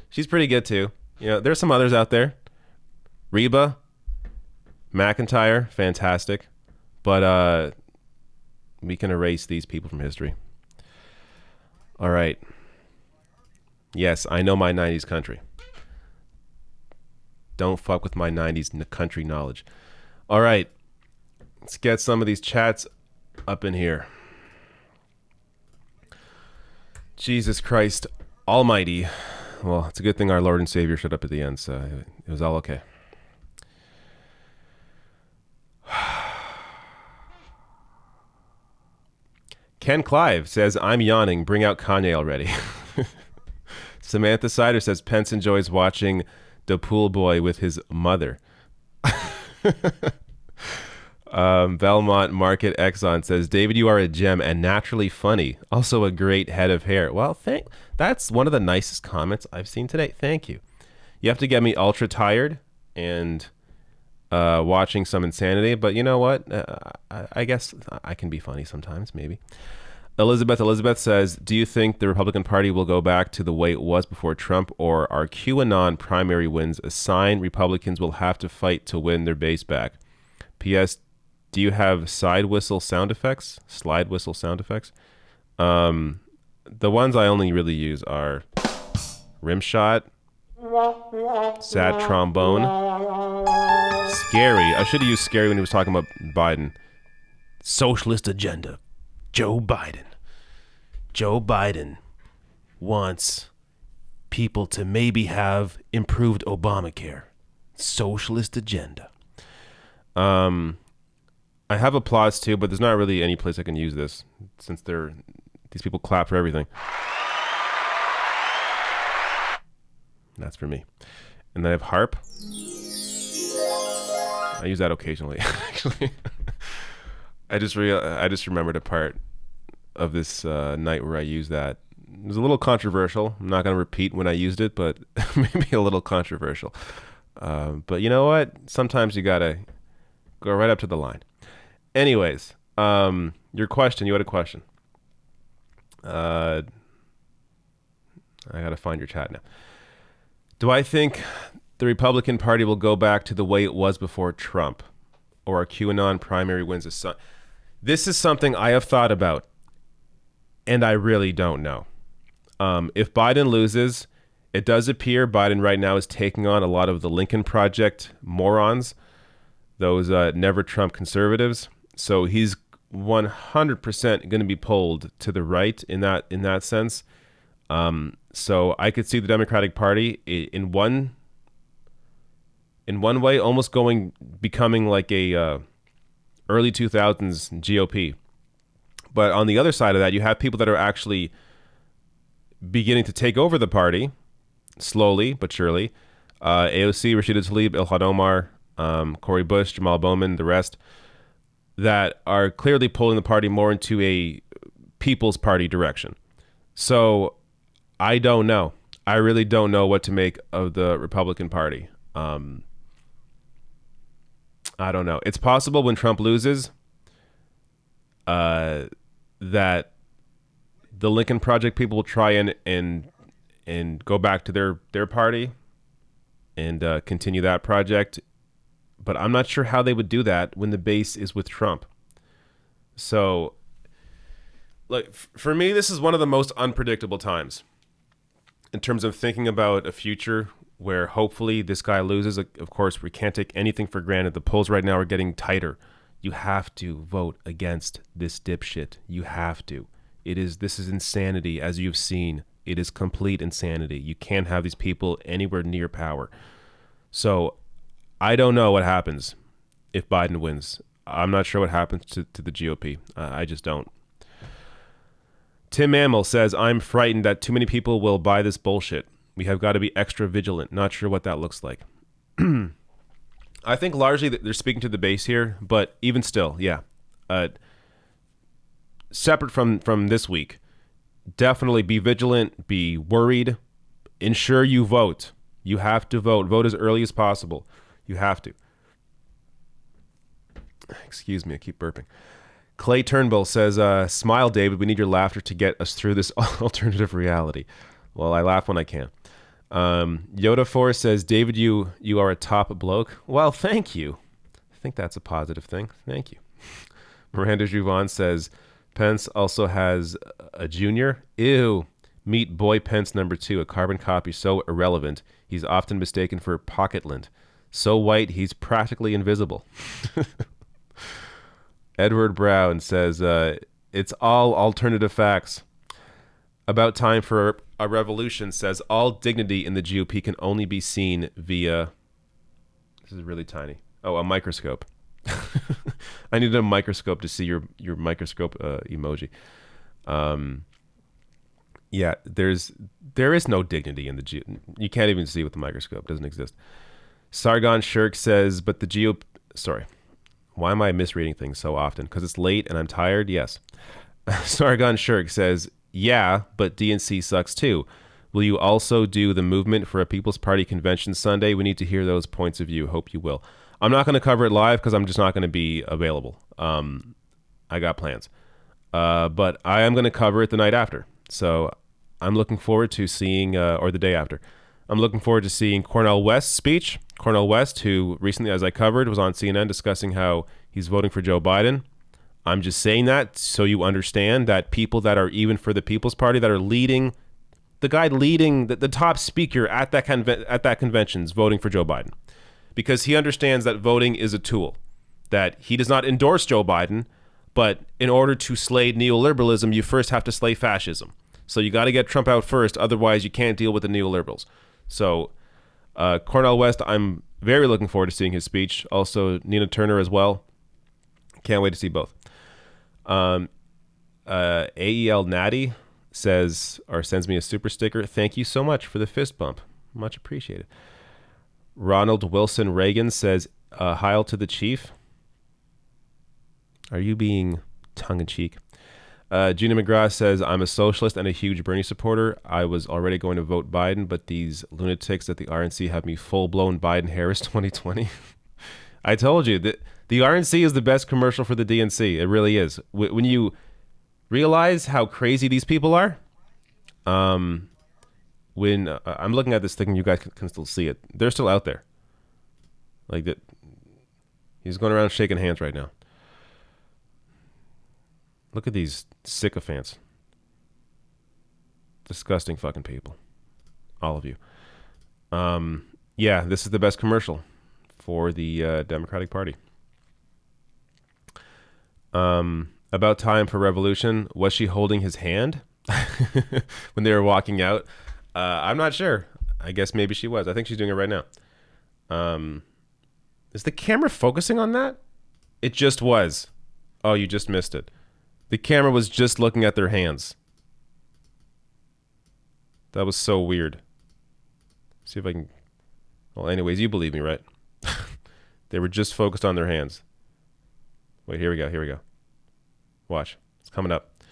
she's pretty good too. You know, there's some others out there. Reba McEntire, fantastic. But we can erase these people from history. All right. Yes, I know my 90s country. Don't fuck with my 90s country knowledge. All right. Let's get some of these chats up in here. Jesus Christ Almighty. Well, it's a good thing our Lord and Savior showed up at the end, so it was all okay. Ken Clive says, I'm yawning. Bring out Kanye already. Samantha Sider says, Pence enjoys watching The Pool Boy with his mother. Belmont Market Exxon says, David, you are a gem and naturally funny. Also a great head of hair. Well, that's one of the nicest comments I've seen today. Thank you. You have to get me ultra tired and watching some insanity, but you know what? I guess I can be funny sometimes, maybe. Elizabeth says, do you think the Republican Party will go back to the way it was before Trump, or are QAnon primary wins a sign Republicans will have to fight to win their base back? P.S. Do you have slide whistle sound effects? The ones I only really use are Rimshot, Sad Trombone, Scary. I should have used Scary when he was talking about Biden. Socialist agenda. Joe Biden. Joe Biden wants people to maybe have improved Obamacare. Socialist agenda. I have applause too, but there's not really any place I can use this since these people clap for everything. That's for me. And then I have harp. I use that occasionally, actually. I just remembered a part of this night where I used that. It was a little controversial. I'm not going to repeat when I used it, but maybe a little controversial. But you know what? Sometimes you got to go right up to the line. Anyways, your question. You had a question. I got to find your chat now. Do I think the Republican Party will go back to the way it was before Trump, or a QAnon primary wins a son? This is something I have thought about, and I really don't know. If Biden loses, it does appear Biden right now is taking on a lot of the Lincoln Project morons, those never Trump conservatives. So he's 100% going to be pulled to the right in that sense. So I could see the Democratic Party in one way almost becoming like a early 2000s GOP. But on the other side of that, you have people that are actually beginning to take over the party slowly but surely. AOC, Rashida Tlaib, Ilhan Omar, Cori Bush, Jamal Bowman, the rest, that are clearly pulling the party more into a People's Party direction. So I don't know. I really don't know what to make of the Republican Party. I don't know. It's possible when Trump loses that the Lincoln Project people will try and go back to their party and continue that project. But I'm not sure how they would do that when the base is with Trump. So like for me, this is one of the most unpredictable times in terms of thinking about a future where hopefully this guy loses. Of course, we can't take anything for granted. The polls right now are getting tighter. You have to vote against this dipshit. You have to. This is insanity, as you've seen. It is complete insanity. You can't have these people anywhere near power. So I don't know what happens if Biden wins. I'm not sure what happens to the GOP. I just don't. Tim Mammal says, I'm frightened that too many people will buy this bullshit. We have got to be extra vigilant. Not sure what that looks like. I think largely they're speaking to the base here, but even still, yeah. Separate from this week, definitely be vigilant, be worried, ensure you vote. You have to vote. Vote as early as possible. You have to. Excuse me, I keep burping. Clay Turnbull says, smile, David. We need your laughter to get us through this alternative reality. Well, I laugh when I can. Yoda Force says, David, you are a top bloke. Well, thank you. I think that's a positive thing. Thank you. Miranda Juvon says, Pence also has a junior. Ew. Meet Boy Pence #2, a carbon copy so irrelevant, he's often mistaken for Pocketland. So white, he's practically invisible. Edward Brown says, it's all alternative facts. About time for a revolution says, all dignity in the GOP can only be seen via, this is really tiny, a microscope. I needed a microscope to see your microscope emoji. Yeah, there is no dignity in the GOP. You can't even see with the microscope. It doesn't exist. Sargon Shirk says, but the GOP, sorry. Why am I misreading things so often? Because it's late and I'm tired? Yes. Sargon Shirk says, yeah, but DNC sucks too. Will you also do the movement for a People's Party convention Sunday? We need to hear those points of view. Hope you will. I'm not going to cover it live because I'm just not going to be available. I got plans. But I am going to cover it the night after. So I'm looking forward to seeing, or the day after. I'm looking forward to seeing Cornel West's speech. Cornel West, who recently, as I covered, was on CNN discussing how he's voting for Joe Biden. I'm just saying that so you understand that people that are even for the People's Party that are leading, the guy leading the top speaker at that convention is voting for Joe Biden because he understands that voting is a tool, that he does not endorse Joe Biden, but in order to slay neoliberalism, you first have to slay fascism. So you got to get Trump out first, otherwise you can't deal with the neoliberals. So Cornel West, I'm very looking forward to seeing his speech. Also Nina Turner as well. Can't wait to see both. AEL Natty says, or sends me a super sticker. Thank you so much for the fist bump. Much appreciated. Ronald Wilson Reagan says, Heil to the chief. Are you being tongue-in-cheek? Gina McGrath says, I'm a socialist and a huge Bernie supporter. I was already going to vote Biden, but these lunatics at the RNC have me full-blown Biden-Harris 2020. I told you that the RNC is the best commercial for the DNC. It really is. When you realize how crazy these people are, when I'm looking at this thing, you guys can still see it. They're still out there. Like that. He's going around shaking hands right now. Look at these sycophants. Disgusting fucking people. All of you. Yeah, this is the best commercial for the Democratic Party. About time for revolution. Was she holding his hand when they were walking out? I'm not sure. I guess maybe she was. I think she's doing it right now. Is the camera focusing on that? It just was. Oh, you just missed it. The camera was just looking at their hands. That was so weird. See if I can... Well, anyways, you believe me, right? They were just focused on their hands. Wait, here we go. Here we go. Watch. It's coming up.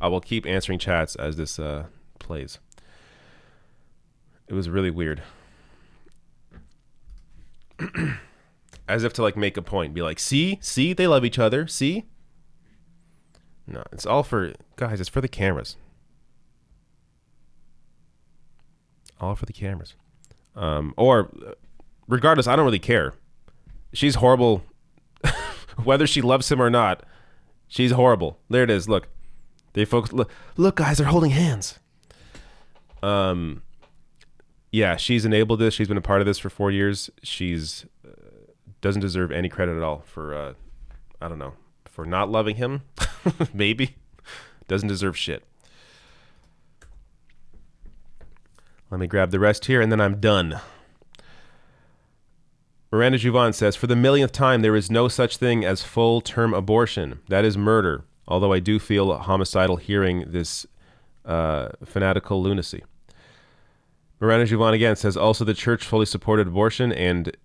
I will keep answering chats as this plays. It was really weird. As if to like make a point. Be like, see, they love each other. See? No, it's all for, guys, it's for the cameras. All for the cameras. Or regardless, I don't really care. She's horrible. Whether she loves him or not, she's horrible. There it is. Look, They focus. Look, guys, they're holding hands. Yeah, she's enabled this. She's been a part of this for 4 years. She's doesn't deserve any credit at all for, I don't know, for not loving him. Maybe. Doesn't deserve shit. Let me grab the rest here, and then I'm done. Miranda Juvon says, for the millionth time, there is no such thing as full-term abortion. That is murder, although I do feel homicidal hearing this fanatical lunacy. Miranda Juvon again says, also the church fully supported abortion and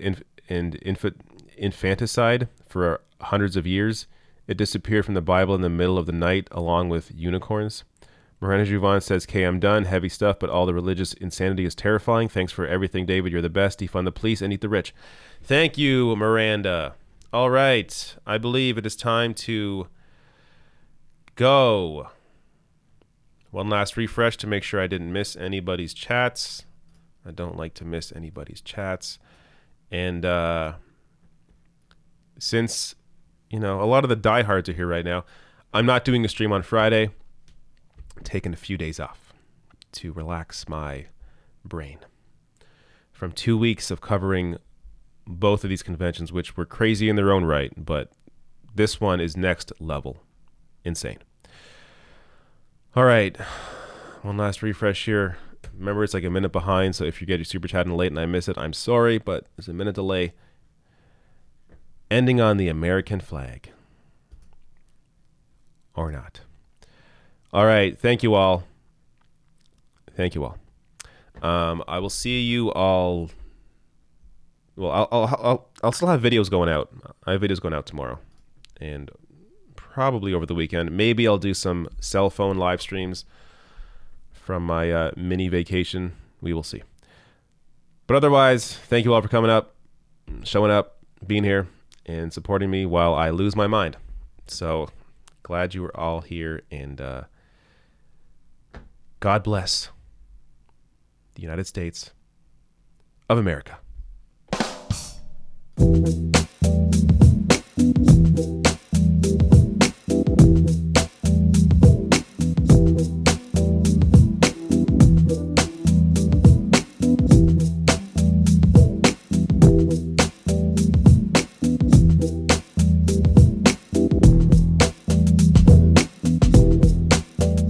infanticide for hundreds of years. It disappeared from the Bible in the middle of the night along with unicorns. Miranda Juvon says, okay, I'm done. Heavy stuff, but all the religious insanity is terrifying. Thanks for everything, David. You're the best. Defund the police and eat the rich. Thank you, Miranda. All right. I believe it is time to go. One last refresh to make sure I didn't miss anybody's chats. I don't like to miss anybody's chats. And since, a lot of the diehards are here right now, I'm not doing a stream on Friday. I'm taking a few days off to relax my brain from 2 weeks of covering both of these conventions, which were crazy in their own right, but this one is next level. Insane. All right. One last refresh here. Remember, it's like a minute behind, so if you get your super chat in late and I miss it, I'm sorry, but there's a minute delay. Ending on the American flag. Or not. All right. Thank you all. Thank you all. I will see you all. Well, I'll still have videos going out. I have videos going out tomorrow, and probably over the weekend. Maybe I'll do some cell phone live streams from my mini vacation. We will see. But otherwise, thank you all for coming up, showing up, being here, and supporting me while I lose my mind. So glad you were all here, and God bless the United States of America.